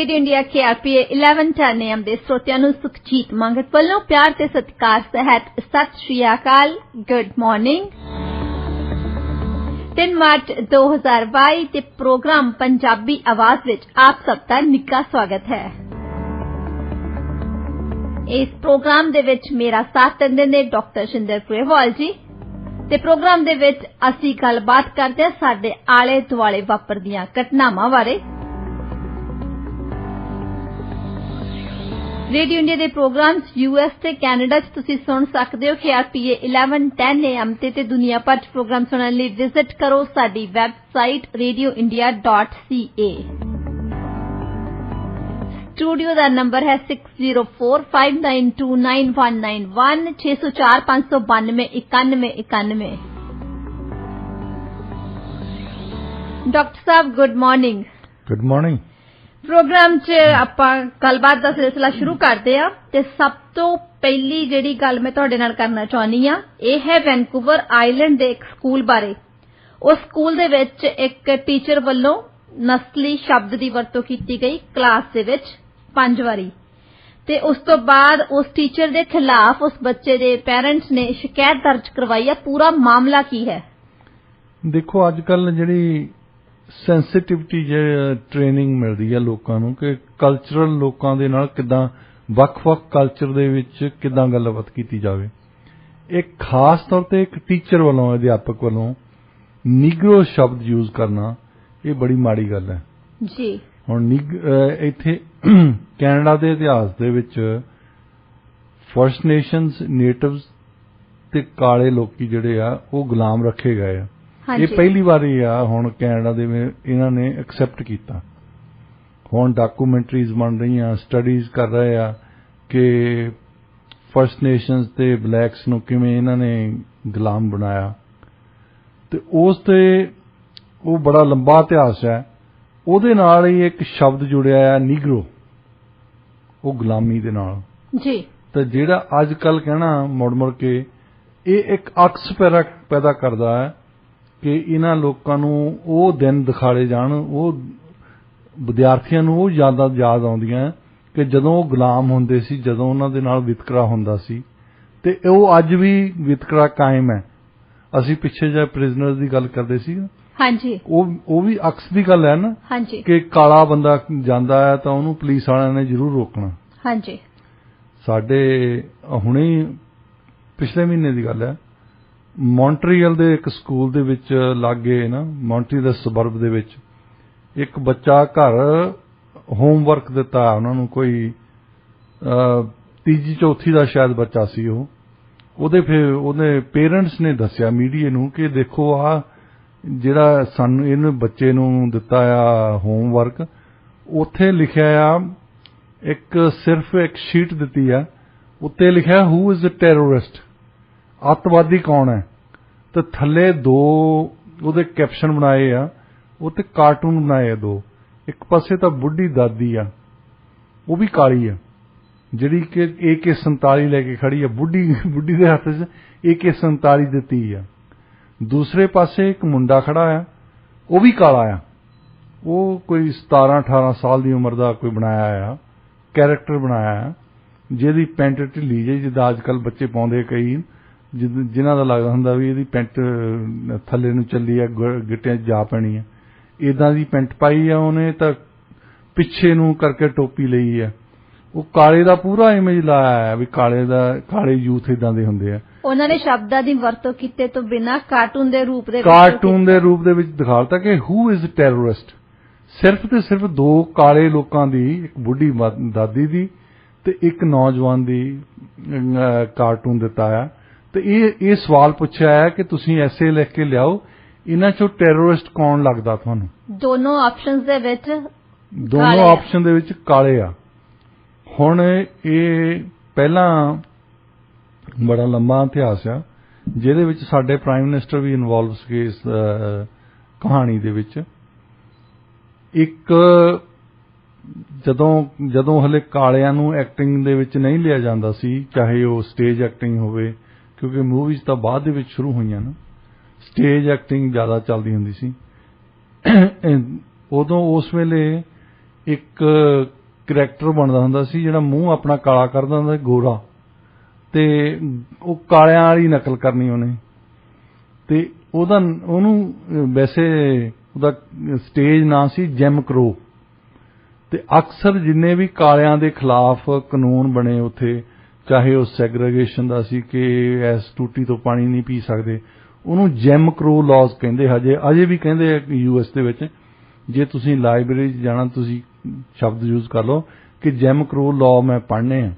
Radio India KRPA 1110 AM ਦੇ ਸਰੋਤਿਆਂ ਨੂੰ ਸੁਖਜੀਤ ਮੰਗਤ ਵੱਲੋਂ ਪਿਆਰ ਤੇ ਸਤਿਕਾਰ ਸਹਿਤ ਸਤਿ ਸ਼੍ਰੀ ਅਕਾਲ। Good morning. 3 ਮਾਰਚ 2022 ਤੇ ਪ੍ਰੋਗਰਾਮ ਪੰਜਾਬੀ ਆਵਾਜ਼ ਵਿੱਚ ਆਪ ਸਭ ਦਾ ਨਿੱਘਾ ਸਵਾਗਤ ਹੈ। ਇਸ ਪ੍ਰੋਗਰਾਮ ਦੇ ਵਿੱਚ ਮੇਰਾ ਸਾਥ ਦਿੰਦੇ ਨੇ ਡਾਕਟਰ ਸ਼ਿੰਦਰ ਗਰੇਵਾਲ ਜੀ ਤੇ ਪ੍ਰੋਗਰਾਮ ਦੇ ਵਿੱਚ ਅਸੀਂ ਗੱਲਬਾਤ ਕਰਦੇ ਹਾਂ ਸਾਡੇ ਆਲੇ ਦੁਆਲੇ ਵਾਪਰਦੀਆਂ ਘਟਨਾਵਾਂ ਬਾਰੇ। रेडियो इंडिया के प्रोग्राम्स US ते कैनेडा च तुसी सुन सकते हो KRPA 1110 AM ते दुनिया भर च प्रोग्राम सुनने लिए विजिट करो साडी वैबसाइट radioindia.ca। स्टूडियो का नंबर है 6045929191 604 592 9191। डॉक्टर साहब good morning. Good morning. Programme च आपां गलबात दा सिलसिला शुरू करते हैं ते सब तो पहली जिहड़ी गल मैं तुहाडे नाल करना चाहनी हां ਇਹ है वैनकूवर आइलैंड ਦੇ ਇੱਕ ਸਕੂਲ ਬਾਰੇ। ਉਸ ਸਕੂਲ ਦੇ ਵਿੱਚ ਇੱਕ ਟੀਚਰ ਵੱਲੋਂ ਨਸਲੀ ਸ਼ਬਦ ਦੀ ਵਰਤੋਂ ਕੀਤੀ ਗਈ ਕਲਾਸ ਦੇ ਵਿੱਚ 5 ਵਾਰੀ ਤੇ ਉਸ ਤੋਂ ਬਾਅਦ ਉਸ ਟੀਚਰ ਦੇ ਖਿਲਾਫ ਉਸ ਬੱਚੇ ਦੇ ਪੈਰੈਂਟਸ ਨੇ ਸ਼ਿਕਾਇਤ ਦਰਜ ਕਰਵਾਈ ਹੈ। ਪੂਰਾ ਮਾਮਲਾ ਕੀ ਹੈ? ਦੇਖੋ ਅੱਜ ਕੱਲ ਜਿਹੜੀ ਸੈਂਸਿਟਿਵਿਟੀ ਟ੍ਰੇਨਿੰਗ ਮਿਲਦੀ ਹੈ ਲੋਕਾਂ ਨੂੰ ਕਿ ਕਲਚਰਲ ਲੋਕਾਂ ਦੇ ਨਾਲ ਕਿੱਦਾਂ ਵੱਖ-ਵੱਖ ਕਲਚਰ ਦੇ ਵਿੱਚ ਕਿੱਦਾਂ ਗੱਲਬਾਤ ਕੀਤੀ ਜਾਵੇ। ਇੱਕ ਖਾਸ ਤੌਰ ਤੇ ਇੱਕ ਟੀਚਰ ਵੱਲੋਂ ਅਧਿਆਪਕ ਵੱਲੋਂ ਨੀਗਰੋ ਸ਼ਬਦ ਯੂਜ਼ ਕਰਨਾ ਇਹ ਬੜੀ ਮਾੜੀ ਗੱਲ ਹੈ ਜੀ। ਹੁਣ ਇੱਥੇ ਕੈਨੇਡਾ ਦੇ ਇਤਿਹਾਸ ਦੇ ਵਿੱਚ ਫਰਸਟ ਨੇਸ਼ਨਸ ਨੇਟਿਵਸ ਤੇ ਕਾਲੇ ਲੋਕੀ ਜਿਹੜੇ ਆ ਉਹ ਗੁਲਾਮ ਰੱਖੇ ਗਏ ਆ। ਇਹ ਪਹਿਲੀ ਵਾਰੀ ਆ ਹੁਣ ਕੈਨੇਡਾ ਦੇ ਇਹਨਾਂ ਨੇ ਐਕਸੈਪਟ ਕੀਤਾ। ਹੁਣ ਡਾਕੂਮੈਂਟਰੀਜ਼ ਬਣ ਰਹੀਆਂ, ਸਟੱਡੀਜ਼ ਕਰ ਰਹੇ ਆ ਕਿ ਫਰਸਟ ਨੇਸ਼ਨਸ ਤੇ ਬਲੈਕਸ ਨੂੰ ਕਿਵੇਂ ਇਹਨਾਂ ਨੇ ਗੁਲਾਮ ਬਣਾਇਆ ਤੇ ਉਸ ਤੇ ਉਹ ਬੜਾ ਲੰਬਾ ਇਤਿਹਾਸ ਹੈ। ਉਹਦੇ ਨਾਲ ਹੀ ਇੱਕ ਸ਼ਬਦ ਜੁੜਿਆ ਆ ਨੀਗਰੋ, ਉਹ ਗੁਲਾਮੀ ਦੇ ਨਾਲ ਜੀ। ਤੇ ਜਿਹੜਾ ਅੱਜ ਕੱਲ ਕਹਿਣਾ ਮੁੜ ਕੇ ਇਹ ਇੱਕ ਅਕਸ ਪੈਦਾ ਕਰਦਾ ਹੈ ਕਿ ਇਹਨਾਂ ਲੋਕਾਂ ਨੂੰ ਉਹ ਦਿਨ ਦਿਖਾਲੇ ਜਾਣ, ਉਹ ਵਿਦਿਆਰਥੀਆਂ ਨੂੰ ਉਹ ਯਾਦਾਂ ਯਾਦ ਆਉਂਦੀਆਂ ਕਿ ਜਦੋਂ ਉਹ ਗੁਲਾਮ ਹੁੰਦੇ ਸੀ, ਜਦੋਂ ਉਹਨਾਂ ਦੇ ਨਾਲ ਵਿਤਕਰਾ ਹੁੰਦਾ ਸੀ ਤੇ ਉਹ ਅੱਜ ਵੀ ਵਿਤਕਰਾ ਕਾਇਮ ਹੈ। ਅਸੀਂ ਪਿੱਛੇ ਜਿਹੇ ਪ੍ਰਿਜ਼ਨਰਸ ਦੀ ਗੱਲ ਕਰਦੇ ਸੀ। ਹਾਂਜੀ। ਉਹ ਵੀ ਅਕਸ ਦੀ ਗੱਲ ਹੈ ਨਾ। ਹਾਂਜੀ। ਕਿ ਕਾਲਾ ਬੰਦਾ ਜਾਂਦਾ ਹੈ ਤਾਂ ਉਹਨੂੰ ਪੁਲਿਸ ਵਾਲਿਆਂ ਨੇ ਜ਼ਰੂਰ ਰੋਕਣਾ। ਹਾਂਜੀ। ਸਾਡੇ ਹੁਣੇ ਪਿਛਲੇ ਮਹੀਨੇ ਦੀ ਗੱਲ ਹੈ, ਮੌਂਟਰੀਅਲ ਦੇ ਇੱਕ ਸਕੂਲ ਦੇ ਵਿੱਚ ਲਾਗੇ ਨਾ ਮੌਂਟਰੀ ਦੇ ਸਬਰਬ ਦੇ ਵਿੱਚ ਇੱਕ ਬੱਚਾ ਘਰ ਹੋਮਵਰਕ ਦਿੱਤਾ ਉਹਨਾਂ ਨੂੰ, ਕੋਈ ਤੀਜੀ ਚੌਥੀ ਦਾ ਸ਼ਾਇਦ ਬੱਚਾ ਸੀ ਉਹ। ਉਹਦੇ ਪੇਰੈਂਟਸ ਨੇ ਦੱਸਿਆ ਮੀਡੀਆ ਨੂੰ ਕਿ ਦੇਖੋ ਆ ਜਿਹੜਾ ਸਾਨੂੰ ਇਹਨੂੰ ਬੱਚੇ ਨੂੰ ਦਿੱਤਾ ਆ ਹੋਮਵਰਕ, ਉੱਥੇ ਲਿਖਿਆ ਆ ਸਿਰਫ ਇੱਕ ਸ਼ੀਟ ਦਿੱਤੀ ਆ, ਉੱਤੇ ਲਿਖਿਆ ਹੂ ਇਜ਼ ਅ ਟੈਰਰਿਸਟ, ਅੱਤਵਾਦੀ ਕੌਣ ਹੈ, ਤੇ ਥੱਲੇ 2 ਉਹਦੇ ਕੈਪਸ਼ਨ ਬਣਾਏ ਆ, ਉੱਤੇ ਕਾਰਟੂਨ ਬਣਾਏ ਆ 2। ਇੱਕ ਪਾਸੇ ਤਾਂ ਬੁੱਢੀ ਦਾਦੀ ਆ, ਉਹ ਵੀ ਕਾਲੀ ਆ, ਜਿਹੜੀ ਕਿ AK-47 ਲੈ ਕੇ ਖੜੀ ਆ, ਬੁੱਢੀ ਦੇ ਹੱਥ 'ਚ AK-47 ਦਿੱਤੀ ਆ। ਦੂਸਰੇ ਪਾਸੇ ਇੱਕ ਮੁੰਡਾ ਖੜਾ ਆ, ਉਹ ਵੀ ਕਾਲਾ ਆ, ਉਹ ਕੋਈ 17-18 ਸਾਲ ਦੀ ਉਮਰ ਦਾ ਕੋਈ ਬਣਾਇਆ ਆ ਕੈਰੈਕਟਰ ਬਣਾਇਆ ਆ, ਜਿਹਦੀ ਪੈਂਟ ਢਿੱਲੀ ਜਿਹੀ ਜਿੱਦਾਂ ਅੱਜ ਕੱਲ ਬੱਚੇ ਪਾਉਂਦੇ ਕਈ, ਜਿਨ੍ਹਾਂ ਦਾ ਲੱਗਦਾ ਹੁੰਦਾ ਵੀ ਇਹਦੀ ਪੈਂਟ ਥੱਲੇ ਨੂੰ ਚੱਲੀ ਆ, ਗਿੱਟਿਆਂ 'ਚ ਜਾ ਪੈਣੀ ਆ, ਏਦਾਂ ਦੀ ਪੈਂਟ ਪਾਈ ਆ ਉਹਨੇ, ਤਾਂ ਪਿੱਛੇ ਨੂੰ ਕਰਕੇ ਟੋਪੀ ਲਈ ਆ। ਉਹ ਕਾਲੇ ਦਾ ਪੂਰਾ ਇਮੇਜ ਲਾਇਆ ਵੀ ਕਾਲੇ ਯੂਥ ਏਦਾਂ ਦੇ ਹੁੰਦੇ ਆ। ਉਹਨਾਂ ਨੇ ਸ਼ਬਦਾਂ ਦੀ ਵਰਤੋਂ ਕੀਤੇ ਤੋਂ ਬਿਨਾਂ ਕਾਰਟੂਨ ਦੇ ਰੂਪ ਦੇ ਵਿੱਚ ਦਿਖਾਤਾ ਕਿ ਹੂ ਇਜ਼ ਟੈਰਰਿਸਟ। ਸਿਰਫ ਤੇ ਸਿਰਫ 2 ਕਾਲੇ ਲੋਕਾਂ ਦੀ, ਇੱਕ ਬੁੱਢੀ ਦਾਦੀ ਦੀ ਤੇ ਇੱਕ ਨੌਜਵਾਨ ਦੀ ਕਾਰਟੂਨ ਦਿੱਤਾ ਆ ਤੇ ਇਹ ਸਵਾਲ ਪੁੱਛਿਆ ਹੈ ਕਿ ਤੁਸੀਂ ਐਸੇ ਲਿਖ ਕੇ ਲਿਆਓ, ਇਹਨਾਂ ਚੋਂ ਟੈਰਰਿਸਟ ਕੌਣ ਲੱਗਦਾ ਤੁਹਾਨੂੰ? ਦੋਨੋਂ ਆਪਸ਼ਨ ਦੇ ਵਿੱਚ ਕਾਲੇ ਆ। ਹੁਣ ਇਹ ਪਹਿਲਾਂ ਬੜਾ ਲੰਬਾ ਇਤਿਹਾਸ ਆ ਜਿਹਦੇ ਵਿੱਚ ਸਾਡੇ ਪ੍ਰਾਈਮ ਮਿਨਿਸਟਰ ਵੀ ਇਨਵੋਲਵ ਸੀਗੇ ਇਸ ਕਹਾਣੀ ਦੇ ਵਿੱਚ। ਇੱਕ ਜਦੋਂ ਹਲੇ ਕਾਲਿਆਂ ਨੂੰ ਐਕਟਿੰਗ ਦੇ ਵਿੱਚ ਨਹੀਂ ਲਿਆ ਜਾਂਦਾ ਸੀ, ਚਾਹੇ ਉਹ ਸਟੇਜ ਐਕਟਿੰਗ ਹੋਵੇ, ਕਿਉਂਕਿ ਮੂਵੀਜ਼ ਤਾਂ ਬਾਅਦ ਦੇ ਵਿੱਚ ਸ਼ੁਰੂ ਹੋਈਆਂ ਨਾ, ਸਟੇਜ ਐਕਟਿੰਗ ਜ਼ਿਆਦਾ ਚੱਲਦੀ ਹੁੰਦੀ ਸੀ। ਉਦੋਂ ਉਸ ਵੇਲੇ ਇੱਕ ਕਰੈਕਟਰ ਬਣਦਾ ਹੁੰਦਾ ਸੀ ਜਿਹੜਾ ਮੂੰਹ ਆਪਣਾ ਕਾਲਾ ਕਰਦਾ ਹੁੰਦਾ ਸੀ, ਗੋਰਾ, ਤੇ ਉਹ ਕਾਲਿਆਂ ਵਾਲੀ ਨਕਲ ਕਰਨੀ ਉਹਨੇ, ਤੇ ਉਹਨੂੰ ਵੈਸੇ ਉਹਦਾ ਸਟੇਜ ਨਾਂ ਸੀ ਜਿਮ ਕਰੋ। ਤੇ ਅਕਸਰ ਜਿੰਨੇ ਵੀ ਕਾਲਿਆਂ ਦੇ ਖਿਲਾਫ ਕਾਨੂੰਨ ਬਣੇ ਉੱਥੇ, ਚਾਹੇ ਉਹ ਸੈਗਰੀਗੇਸ਼ਨ ਦਾ ਸੀ ਕਿ ਇਸ ਟੂਟੀ ਤੋਂ ਪਾਣੀ ਨਹੀਂ ਪੀ ਸਕਦੇ, ਉਹਨੂੰ ਜਿਮ ਕਰੋ ਲਾਜ਼ ਕਹਿੰਦੇ। ਅਜੇ ਵੀ ਕਹਿੰਦੇ ਆ US ਦੇ ਵਿੱਚ। ਜੇ ਤੁਸੀਂ ਲਾਇਬ੍ਰੇਰੀ 'ਚ ਜਾਣਾ, ਤੁਸੀਂ ਸ਼ਬਦ ਯੂਜ਼ ਕਰ ਲਓ ਕਿ ਜਿਮ ਕਰੋ ਲਾਅ ਮੈਂ ਪੜ੍ਹਨੇ ਆ,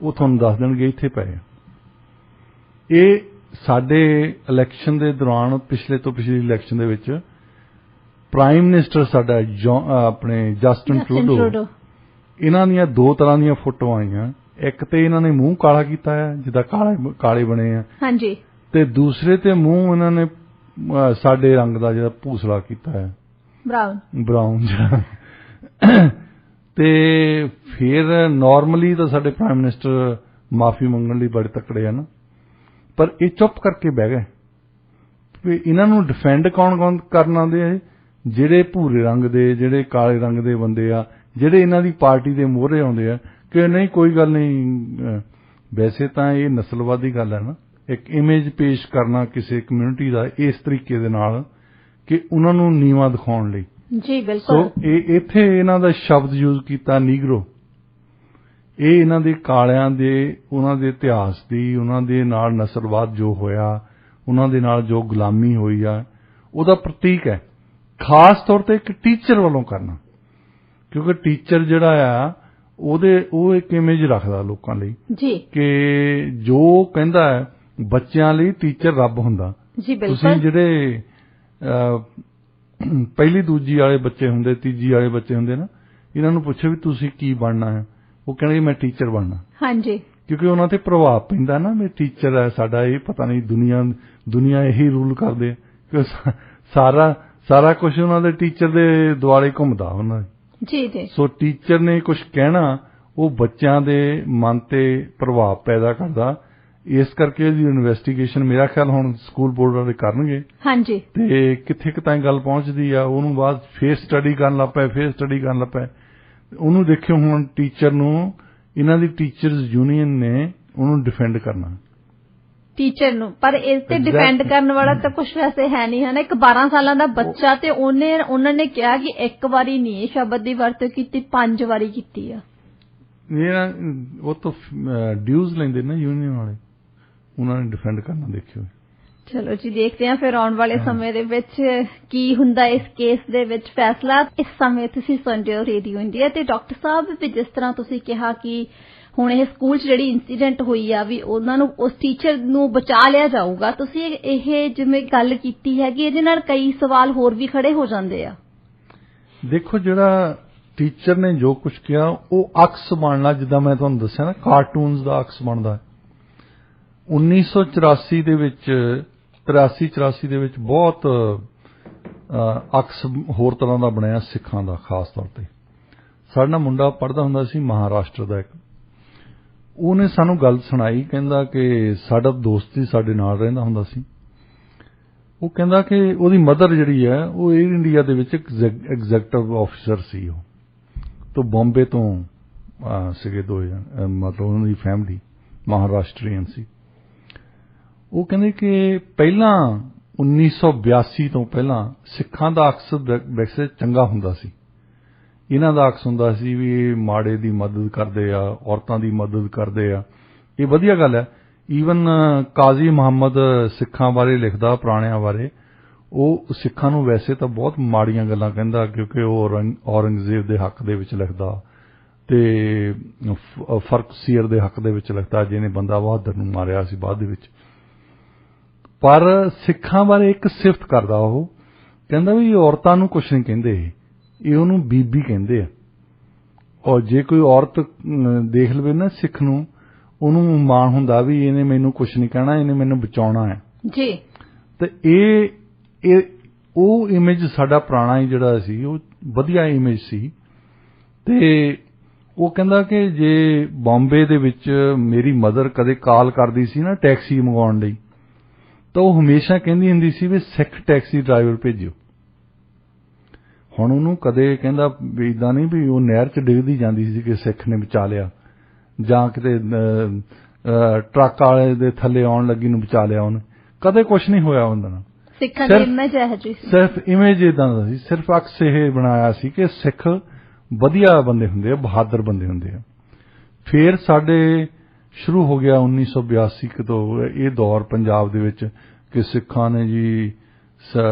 ਉਹ ਤੁਹਾਨੂੰ ਦੱਸ ਦੇਣਗੇ ਇੱਥੇ ਪਏ। ਇਹ ਸਾਡੇ ਇਲੈਕਸ਼ਨ ਦੇ ਦੌਰਾਨ, ਪਿਛਲੇ ਤੋਂ ਪਿਛਲੀ ਇਲੈਕਸ਼ਨ ਦੇ ਵਿੱਚ ਪ੍ਰਾਈਮ ਮਿਨਿਸਟਰ ਸਾਡਾ ਆਪਣੇ ਜਸਟਿਨ ਟਰੂਡੋ, ਇਹਨਾਂ ਦੀਆਂ 2 ਤਰ੍ਹਾਂ ਦੀਆਂ ਫੋਟੋਆਂ ਆਈਆਂ। ਇੱਕ ਤੇ ਇਹਨਾਂ ਨੇ ਮੂੰਹ ਕਾਲਾ ਕੀਤਾ ਹੈ, ਜਿੱਦਾਂ ਕਾਲੇ ਬਣੇ ਆ, ਹਾਂਜੀ, ਤੇ ਦੂਸਰੇ ਤੇ ਮੂੰਹ ਇਹਨਾਂ ਨੇ ਸਾਡੇ ਰੰਗ ਦਾ ਜਿਹੜਾ ਭੂਸਲਾ ਕੀਤਾ ਹੈ, ਬਰਾਊਨ ਜਿਹਾ। ਤੇ ਫਿਰ ਨਾਰਮਲੀ ਤਾਂ ਸਾਡੇ ਪ੍ਰਾਈਮ ਮਿਨਿਸਟਰ ਮਾਫੀ ਮੰਗਣ ਲਈ ਬੜੇ ਤਕੜੇ ਹਨ, ਪਰ ਇਹ ਚੁੱਪ ਕਰਕੇ ਬਹਿ ਗਏ। ਵੀ ਇਹਨਾਂ ਨੂੰ ਡਿਫੈਂਡ ਕੌਣ ਕਰਨ ਆਉਂਦੇ ਆ? ਜਿਹੜੇ ਭੂਰੇ ਰੰਗ ਦੇ, ਜਿਹੜੇ ਕਾਲੇ ਰੰਗ ਦੇ ਬੰਦੇ ਆ, ਜਿਹੜੇ ਇਹਨਾਂ ਦੀ ਪਾਰਟੀ ਦੇ ਮੋਹਰੇ ਆਉਂਦੇ ਆ ਕਿ ਨਹੀਂ ਕੋਈ ਗੱਲ ਨਹੀਂ। ਵੈਸੇ ਤਾਂ ਇਹ ਨਸਲਵਾਦੀ ਗੱਲ ਹੈ ਨਾ, ਇੱਕ ਇਮੇਜ ਪੇਸ਼ ਕਰਨਾ ਕਿਸੇ ਕਮਿਊਨਿਟੀ ਦਾ ਇਸ ਤਰੀਕੇ ਦੇ ਨਾਲ ਕਿ ਉਹਨਾਂ ਨੂੰ ਨੀਵਾਂ ਦਿਖਾਉਣ ਲਈ। ਜੀ ਬਿਲਕੁਲ। ਸੋ ਇਹ ਇੱਥੇ ਇਹਨਾਂ ਦਾ ਸ਼ਬਦ ਯੂਜ਼ ਕੀਤਾ ਨੀਗਰੋ। ਇਹ ਇਹਨਾਂ ਦੇ ਕਾਲਿਆਂ ਦੇ, ਉਹਨਾਂ ਦੇ ਇਤਿਹਾਸ ਦੀ, ਉਹਨਾਂ ਦੇ ਨਾਲ ਨਸਲਵਾਦ ਜੋ ਹੋਇਆ, ਉਹਨਾਂ ਦੇ ਨਾਲ ਜੋ ਗੁਲਾਮੀ ਹੋਈ ਆ, ਉਹਦਾ ਪ੍ਰਤੀਕ ਹੈ। ਖਾਸ ਤੌਰ ਤੇ ਇੱਕ ਟੀਚਰ ਵੱਲੋਂ ਕਰਨਾ, ਕਿਉਂਕਿ ਟੀਚਰ ਜਿਹੜਾ ਆ ਉਹ ਇੱਕ ਇਮੇਜ ਰੱਖਦਾ ਲੋਕਾਂ ਲਈ ਜੀ, ਕਿ ਜੋ ਕਹਿੰਦਾ ਹੈ ਬੱਚਿਆਂ ਲਈ ਟੀਚਰ ਰੱਬ ਹੁੰਦਾ। ਜੀ ਬਿਲਕੁਲ। ਤੁਸੀਂ ਜਿਹੜੇ ਪਹਿਲੀ ਦੂਜੀ ਵਾਲੇ ਬੱਚੇ ਹੁੰਦੇ, ਤੀਜੀ ਵਾਲੇ ਬੱਚੇ ਹੁੰਦੇ ਨਾ, ਇਹਨਾਂ ਨੂੰ ਪੁੱਛੋ ਵੀ ਤੁਸੀਂ ਕੀ ਬਣਨਾ ਹੈ, ਉਹ ਕਹਿੰਦੇ ਮੈਂ ਟੀਚਰ ਬਣਨਾ। ਹਾਂਜੀ। ਕਿਉਂਕਿ ਉਹਨਾਂ ਤੇ ਪ੍ਰਭਾਵ ਪੈਂਦਾ ਨਾ, ਵੀ ਟੀਚਰ ਹੈ ਸਾਡਾ, ਇਹ ਪਤਾ ਨਹੀਂ ਦੁਨੀਆ ਇਹੀ ਰੂਲ ਕਰਦੇ, ਕਿ ਸਾਰਾ ਕੁਝ ਉਹਨਾਂ ਦੇ ਟੀਚਰ ਦੇ ਦੁਆਲੇ ਘੁੰਮਦਾ ਉਹਨਾਂ ਦੇ। ਜੀ ਜੀ। ਸੋ ਟੀਚਰ ਨੇ ਕੁਝ ਕਹਿਣਾ, ਉਹ ਬੱਚਿਆਂ ਦੇ ਮਨ ਤੇ ਪ੍ਰਭਾਵ ਪੈਦਾ ਕਰਦਾ। ਇਸ ਕਰਕੇ ਇਹਦੀ ਇਨਵੈਸਟੀਗੇਸ਼ਨ ਮੇਰਾ ਖਿਆਲ ਹੁਣ ਸਕੂਲ ਬੋਰਡ ਵਾਲੇ ਕਰਨਗੇ। ਹਾਂਜੀ। ਤੇ ਕਿੱਥੇ ਕੁ ਤਾਈਂ ਗੱਲ ਪਹੁੰਚਦੀ ਆ, ਉਹਨੂੰ ਬਾਅਦ ਫੇਰ ਸਟੱਡੀ ਕਰਨ ਲੱਗ ਪਏ। ਉਹਨੂੰ ਦੇਖਿਓ ਹੁਣ ਟੀਚਰ ਨੂੰ, ਇਹਨਾਂ ਦੀ ਟੀਚਰਸ ਯੂਨੀਅਨ ਨੇ ਉਹਨੂੰ ਡਿਫੈਂਡ ਕਰਨਾ, ਟੀਚਰ ਨੂੰ। ਪਰ ਇਸ ਤੇ ਡਿਫੈਂਡ ਕਰਨ ਵਾਲਾ ਤਾਂ ਕੁਝ ਵੈਸੇ ਹੈ ਨਹੀਂ, ਹੈ ਨਾ। ਇੱਕ 12 ਸਾਲਾਂ ਦਾ ਬੱਚਾ, ਤੇ ਉਹਨਾਂ ਨੇ ਕਿਹਾ ਕਿ ਇੱਕ ਵਾਰੀ ਨਹੀਂ ਇਹ ਸ਼ਬਦ ਦੀ ਵਰਤੋਂ ਕੀਤੀ, 5 ਵਾਰੀ ਕੀਤੀ ਆ। ਉਹ ਤਾਂ ਡਿਊਜ਼ ਲੈਂਦੇ ਨਾ ਯੂਨੀਅਨ ਵਾਲੇ, ਉਹਨਾਂ ਨੇ ਡਿਫੈਂਡ ਕਰਨਾ। ਦੇਖਿਓ। ਚਲੋ ਜੀ, ਦੇਖਦੇ ਹਾਂ ਫਿਰ ਆਉਣ ਵਾਲੇ ਸਮੇਂ ਦੇ ਵਿੱਚ ਕੀ ਹੁੰਦਾ ਇਸ ਕੇਸ ਦੇ ਵਿੱਚ ਫੈਸਲਾ। ਇਸ ਸਮੇਂ ਤੁਸੀਂ ਸੁਣਦੇ ਹੋ ਰੇਡੀਓ ਇੰਡੀਆ। ਤੇ ਡਾਕਟਰ ਸਾਹਿਬ, ਵੀ ਜਿਸ ਤਰ੍ਹਾਂ ਤੁਸੀਂ ਕਿਹਾ ਕਿ ਹੁਣ ਇਹ ਸਕੂਲ 'ਚ ਜਿਹੜੀ ਇੰਸੀਡੈਂਟ ਹੋਈ ਆ, ਵੀ ਉਹਨਾਂ ਨੂੰ, ਉਸ ਟੀਚਰ ਨੂੰ ਬਚਾ ਲਿਆ ਜਾਊਗਾ, ਤੁਸੀਂ ਇਹ ਜਿਵੇਂ ਗੱਲ ਕੀਤੀ ਹੈ ਕਿ ਇਹਦੇ ਨਾਲ ਕਈ ਸਵਾਲ ਹੋਰ ਵੀ ਖੜੇ ਹੋ ਜਾਂਦੇ ਆ। ਦੇਖੋ, ਜਿਹੜਾ ਟੀਚਰ ਨੇ ਜੋ ਕੁਝ ਕਿਹਾ ਉਹ ਅਕਸ ਬਣਨਾ, ਜਿੱਦਾਂ ਮੈਂ ਤੁਹਾਨੂੰ ਦੱਸਿਆ ਨਾ, ਕਾਰਟੂਨਸ ਦਾ ਅਕਸ ਬਣਦਾ। 1984 ਦੇ ਵਿੱਚ, 83-84 ਦੇ ਵਿੱਚ ਬਹੁਤ ਅਕਸ ਹੋਰ ਤਰ੍ਹਾਂ ਦਾ ਬਣਿਆ ਸਿੱਖਾਂ ਦਾ। ਖਾਸ ਤੌਰ ਤੇ ਸਾਡਾ ਮੁੰਡਾ ਪੜ੍ਹਦਾ ਹੁੰਦਾ ਸੀ ਮਹਾਰਾਸ਼ਟਰ ਦਾ ਇੱਕ, ਉਹਨੇ ਸਾਨੂੰ ਗੱਲ ਸੁਣਾਈ। ਕਹਿੰਦਾ ਕਿ ਸਾਡਾ ਦੋਸਤ ਹੀ ਸਾਡੇ ਨਾਲ ਰਹਿੰਦਾ ਹੁੰਦਾ ਸੀ। ਉਹ ਕਹਿੰਦਾ ਕਿ ਉਹਦੀ ਮਦਰ ਜਿਹੜੀ ਹੈ ਉਹ 에ਅਰ ਇੰਡੀਆ ਦੇ ਵਿੱਚ ਇੱਕ ਐਗਜ਼ੈਕਟਿਵ ਆਫਿਸਰ ਸੀ। ਉਹ ਤੋਂ ਬੰਬੇ ਤੋਂ ਸੀਗੇ 2 ਜਣ, ਮਤਲਬ ਉਹਨਾਂ ਦੀ ਫੈਮਿਲੀ ਮਹਾਰਾਸ਼ਟਰੀਅਨ ਸੀ। ਉਹ ਕਹਿੰਦੇ ਕਿ ਪਹਿਲਾਂ 1982 ਤੋਂ ਪਹਿਲਾਂ ਸਿੱਖਾਂ ਦਾ ਅਕਸ ਵੈਸੇ ਚੰਗਾ ਹੁੰਦਾ ਸੀ। ਇਹਨਾਂ ਦਾ ਅਕਸ ਹੁੰਦਾ ਸੀ ਵੀ ਇਹ ਮਾੜੇ ਦੀ ਮਦਦ ਕਰਦੇ ਆ, ਔਰਤਾਂ ਦੀ ਮਦਦ ਕਰਦੇ ਆ, ਇਹ ਵਧੀਆ ਗੱਲ ਹੈ। ਈਵਨ ਕਾਜ਼ੀ ਮੁਹੰਮਦ ਸਿੱਖਾਂ ਬਾਰੇ ਲਿਖਦਾ, ਪੁਰਾਣਿਆਂ ਬਾਰੇ। ਉਹ ਸਿੱਖਾਂ ਨੂੰ ਵੈਸੇ ਤਾਂ ਬਹੁਤ ਮਾੜੀਆਂ ਗੱਲਾਂ ਕਹਿੰਦਾ, ਕਿਉਂਕਿ ਉਹ ਔਰੰਗਜ਼ੇਬ ਦੇ ਹੱਕ ਦੇ ਵਿੱਚ ਲਿਖਦਾ ਤੇ ਫਰਕਸੀਅਰ ਦੇ ਹੱਕ ਦੇ ਵਿੱਚ ਲਿਖਦਾ, ਜਿਹਨੇ ਬੰਦਾ ਬਹਾਦਰ ਨੂੰ ਮਾਰਿਆ ਸੀ ਬਾਅਦ ਦੇ ਵਿੱਚ। ਪਰ ਸਿੱਖਾਂ ਬਾਰੇ ਇੱਕ ਸਿਫਤ ਕਰਦਾ, ਉਹ ਕਹਿੰਦਾ ਵੀ ਔਰਤਾਂ ਨੂੰ ਕੁਛ ਨਹੀਂ ਕਹਿੰਦੇ, ਇਹ ਉਹਨੂੰ ਬੀਬੀ ਕਹਿੰਦੇ ਆ। ਔਰ ਜੇ ਕੋਈ ਔਰਤ ਦੇਖ ਲਵੇ ਨਾ ਸਿੱਖ ਨੂੰ, ਉਹਨੂੰ ਮਾਣ ਹੁੰਦਾ ਵੀ ਇਹਨੇ ਮੈਨੂੰ ਕੁਛ ਨਹੀਂ ਕਹਿਣਾ, ਇਹਨੇ ਮੈਨੂੰ ਬਚਾਉਣਾ ਹੈ ਜੀ। ਤੇ ਇਹ ਉਹ ਇਮੇਜ ਸਾਡਾ ਪੁਰਾਣਾ ਹੀ ਜਿਹੜਾ ਸੀ, ਉਹ ਵਧੀਆ ਇਮੇਜ ਸੀ। ਤੇ ਉਹ ਕਹਿੰਦਾ ਕਿ ਜੇ ਬੰਬੇ ਦੇ ਵਿੱਚ ਮੇਰੀ ਮਦਰ ਕਦੇ ਕਾਲ ਕਰਦੀ ਸੀ ਨਾ ਟੈਕਸੀ ਮੰਗਵਾਉਣ ਲਈ, ਤਾਂ ਉਹ ਹਮੇਸ਼ਾ ਕਹਿੰਦੀ ਹੁੰਦੀ ਸੀ ਵੀ ਸਿੱਖ ਟੈਕਸੀ ਡਰਾਈਵਰ ਭੇਜਿਓ। ਹੁਣ ਉਹਨੂੰ ਕਦੇ ਕਹਿੰਦਾ ਵੀ ਇਦਾਂ ਨਹੀਂ ਵੀ ਉਹ ਨਹਿਰ 'ਚ ਡਿੱਗਦੀ ਜਾਂਦੀ ਸੀ ਕਿ ਸਿੱਖ ਨੇ ਬਚਾ ਲਿਆ, ਜਾਂ ਕਿਤੇ ਟਰੱਕ ਵਾਲੇ ਦੇ ਥੱਲੇ ਆਉਣ ਲੱਗੀ ਨੂੰ ਬਚਾ ਲਿਆ ਉਹਨੇ, ਕਦੇ ਕੁਛ ਨਹੀਂ ਹੋਇਆ ਉਹਨਾਂ ਨਾਲ। ਸਿੱਖਾਂ ਦੀ ਇਮੇਜ ਇਹੋ ਜਿਹੀ ਸੀ, ਸਿਰਫ ਇਮੇਜ ਇਦਾਂ ਦਾ ਸੀ, ਸਿਰਫ ਅਕਸ ਇਹ ਬਣਾਇਆ ਸੀ ਕਿ ਸਿੱਖ ਵਧੀਆ ਬੰਦੇ ਹੁੰਦੇ ਆ, ਬਹਾਦਰ ਬੰਦੇ ਹੁੰਦੇ ਆ। ਫਿਰ ਸਾਡੇ ਸ਼ੁਰੂ ਹੋ ਗਿਆ 1982 ਤੋਂ ਇਹ ਦੌਰ ਪੰਜਾਬ ਦੇ ਵਿੱਚ ਕਿ ਸਿੱਖਾਂ ਨੇ ਜੀ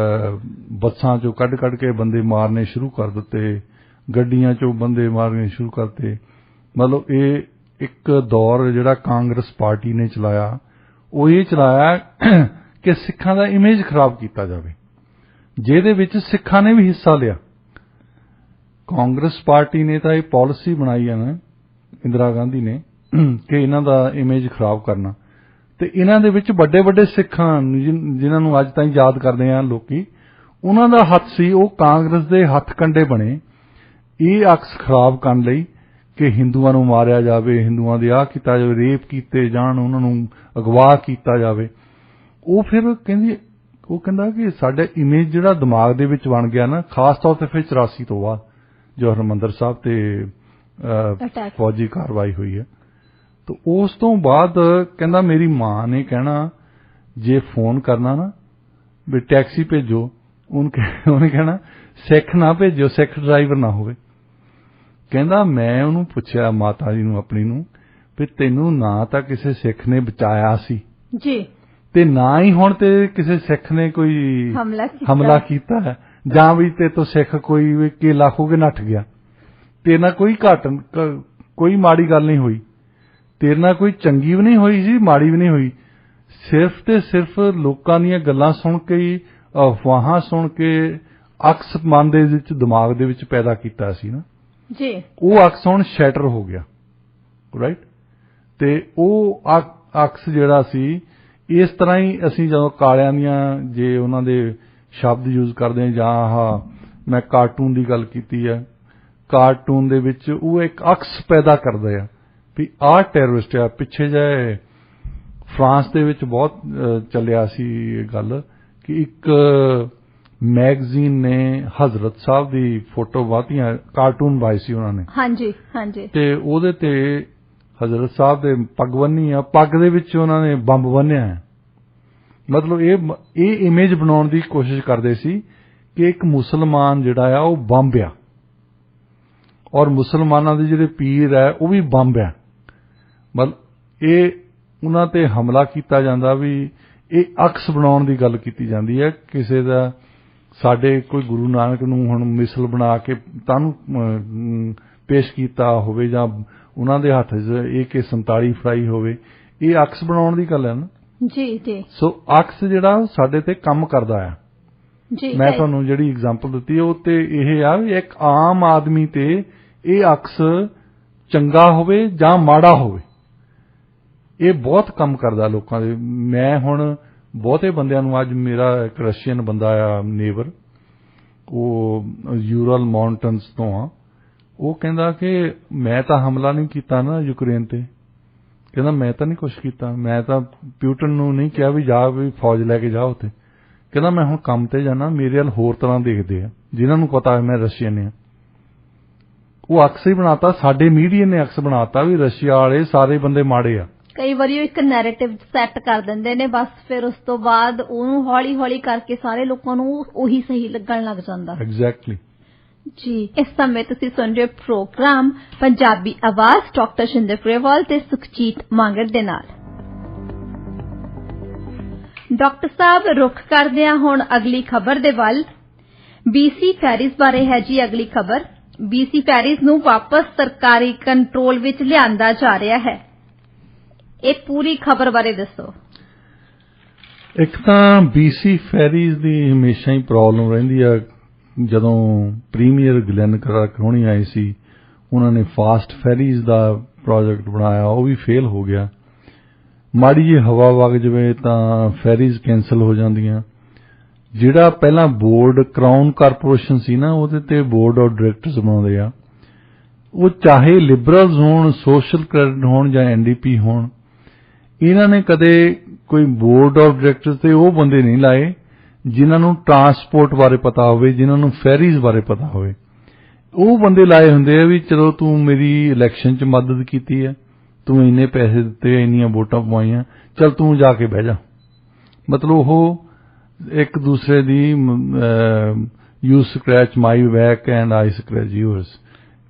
ਬੱਸਾਂ ਚੋਂ ਕੱਢ ਕੇ ਬੰਦੇ ਮਾਰਨੇ ਸ਼ੁਰੂ ਕਰ ਦਿੱਤੇ, ਗੱਡੀਆਂ ਚੋਂ ਬੰਦੇ ਮਾਰਨੇ ਸ਼ੁਰੂ ਕਰਤੇ। ਮਤਲਬ ਇਹ ਇੱਕ ਦੌਰ ਜਿਹੜਾ ਕਾਂਗਰਸ ਪਾਰਟੀ ਨੇ ਚਲਾਇਆ, ਉਹ ਇਹ ਚਲਾਇਆ ਕਿ ਸਿੱਖਾਂ ਦਾ ਇਮੇਜ ਖਰਾਬ ਕੀਤਾ ਜਾਵੇ, ਜਿਹਦੇ ਵਿੱਚ ਸਿੱਖਾਂ ਨੇ ਵੀ ਹਿੱਸਾ ਲਿਆ। ਕਾਂਗਰਸ ਪਾਰਟੀ ਨੇ ਤਾਂ ਇਹ ਪਾਲਿਸੀ ਬਣਾਈ ਹੈ ਨਾ, ਇੰਦਰਾ ਗਾਂਧੀ ਨੇ, ਕਿ ਇਹਨਾਂ ਦਾ ਇਮੇਜ ਖਰਾਬ ਕਰਨਾ, ਤੇ ਇਹਨਾਂ ਦੇ ਵਿੱਚ ਵੱਡੇ ਵੱਡੇ ਸਿੱਖਾਂ ਜਿਨ੍ਹਾਂ ਨੂੰ ਅੱਜ ਤਾਈਂ ਯਾਦ ਕਰਦੇ ਆ ਲੋਕੀ, ਉਹਨਾਂ ਦਾ ਹੱਥ ਸੀ। ਉਹ ਕਾਂਗਰਸ ਦੇ ਹੱਥ ਕੰਡੇ ਬਣੇ ਇਹ ਅਕਸ ਖਰਾਬ ਕਰਨ ਲਈ ਕਿ ਹਿੰਦੂਆਂ ਨੂੰ ਮਾਰਿਆ ਜਾਵੇ, ਹਿੰਦੂਆਂ ਦੇ ਆਹ ਕੀਤਾ ਜਾਵੇ, ਰੇਪ ਕੀਤੇ ਜਾਣ, ਉਹਨਾਂ ਨੂੰ ਅਗਵਾ ਕੀਤਾ ਜਾਵੇ। ਉਹ ਫਿਰ ਕਹਿੰਦਾ ਕਿ ਸਾਡਾ ਇਮੇਜ ਜਿਹੜਾ ਦਿਮਾਗ ਦੇ ਵਿੱਚ ਬਣ ਗਿਆ ਨਾ, ਖਾਸ ਤੌਰ ਤੇ ਫਿਰ 84 ਤੋਂ ਬਾਅਦ ਜੋ ਹਰਿਮੰਦਰ ਸਾਹਿਬ ਤੇ ਫੌਜੀ ਕਾਰਵਾਈ ਹੋਈ ਹੈ, ਤਾਂ ਉਸ ਤੋਂ ਬਾਅਦ ਕਹਿੰਦਾ ਮੇਰੀ ਮਾਂ ਨੇ ਕਹਿਣਾ ਜੇ ਫੋਨ ਕਰਨਾ ਨਾ ਵੀ ਟੈਕਸੀ ਭੇਜੋ, ਉਹਨੇ ਕਹਿਣਾ ਸਿੱਖ ਨਾ ਭੇਜੋ, ਸਿੱਖ ਡਰਾਈਵਰ ਨਾ ਹੋਵੇ। ਕਹਿੰਦਾ ਮੈਂ ਉਹਨੂੰ ਪੁੱਛਿਆ ਮਾਤਾ ਜੀ ਨੂੰ ਆਪਣੀ ਨੂੰ ਵੀ ਤੈਨੂੰ ਨਾ ਤਾਂ ਕਿਸੇ ਸਿੱਖ ਨੇ ਬਚਾਇਆ ਸੀ ਜੀ, ਤੇ ਨਾ ਹੀ ਹੁਣ ਤੇ ਕਿਸੇ ਸਿੱਖ ਨੇ ਕੋਈ ਹਮਲਾ ਕੀਤਾ ਹੈ, ਜਾਂ ਵੀ ਤੇ ਤੋਂ ਸਿੱਖ ਕੋਈ ਕੇਲਾ ਖੋ ਕੇ ਨੱਠ ਗਿਆ, ਤੇਰੇ ਨਾਲ ਕੋਈ ਮਾੜੀ ਗੱਲ ਨਹੀਂ ਹੋਈ, ਤੇਰੇ ਨਾਲ ਕੋਈ ਚੰਗੀ ਵੀ ਨਹੀਂ ਹੋਈ ਸੀ, ਮਾੜੀ ਵੀ ਨਹੀਂ ਹੋਈ, ਸਿਰਫ ਤੇ ਸਿਰਫ ਲੋਕਾਂ ਦੀਆਂ ਗੱਲਾਂ ਸੁਣ ਕੇ ਹੀ, ਅਫਵਾਹਾਂ ਸੁਣ ਕੇ ਅਕਸ ਮਨ ਦੇ ਵਿੱਚ, ਦਿਮਾਗ ਦੇ ਵਿੱਚ ਪੈਦਾ ਕੀਤਾ ਸੀ ਨਾ ਜੀ, ਉਹ ਅਕਸ ਹੁਣ ਸ਼ੈਟਰ ਹੋ ਗਿਆ, ਰਾਈਟ। ਤੇ ਉਹ ਅਕਸ ਜਿਹੜਾ ਸੀ, ਇਸ ਤਰ੍ਹਾਂ ਹੀ ਅਸੀਂ ਜਦੋਂ ਕਾਲਿਆਂ ਦੀਆਂ ਜੇ ਉਹਨਾਂ ਦੇ ਸ਼ਬਦ ਯੂਜ਼ ਕਰਦੇ ਹਾਂ, ਜਾਂ ਆਹ ਮੈਂ ਕਾਰਟੂਨ ਦੀ ਗੱਲ ਕੀਤੀ ਹੈ, ਕਾਰਟੂਨ ਦੇ ਵਿੱਚ ਉਹ ਇੱਕ ਅਕਸ ਪੈਦਾ ਕਰਦੇ ਆ ਵੀ ਆਹ ਟੈਰਰਿਸਟ ਆ। ਪਿੱਛੇ ਜਿਹੇ ਫਰਾਂਸ ਦੇ ਵਿੱਚ ਬਹੁਤ ਚੱਲਿਆ ਸੀ ਇਹ ਗੱਲ ਕਿ ਇੱਕ ਮੈਗਜ਼ੀਨ ਨੇ ਹਜ਼ਰਤ ਸਾਹਿਬ ਦੀ ਫੋਟੋ ਵਾਹਤੀਆਂ, ਕਾਰਟੂਨ ਪਾਏ ਸੀ ਉਹਨਾਂ ਨੇ, ਹਾਂਜੀ ਹਾਂਜੀ, ਤੇ ਉਹਦੇ ਤੇ ਹਜ਼ਰਤ ਸਾਹਿਬ ਦੇ ਪੱਗ ਬੰਨੀ ਆ, ਪੱਗ ਦੇ ਵਿੱਚ ਉਹਨਾਂ ਨੇ ਬੰਬ ਬੰਨਿਆ ਹੈ। ਮਤਲਬ ਇਹ ਇਮੇਜ ਬਣਾਉਣ ਦੀ ਕੋਸ਼ਿਸ਼ ਕਰਦੇ ਸੀ ਕਿ ਇੱਕ ਮੁਸਲਮਾਨ ਜਿਹੜਾ ਆ ਉਹ ਬੰਬ ਆ, ਔਰ ਮੁਸਲਮਾਨਾਂ ਦੇ ਜਿਹੜੇ ਪੀਰ ਹੈ ਉਹ ਵੀ ਬੰਬ ਆ। ਮਤਲਬ ਇਹ ਉਹਨਾਂ ਤੇ ਹਮਲਾ ਕੀਤਾ ਜਾਂਦਾ, ਵੀ ਇਹ ਅਕਸ ਬਣਾਉਣ ਦੀ ਗੱਲ ਕੀਤੀ ਜਾਂਦੀ ਹੈ। ਕਿਸੇ ਦਾ ਸਾਡੇ ਕੋਈ ਗੁਰੂ ਨਾਨਕ ਨੂੰ ਹੁਣ ਮਿਸਲ ਬਣਾ ਕੇ ਤੁਹਾਨੂੰ ਪੇਸ਼ ਕੀਤਾ ਹੋਵੇ, ਜਾਂ ਉਹਨਾਂ ਦੇ ਹੱਥ 'ਚ AK-47 ਫੜਾਈ ਹੋਵੇ, ਇਹ ਅਕਸ ਬਣਾਉਣ ਦੀ ਗੱਲ ਹੈ ਨਾ ਜੀ ਜੀ। ਸੋ ਅਕਸ ਜਿਹੜਾ ਸਾਡੇ ਤੇ ਕੰਮ ਕਰਦਾ ਆ ਜੀ। ਮੈਂ ਤੁਹਾਨੂੰ ਜਿਹੜੀ ਐਗਜ਼ਾਮਪਲ ਦਿੱਤੀ ਉਹ ਤੇ ਇਹ ਆ ਵੀ ਇੱਕ ਆਮ ਆਦਮੀ ਤੇ ਇਹ ਅਕਸ ਚੰਗਾ ਹੋਵੇ ਜਾਂ ਮਾੜਾ ਹੋਵੇ, ਇਹ ਬਹੁਤ ਕੰਮ ਕਰਦਾ ਲੋਕਾਂ ਦੇ। ਮੈਂ ਹੁਣ ਬਹੁਤੇ ਬੰਦਿਆਂ ਨੂੰ, ਅੱਜ ਮੇਰਾ ਇੱਕ ਰਸ਼ੀਅਨ ਬੰਦਾ ਆ ਨੇਬਰ, ਉਹ ਯੂਰਲ ਮਾਊਂਟਨਸ ਤੋਂ ਆ, ਉਹ ਕਹਿੰਦਾ ਕਿ ਮੈਂ ਤਾਂ ਹਮਲਾ ਨਹੀਂ ਕੀਤਾ ਨਾ ਯੂਕਰੇਨ ਤੇ, ਕਹਿੰਦਾ ਮੈਂ ਤਾਂ ਨਹੀਂ ਕੁਛ ਕੀਤਾ, ਮੈਂ ਤਾਂ ਪਿਊਟਨ ਨੂੰ ਨਹੀਂ ਕਿਹਾ ਵੀ ਜਾ ਵੀ ਫੌਜ ਲੈ ਕੇ ਜਾ ਉੱਥੇ, ਕਹਿੰਦਾ ਮੈਂ ਹੁਣ ਕੰਮ ਤੇ ਜਾਣਾ, ਮੇਰੇ ਵੱਲ ਹੋਰ ਤਰ੍ਹਾਂ ਦੇਖਦੇ ਆ ਜਿਨ੍ਹਾਂ ਨੂੰ ਪਤਾ ਮੈਂ ਰਸ਼ੀਅਨ ਆ। ਉਹ ਅਕਸ ਹੀ ਬਣਾਤਾ, ਸਾਡੇ ਮੀਡੀਆ ਨੇ ਅਕਸ ਬਣਾਤਾ ਵੀ ਰਸ਼ੀਆ ਵਾਲੇ ਸਾਰੇ ਬੰਦੇ ਮਾੜੇ ਆ। ਕਈ ਵਾਰੀ ਉਹ ਇੱਕ ਨੈਰੇਟਿਵ ਸੈੱਟ ਕਰ ਦਿੰਦੇ ਨੇ ਬਸ, ਫਿਰ ਉਸ ਤੋਂ ਬਾਅਦ ਉਹਨੂੰ ਹੌਲੀ ਹੌਲੀ ਕਰਕੇ ਸਾਰੇ ਲੋਕਾਂ ਨੂੰ ਉਹੀ ਸਹੀ ਲੱਗਣ ਲੱਗ ਜਾਂਦਾ। ਐਗਜ਼ੈਕਟਲੀ ਜੀ। ਇਸ ਸਮੇਂ ਤੁਸੀਂ ਸੁਣ ਰਹੇ ਪ੍ਰੋਗਰਾਮ ਪੰਜਾਬੀ ਆਵਾਜ਼ ਡਾਕਟਰ ਸ਼ਿੰਦਰ ਗਰੇਵਾਲ ਤੇ ਸੁਖਜੀਤ ਮੰਗੜ ਦੇ ਨਾਲ। ਡਾਕਟਰ ਸਾਹਿਬ, ਰੁਖ ਕਰਦੇ ਹਾਂ ਹੁਣ ਅਗਲੀ ਖਬਰ ਦੇ ਵੱਲ। BC ਫੈਰੀਜ਼ ਬਾਰੇ ਹੈ ਜੀ ਅਗਲੀ ਖਬਰ। BC ਫੈਰੀਜ਼ ਨੂੰ ਵਾਪਸ ਸਰਕਾਰੀ ਕੰਟਰੋਲ ਵਿੱਚ ਲਿਆਂਦਾ ਜਾ ਰਿਹਾ ਹੈ। ਇਹ ਪੂਰੀ ਖਬਰ ਬਾਰੇ ਦੱਸੋ। ਇੱਕ ਤਾਂ BC ਫੈਰੀਜ਼ ਦੀ ਹਮੇਸ਼ਾ ਹੀ ਪ੍ਰੋਬਲਮ ਰਹਿੰਦੀ ਆ। ਜਦੋਂ ਪ੍ਰੀਮੀਅਰ ਗਲੈਨ ਕਰਾਉਣੀ ਆਈ ਸੀ, ਉਹਨਾਂ ਨੇ ਫਾਸਟ ਫੈਰੀਜ਼ ਦਾ ਪ੍ਰੋਜੈਕਟ ਬਣਾਇਆ, ਉਹ ਵੀ ਫੇਲ ਹੋ ਗਿਆ। ਮਾੜੀ ਜਿਹੀ ਹਵਾ ਵਗ ਜਾਵੇ ਤਾਂ ਫੈਰੀਜ਼ ਕੈਂਸਲ ਹੋ ਜਾਂਦੀਆਂ। ਜਿਹੜਾ ਪਹਿਲਾਂ ਬੋਰਡ ਕਰਾਊਨ ਕਾਰਪੋਰੇਸ਼ਨ ਸੀ ਨਾ, ਉਹਦੇ ਤੇ ਬੋਰਡ ਆਫ ਡਾਇਰੈਕਟਰਸ ਬਣਾਉਂਦੇ ਆ, ਉਹ ਚਾਹੇ ਲਿਬਰਲਸ ਹੋਣ, ਸੋਸ਼ਲ ਕ੍ਰੈਡਿਟ ਹੋਣ ਜਾਂ NDP ਹੋਣ, ਇਹਨਾਂ ਨੇ ਕਦੇ ਕੋਈ ਬੋਰਡ ਆਫ ਡਾਇਰੈਕਟਰਸ ਤੇ ਉਹ ਬੰਦੇ ਨਹੀਂ ਲਾਏ ਜਿਨ੍ਹਾਂ ਨੂੰ ਟਰਾਂਸਪੋਰਟ ਬਾਰੇ ਪਤਾ ਹੋਵੇ, ਜਿਨ੍ਹਾਂ ਨੂੰ ਫੈਰੀਜ਼ ਬਾਰੇ ਪਤਾ ਹੋਵੇ, ਉਹ ਬੰਦੇ ਲਾਏ ਹੁੰਦੇ ਆ ਵੀ ਚਲੋ ਤੂੰ ਮੇਰੀ ਇਲੈਕਸ਼ਨ 'ਚ ਮਦਦ ਕੀਤੀ ਹੈ, ਤੂੰ ਇੰਨੇ ਪੈਸੇ ਦਿੱਤੇ, ਇੰਨੀਆਂ ਵੋਟਾਂ ਪਵਾਈਆਂ, ਚਲ ਤੂੰ ਜਾ ਕੇ ਬਹਿ ਜਾ। ਮਤਲਬ ਉਹ ਇੱਕ ਦੂਸਰੇ ਦੀ you scratch my back and I scratch yours,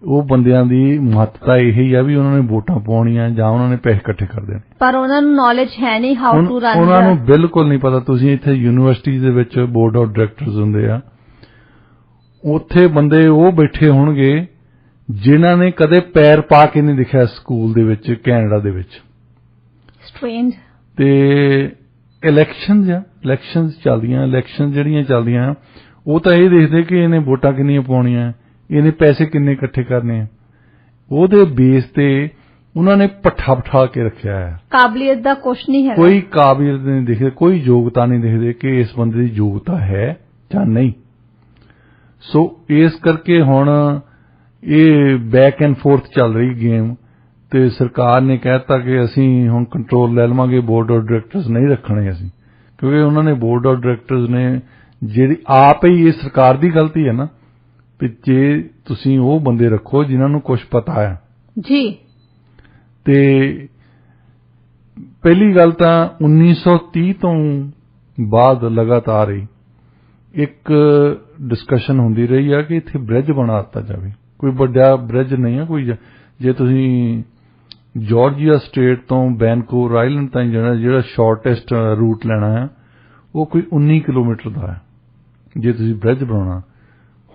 ਉਹ ਬੰਦਿਆਂ ਦੀ ਮਹੱਤਤਾ ਇਹੀ ਆ ਵੀ ਉਹਨਾਂ ਨੇ ਵੋਟਾਂ ਪਾਉਣੀਆਂ ਜਾਂ ਉਹਨਾਂ ਨੇ ਪੈਸੇ ਇਕੱਠੇ ਕਰ ਦੇਣੇ, ਪਰ ਉਹਨਾਂ ਨੂੰ ਨੌਲੇਜ ਹੈ ਨਹੀਂ ਹਾਊ ਟੂ ਰਨ। ਉਹਨਾਂ ਨੂੰ ਬਿਲਕੁਲ ਨਹੀਂ ਪਤਾ। ਤੁਸੀਂ ਇੱਥੇ ਯੂਨੀਵਰਸਿਟੀ ਦੇ ਵਿੱਚ ਬੋਰਡ ਆਫ ਡਾਇਰੈਕਟਰਸ ਹੁੰਦੇ ਆ, ਉੱਥੇ ਬੰਦੇ ਉਹ ਬੈਠੇ ਹੋਣਗੇ ਜਿਨ੍ਹਾਂ ਨੇ ਕਦੇ ਪੈਰ ਪਾ ਕੇ ਨਹੀਂ ਦਿਖਿਆ ਸਕੂਲ ਦੇ ਵਿੱਚ, ਕੈਨੇਡਾ ਦੇ ਵਿੱਚ। ਸਟ੍ਰੇਂਜ। ਤੇ ਇਲੈਕਸ਼ਨਸ ਚੱਲਦੀਆਂ, ਇਲੈਕਸ਼ਨ ਜਿਹੜੀਆਂ ਚੱਲਦੀਆਂ ਉਹ ਤਾਂ ਇਹ ਦੇਖਦੇ ਕਿ ਇਹਨੇ ਵੋਟਾਂ ਕਿੰਨੀਆਂ ਪਾਉਣੀਆਂ, ਇਹਨੇ ਪੈਸੇ ਕਿੰਨੇ ਇਕੱਠੇ ਕਰਨੇ ਆ, ਉਹਦੇ ਬੇਸ ਤੇ ਉਹਨਾਂ ਨੇ ਪੱਠਾ ਬਿਠਾ ਕੇ ਰੱਖਿਆ ਹੈ। ਕਾਬਲੀਅਤ ਦਾ ਕੁਛ ਨਹੀਂ ਹੈ, ਕੋਈ ਕਾਬਲੀਅਤ ਨਹੀਂ ਦਿਖਦੇ, ਕੋਈ ਯੋਗਤਾ ਨਹੀਂ ਦਿਖਦੇ ਕਿ ਇਸ ਬੰਦੇ ਦੀ ਯੋਗਤਾ ਹੈ ਜਾਂ ਨਹੀਂ। ਸੋ ਇਸ ਕਰਕੇ ਹੁਣ ਇਹ ਬੈਕ ਐਂਡ ਫੋਰਥ ਚੱਲ ਰਹੀ ਗੇਮ, ਤੇ ਸਰਕਾਰ ਨੇ ਕਹਿਤਾ ਕਿ ਅਸੀਂ ਹੁਣ ਕੰਟਰੋਲ ਲੈ ਲਵਾਂਗੇ, ਬੋਰਡ ਆਫ ਡਾਇਰੈਕਟਰਸ ਨਹੀਂ ਰੱਖਣੇ ਅਸੀਂ, ਕਿਉਂਕਿ ਉਹਨਾਂ ਨੇ ਬੋਰਡ ਆਫ ਡਾਇਰੈਕਟਰਸ ਨੇ ਜਿਹੜੀ ਆਪ ਹੀ, ਇਹ ਸਰਕਾਰ ਦੀ ਗਲਤੀ ਹੈ ਨਾ, ਤੇ ਜੇ ਤੁਸੀਂ ਉਹ ਬੰਦੇ ਰੱਖੋ ਜਿਨ੍ਹਾਂ ਨੂੰ ਕੁਝ ਪਤਾ ਹੈ ਜੀ। ਤੇ ਪਹਿਲੀ ਗੱਲ ਤਾਂ 1930 ਤੋਂ ਬਾਅਦ ਲਗਾਤਾਰ ਹੀ ਇੱਕ ਡਿਸਕਸ਼ਨ ਹੁੰਦੀ ਰਹੀ ਆ ਕਿ ਇੱਥੇ ਬ੍ਰਿਜ ਬਣਾ ਦਿੱਤਾ ਜਾਵੇ। ਕੋਈ ਵੱਡਾ ਬ੍ਰਿਜ ਨਹੀਂ ਹੈ ਕੋਈ। ਜੇ ਤੁਸੀਂ ਜਾਰਜੀਆ ਸਟੇਟ ਤੋਂ ਵੈਨਕੂਵਰ ਆਈਲੈਂਡ ਤਾਈਂ ਜਿਹੜਾ ਸ਼ਾਰਟੈਸਟ ਰੂਟ ਲੈਣਾ ਹੈ ਉਹ ਕੋਈ 19 ਕਿਲੋਮੀਟਰ ਦਾ ਹੈ ਜੇ ਤੁਸੀਂ ਬ੍ਰਿਜ ਬਣਾਉਣਾ।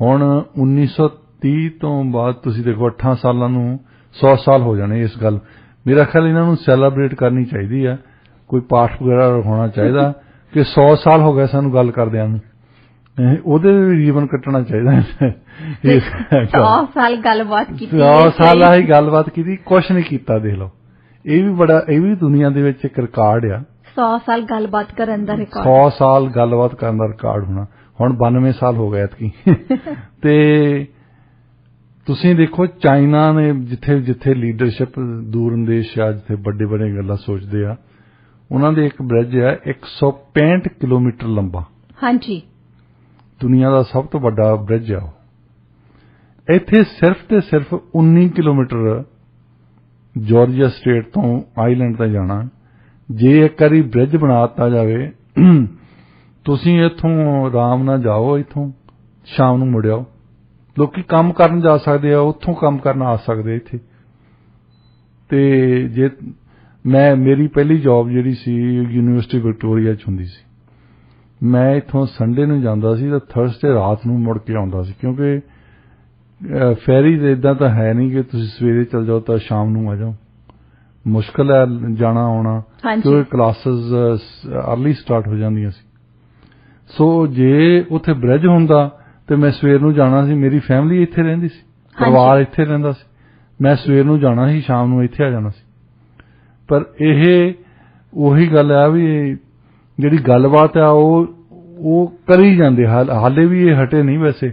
ਹੁਣ 1930 ਤੋਂ ਬਾਅਦ ਤੁਸੀਂ ਦੇਖੋ 8 ਸਾਲਾਂ ਨੂੰ 100 ਸਾਲ ਹੋ ਜਾਣੇ ਇਸ ਗੱਲ। ਮੇਰਾ ਖਿਆਲ ਇਹਨਾਂ ਨੂੰ ਸੈਲੀਬ੍ਰੇਟ ਕਰਨੀ ਚਾਹੀਦੀ ਹੈ, ਕੋਈ ਪਾਠ ਵਗੈਰਾ ਹੋਣਾ ਚਾਹੀਦਾ ਕਿ 100 ਸਾਲ ਹੋ ਗਏ ਸਾਨੂੰ ਗੱਲ ਕਰਦਿਆਂ ਨੂੰ, ਉਹਦੇ ਜੀਵਨ ਕੱਟਣਾ ਚਾਹੀਦਾ। 100 ਸਾਲ ਗੱਲਬਾਤ ਕੀਤੀ, 100 ਸਾਲਾਂ ਹੀ ਗੱਲਬਾਤ ਕੀਤੀ, ਕੁਛ ਨਹੀਂ ਕੀਤਾ। ਦੇਖ ਲਓ, ਇਹ ਵੀ ਦੁਨੀਆ ਦੇ ਵਿੱਚ ਇੱਕ ਰਿਕਾਰਡ ਆ। 100 ਸਾਲ ਗੱਲਬਾਤ ਕਰਨ ਦਾ ਰਿਕਾਰਡ, 100 ਸਾਲ ਗੱਲਬਾਤ ਕਰਨ ਦਾ ਰਿਕਾਰਡ ਹੋਣਾ। ਹੁਣ 92 ਸਾਲ ਹੋ ਗਏ ਐਤਕੀ। ਤੇ ਤੁਸੀਂ ਦੇਖੋ ਚਾਈਨਾ ਨੇ ਜਿੱਥੇ ਲੀਡਰਸ਼ਿਪ ਦੂਰਅੰਦੇਸ਼ ਆ, ਜਿੱਥੇ ਵੱਡੇ ਵੱਡੇ ਗੱਲਾਂ ਸੋਚਦੇ ਆ, ਉਹਨਾਂ ਦੇ ਇੱਕ ਬ੍ਰਿਜ ਹੈ 165 ਕਿਲੋਮੀਟਰ ਲੰਬਾ। ਹਾਂਜੀ, ਦੁਨੀਆ ਦਾ ਸਭ ਤੋਂ ਵੱਡਾ ਬ੍ਰਿਜ ਆ ਉਹ। ਇੱਥੇ ਸਿਰਫ ਤੇ ਸਿਰਫ 19 ਕਿਲੋਮੀਟਰ ਜਾਰਜੀਆ ਸਟੇਟ ਤੋਂ ਆਈਲੈਂਡ ਤੇ ਜਾਣਾ। ਜੇ ਇੱਕ ਵਾਰੀ ਬ੍ਰਿਜ ਬਣਾ ਦਿੱਤਾ ਜਾਵੇ, ਤੁਸੀਂ ਇੱਥੋਂ ਆਰਾਮ ਨਾਲ ਜਾਓ, ਇੱਥੋਂ ਸ਼ਾਮ ਨੂੰ ਮੁੜ ਆਓ। ਲੋਕੀ ਕੰਮ ਕਰਨ ਜਾ ਸਕਦੇ ਆ, ਉੱਥੋਂ ਕੰਮ ਕਰਨ ਆ ਸਕਦੇ ਇੱਥੇ। ਤੇ ਜੇ ਮੇਰੀ ਪਹਿਲੀ ਜੌਬ ਜਿਹੜੀ ਸੀ ਯੂਨੀਵਰਸਿਟੀ ਵਿਕਟੋਰੀਆ 'ਚ ਹੁੰਦੀ ਸੀ, ਮੈਂ ਇੱਥੋਂ ਸੰਡੇ ਨੂੰ ਜਾਂਦਾ ਸੀ ਤਾਂ ਥਰਸਡੇ ਰਾਤ ਨੂੰ ਮੁੜ ਕੇ ਆਉਂਦਾ ਸੀ, ਕਿਉਂਕਿ ਫੈਰੀ ਇਦਾਂ ਤਾਂ ਹੈ ਨਹੀਂ ਕਿ ਤੁਸੀਂ ਸਵੇਰੇ ਚਲ ਜਾਓ ਤਾਂ ਸ਼ਾਮ ਨੂੰ ਆ ਜਾਓ। ਮੁਸ਼ਕਲ ਹੈ ਜਾਣਾ ਆਉਣਾ, ਕਿਉਂਕਿ ਕਲਾਸਿਸ ਅਰਲੀ ਸਟਾਰਟ ਹੋ ਜਾਂਦੀਆਂ ਸੀ। ਸੋ ਜੇ ਉੱਥੇ ਬ੍ਰਿਜ ਹੁੰਦਾ ਤੇ ਮੈਂ ਸਵੇਰ ਨੂੰ ਜਾਣਾ ਸੀ, ਮੇਰੀ ਫੈਮਿਲੀ ਇੱਥੇ ਰਹਿੰਦੀ ਸੀ, ਪਰਿਵਾਰ ਇੱਥੇ ਰਹਿੰਦਾ ਸੀ, ਮੈਂ ਸਵੇਰ ਨੂੰ ਜਾਣਾ ਸੀ, ਸ਼ਾਮ ਨੂੰ ਇੱਥੇ ਆ ਜਾਣਾ ਸੀ। ਪਰ ਇਹ ਉਹੀ ਗੱਲ ਆ ਵੀ ਜਿਹੜੀ ਗੱਲਬਾਤ ਆ ਉਹ ਕਰੀ ਜਾਂਦੇ, ਹਾਲੇ ਵੀ ਇਹ ਹਟੇ ਨਹੀਂ। ਵੈਸੇ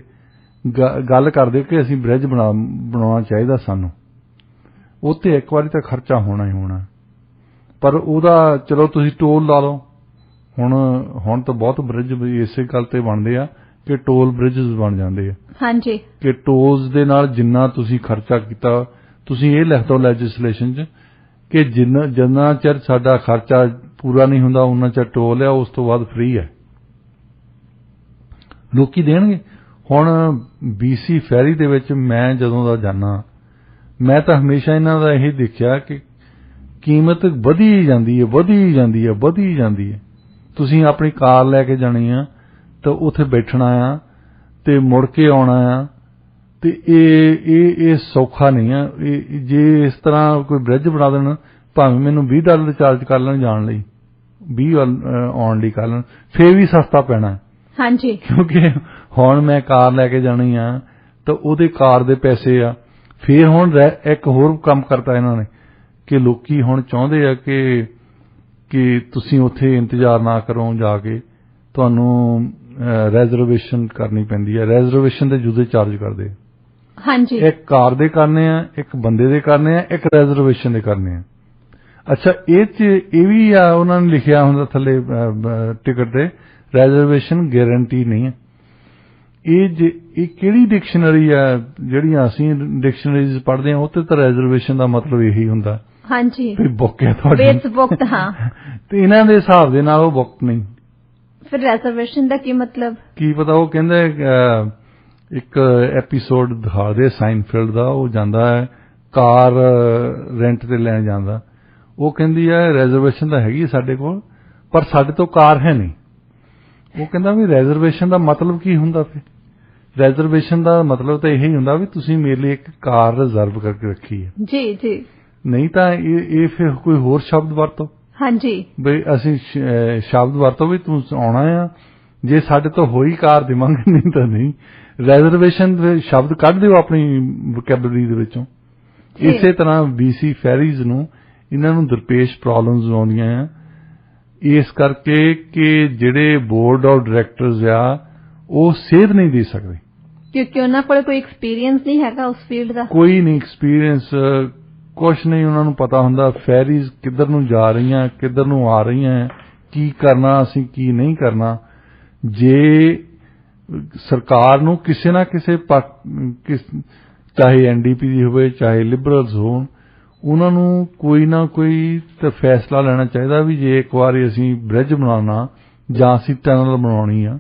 ਗੱਲ ਕਰਦੇ ਕਿ ਅਸੀਂ ਬ੍ਰਿਜ ਬਣਾਉਣਾ ਚਾਹੀਦਾ ਸਾਨੂੰ, ਉਹ ਤੇ ਇੱਕ ਵਾਰੀ ਤਾਂ ਖਰਚਾ ਹੋਣਾ ਹੀ ਹੋਣਾ। ਪਰ ਉਹਦਾ ਚਲੋ ਤੁਸੀਂ ਟੋਲ ਲਾ ਲਓ। ਹੁਣ ਤਾਂ ਬਹੁਤ ਬ੍ਰਿਜ ਇਸੇ ਗੱਲ ਤੇ ਬਣਦੇ ਆ ਕਿ ਟੋਲ ਬ੍ਰਿਜਸ ਬਣ ਜਾਂਦੇ ਆ। ਹਾਂਜੀ, ਕਿ ਟੋਲਸ ਦੇ ਨਾਲ ਜਿੰਨਾ ਤੁਸੀਂ ਖਰਚਾ ਕੀਤਾ, ਤੁਸੀਂ ਇਹ ਲਿਖ ਦਿਓ ਲੈਜਿਸਲੇਸ਼ਨ 'ਚ ਕਿ ਜਿੰਨਾ ਚਿਰ ਸਾਡਾ ਖਰਚਾ ਪੂਰਾ ਨਹੀਂ ਹੁੰਦਾ ਉਹਨਾਂ ਚਿਰ ਟੋਲ ਆ, ਉਸ ਤੋਂ ਬਾਅਦ ਫ੍ਰੀ ਹੈ, ਲੋਕੀ ਦੇਣਗੇ। ਹੁਣ BC ਫੈਰੀ ਦੇ ਵਿੱਚ ਮੈਂ ਜਦੋਂ ਦਾ ਜਾਣਾ, ਮੈਂ ਤਾਂ ਹਮੇਸ਼ਾ ਇਹਨਾਂ ਦਾ ਇਹ ਦੇਖਿਆ ਕਿ ਕੀਮਤ ਵਧੀ ਜਾਂਦੀ ਹੈ। ਤੁਸੀਂ ਆਪਣੀ ਕਾਰ ਲੈ ਕੇ ਜਾਣੀ ਆ ਤਾਂ ਉੱਥੇ ਬੈਠਣਾ ਆ ਤੇ ਮੁੜ ਕੇ ਆਉਣਾ ਆ, ਤੇ ਇਹ ਸੌਖਾ ਨਹੀਂ ਆ। ਜੇ ਇਸ ਤਰ੍ਹਾਂ ਕੋਈ ਬ੍ਰਿਜ ਬਣਾ ਦੇਣ, ਭਾਵੇਂ ਮੈਨੂੰ $20 ਚਾਰਜ ਕਰ ਲੈਣ ਜਾਣ ਲਈ, 20 ਆਉਣ ਲਈ ਕਰ ਲੈਣ, ਫੇਰ ਵੀ ਸਸਤਾ ਪੈਣਾ। ਹਾਂਜੀ, ਕਿਉਂਕਿ ਹੁਣ ਮੈਂ ਕਾਰ ਲੈ ਕੇ ਜਾਣੀ ਆ ਤਾਂ ਉਹਦੇ ਕਾਰ ਦੇ ਪੈਸੇ ਆ। ਫੇਰ ਹੁਣ ਇੱਕ ਹੋਰ ਕੰਮ ਕਰਤਾ ਇਹਨਾਂ ਨੇ ਕਿ ਲੋਕੀ ਹੁਣ ਚਾਹੁੰਦੇ ਆ ਕਿ ਤੁਸੀਂ ਉੱਥੇ ਇੰਤਜ਼ਾਰ ਨਾ ਕਰੋ, ਜਾ ਕੇ ਤੁਹਾਨੂੰ ਰੈਜ਼ਰਵੇਸ਼ਨ ਕਰਨੀ ਪੈਂਦੀ ਹੈ। ਰੈਜ਼ਰਵੇਸ਼ਨ ਦੇ ਜੁਦੇ ਚਾਰਜ ਕਰਦੇ। ਹਾਂਜੀ, ਇੱਕ ਕਾਰ ਦੇ ਕਰਨੇ ਆ, ਇੱਕ ਬੰਦੇ ਦੇ ਕਰਨੇ ਆ, ਇੱਕ ਰੈਜ਼ਰਵੇਸ਼ਨ ਦੇ ਕਰਨੇ ਆ। ਅੱਛਾ, ਇਹ ਵੀ ਆ ਉਹਨਾਂ ਨੇ ਲਿਖਿਆ ਹੁੰਦਾ ਥੱਲੇ ਟਿਕਟ ਤੇ, ਰਿਜ਼ਰਵੇਸ਼ਨ ਗਾਰੰਟੀ ਨਹੀਂ ਹੈ। ਇਹ ਕਿਹੜੀ ਡਿਕਸ਼ਨਰੀ ਹੈ ਜਿਹੜੀਆਂ ਅਸੀਂ ਡਿਕਸ਼ਨਰੀਜ਼ ਪੜ੍ਹਦੇ ਹਾਂ, ਉਹ ਤੇ ਤਾਂ ਰਿਜ਼ਰਵੇਸ਼ਨ ਦਾ ਮਤਲਬ ਇਹੀ ਹੁੰਦਾ ਹਾਂਜੀ ਵੀ ਬੁੱਕ ਹੈ ਤੁਹਾਡੀ, ਬੇਸ ਬੁੱਕ ਹਾਂ। ਤੇ ਇਹਨਾਂ ਦੇ ਹਿਸਾਬ ਦੇ ਨਾਲ ਉਹ ਬੁੱਕ ਨਹੀਂ। ਫਿਰ ਰਿਜ਼ਰਵੇਸ਼ਨ ਦਾ ਕੀ ਮਤਲਬ? ਕੀ ਪਤਾ, ਉਹ ਕਹਿੰਦੇ ਇੱਕ ਐਪੀਸੋਡ ਦਿਖਾਦੇ ਸਾਈਨਫੀਲਡ ਦਾ, ਉਹ ਜਾਂਦਾ ਹੈ ਕਾਰ ਰੈਂਟ ਤੇ ਲੈਣ ਜਾਂਦਾ, ਉਹ ਕਹਿੰਦੀ ਹੈ ਰਿਜ਼ਰਵੇਸ਼ਨ ਤਾਂ ਹੈਗੀ ਸਾਡੇ ਕੋਲ ਪਰ ਸਾਡੇ ਤੋਂ ਕਾਰ ਹੈ ਨਹੀਂ। ਉਹ ਕਹਿੰਦਾ ਵੀ ਰਿਜ਼ਰਵੇਸ਼ਨ ਦਾ ਮਤਲਬ ਕੀ ਹੁੰਦਾ? ਫਿਰ ਰਿਜ਼ਰਵੇਸ਼ਨ ਦਾ ਮਤਲਬ ਤਾਂ ਇਹੀ ਹੁੰਦਾ ਵੀ ਤੁਸੀਂ ਮੇਰੇ ਲਈ ਇੱਕ ਕਾਰ ਰਿਜ਼ਰਵ ਕਰਕੇ ਰੱਖੀ ਹੈ। ਜੀ ਜੀ, ਨਹੀਂ ਤਾਂ ਇਹ ਫਿਰ ਕੋਈ ਹੋਰ ਸ਼ਬਦ ਵਰਤੋ। ਹਾਂਜੀ, ਵੀ ਅਸੀਂ ਸ਼ਬਦ ਵਰਤੋ ਵੀ ਤੂੰ ਆਉਣਾ ਆ, ਜੇ ਸਾਡੇ ਤੋਂ ਹੋਈ ਕਾਰ ਦੇਵਾਂਗੇ, ਨਹੀਂ ਤਾਂ ਨਹੀਂ। ਰਿਜ਼ਰਵੇਸ਼ਨ ਦੇ ਸ਼ਬਦ ਕੱਢ ਦਿਓ ਆਪਣੀ ਵੋਕੈਬਲਰੀ ਦੇ ਵਿੱਚੋਂ। ਇਸੇ ਤਰ੍ਹਾਂ BC ਫੈਰੀਜ਼ ਨੂੰ ਇਹਨਾਂ ਨੂੰ ਦਰਪੇਸ਼ ਪ੍ਰੋਬਲਮਸ ਆਉਂਦੀਆਂ ਆ, ਇਸ ਕਰਕੇ ਕਿ ਜਿਹੜੇ ਬੋਰਡ ਆਫ ਡਾਇਰੈਕਟਰਸ ਆ ਉਹ ਸੇਧ ਨਹੀਂ ਦੇ ਸਕਦੇ ਕਿਉਂਕਿ ਉਹਨਾਂ ਕੋਲ ਕੋਈ ਐਕਸਪੀਰੀਅੰਸ ਨਹੀਂ ਹੈਗਾ ਉਸ ਫੀਲਡ ਦਾ। ਕੋਈ ਨਹੀਂ ਐਕਸਪੀਰੀਅੰਸ, ਕੁਛ ਨਹੀਂ ਉਹਨਾਂ ਨੂੰ ਪਤਾ ਹੁੰਦਾ ਫੈਰੀਜ਼ ਕਿੱਧਰ ਨੂੰ ਜਾ ਰਹੀਆਂ, ਕਿੱਧਰ ਨੂੰ ਆ ਰਹੀਆਂ, ਕੀ ਕਰਨਾ ਅਸੀਂ ਕੀ ਨਹੀਂ ਕਰਨਾ। ਜੇ ਸਰਕਾਰ ਨੂੰ ਕਿਸੇ ਨਾ ਕਿਸੇ ਚਾਹੇ NDP ਦੀ ਹੋਵੇ ਚਾਹੇ ਲਿਬਰਲਸ ਹੋਣ, ਉਹਨਾਂ ਨੂੰ ਕੋਈ ਨਾ ਕੋਈ ਤਾਂ ਫੈਸਲਾ ਲੈਣਾ ਚਾਹੀਦਾ ਵੀ ਜੇ ਇੱਕ ਵਾਰੀ ਅਸੀਂ ਬ੍ਰਿਜ ਬਣਾਉਣਾ ਜਾਂ ਅਸੀਂ ਟਨਲ ਬਣਾਉਣੀ ਆ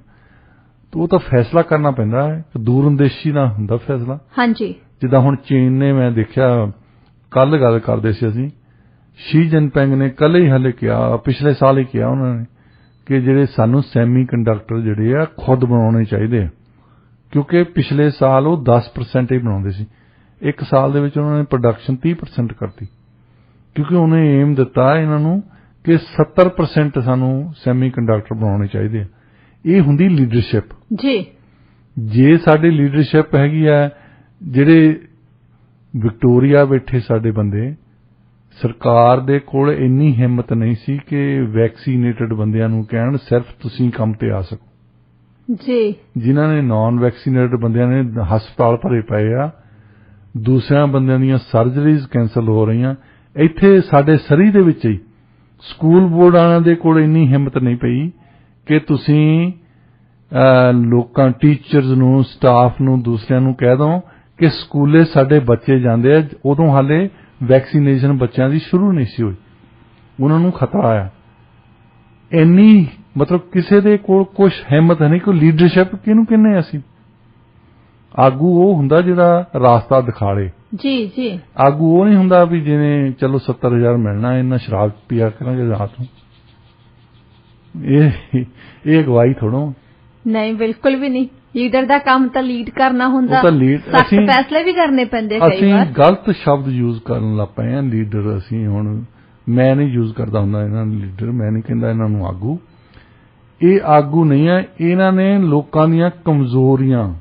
ਤਾਂ ਉਹ ਤਾਂ ਫੈਸਲਾ ਕਰਨਾ ਪੈਂਦਾ ਹੈ, ਦੂਰਅੰਦੇਸ਼ੀ ਨਾਲ ਹੁੰਦਾ ਫੈਸਲਾ। ਹਾਂਜੀ, ਜਿੱਦਾਂ ਹੁਣ ਚੀਨ ਨੇ, ਮੈਂ ਦੇਖਿਆ ਕੱਲ ਗੱਲ ਕਰਦੇ ਸੀ ਅਸੀਂ, ਸ਼ੀ ਜਿਨਪਿੰਗ ਨੇ ਕੱਲ ਹੀ ਹਾਲੇ ਕਿਹਾ, ਪਿਛਲੇ ਸਾਲ ਹੀ ਕਿਹਾ ਉਹਨਾਂ ਨੇ ਕਿ ਜਿਹੜੇ ਸਾਨੂੰ ਸੈਮੀ ਕੰਡਕਟਰ ਜਿਹੜੇ ਆ ਖੁਦ ਬਣਾਉਣੇ ਚਾਹੀਦੇ ਆ, ਕਿਉਂਕਿ ਪਿਛਲੇ ਸਾਲ ਉਹ 10% ਹੀ ਬਣਾਉਂਦੇ ਸੀ, ਇੱਕ ਸਾਲ ਦੇ ਵਿੱਚ ਉਹਨਾਂ ਨੇ ਪ੍ਰੋਡਕਸ਼ਨ 30% ਕਰਤੀ, ਕਿਉਂਕਿ ਉਹਨੇ ਏਮ ਦਿੱਤਾ ਇਹਨਾਂ ਨੂੰ ਕਿ 70% ਸਾਨੂੰ ਸੈਮੀ ਕੰਡਕਟਰ ਬਣਾਉਣੇ ਚਾਹੀਦੇ ਆ। ਇਹ ਹੁੰਦੀ ਲੀਡਰਸ਼ਿਪ ਜੀ। ਜੇ ਸਾਡੀ ਲੀਡਰਸ਼ਿਪ ਹੈਗੀ ਆ, ਜਿਹੜੇ ਵਿਕਟੋਰੀਆ ਬੈਠੇ ਸਾਡੇ ਬੰਦੇ, ਸਰਕਾਰ ਦੇ ਕੋਲ ਇੰਨੀ ਹਿੰਮਤ ਨਹੀਂ ਸੀ ਕਿ ਵੈਕਸੀਨੇਟਡ ਬੰਦਿਆਂ ਨੂੰ ਕਹਿਣ ਸਿਰਫ ਤੁਸੀਂ ਕੰਮ ਤੇ ਆ ਸਕੋ ਜੀ। ਜਿਨ੍ਹਾਂ ਨੇ ਨਾਨ ਵੈਕਸੀਨੇਟਡ ਬੰਦਿਆਂ ਨੇ ਹਸਪਤਾਲ ਭਰੇ ਪਏ ਆ, ਦੂਸਰਿਆਂ ਬੰਦਿਆਂ ਦੀਆਂ ਸਰਜਰੀਜ਼ ਕੈਂਸਲ ਹੋ ਰਹੀਆਂ। ਇੱਥੇ ਸਾਡੇ ਸਰੀ ਦੇ ਵਿੱਚ ਹੀ ਸਕੂਲ ਬੋਰਡ ਵਾਲਿਆਂ ਦੇ ਕੋਲ ਇੰਨੀ ਹਿੰਮਤ ਨਹੀਂ ਪਈ ਕਿ ਤੁਸੀਂ ਲੋਕਾਂ, ਟੀਚਰਸ ਨੂੰ, ਸਟਾਫ ਨੂੰ, ਦੂਸਰਿਆਂ ਨੂੰ ਕਹਿ ਦੋ ਕਿ ਸਕੂਲੇ ਸਾਡੇ ਬੱਚੇ ਜਾਂਦੇ ਆ, ਉਦੋਂ ਹਾਲੇ ਵੈਕਸੀਨੇਸ਼ਨ ਬੱਚਿਆਂ ਦੀ ਸ਼ੁਰੂ ਨਹੀਂ ਸੀ ਹੋਈ, ਉਹਨਾਂ ਨੂੰ ਖਤਰਾ ਆ। ਇੰਨੀ ਮਤਲਬ ਕਿਸੇ ਦੇ ਕੋਲ ਕੁਝ ਹਿੰਮਤ ਨਹੀਂ। ਕੋਈ ਲੀਡਰਸ਼ਿਪ ਕਿਹਨੂੰ ਕਹਿੰਦੇ ਅਸੀਂ? ਆਗੂ ਉਹ ਹੁੰਦਾ ਜਿਹੜਾ ਰਾਸਤਾ ਦਿਖਾੜੇ। ਜੀ ਜੀ, ਆਗੂ ਉਹ ਨਹੀਂ ਹੁੰਦਾ ਵੀ ਜਿਵੇਂ ਚਲੋ 70,000 ਮਿਲਣਾ, ਇਹਨਾਂ ਸ਼ਰਾਬ ਪੀਆ ਕਰਾਂਗੇ ਰਾਤ ਨੂੰ। ਇਹ ਅਗਵਾਈ ਥੋੜੋ। ਨਹੀਂ, ਬਿਲਕੁਲ ਵੀ ਨਹੀਂ। ਲੀਡਰ ਦਾ ਕੰਮ ਤਾਂ ਲੀਡ ਕਰਨਾ ਹੁੰਦਾ, ਸਖਤ ਫੈਸਲੇ ਵੀ ਕਰਨੇ ਪੈਂਦੇ ਕਈ ਵਾਰ। ਅਸੀਂ ਗਲਤ ਸ਼ਬਦ ਯੂਜ਼ ਕਰਨ ਲੱਗ ਪਏ ਆ ਲੀਡਰ। ਅਸੀਂ ਹੁਣ, ਮੈਂ ਨਹੀਂ ਯੂਜ਼ ਕਰਦਾ ਹੁੰਦਾ ਇਹਨਾਂ ਨੂੰ ਲੀਡਰ, ਮੈਂ ਨਹੀਂ ਕਹਿੰਦਾ ਇਹਨਾਂ ਨੂੰ ਆਗੂ। ਇਹ ਆਗੂ ਨਹੀਂ ਹੈ, ਇਹਨਾਂ ਨੇ ਲੋਕਾਂ ਦੀਆਂ ਕਮਜ਼ੋਰੀਆਂ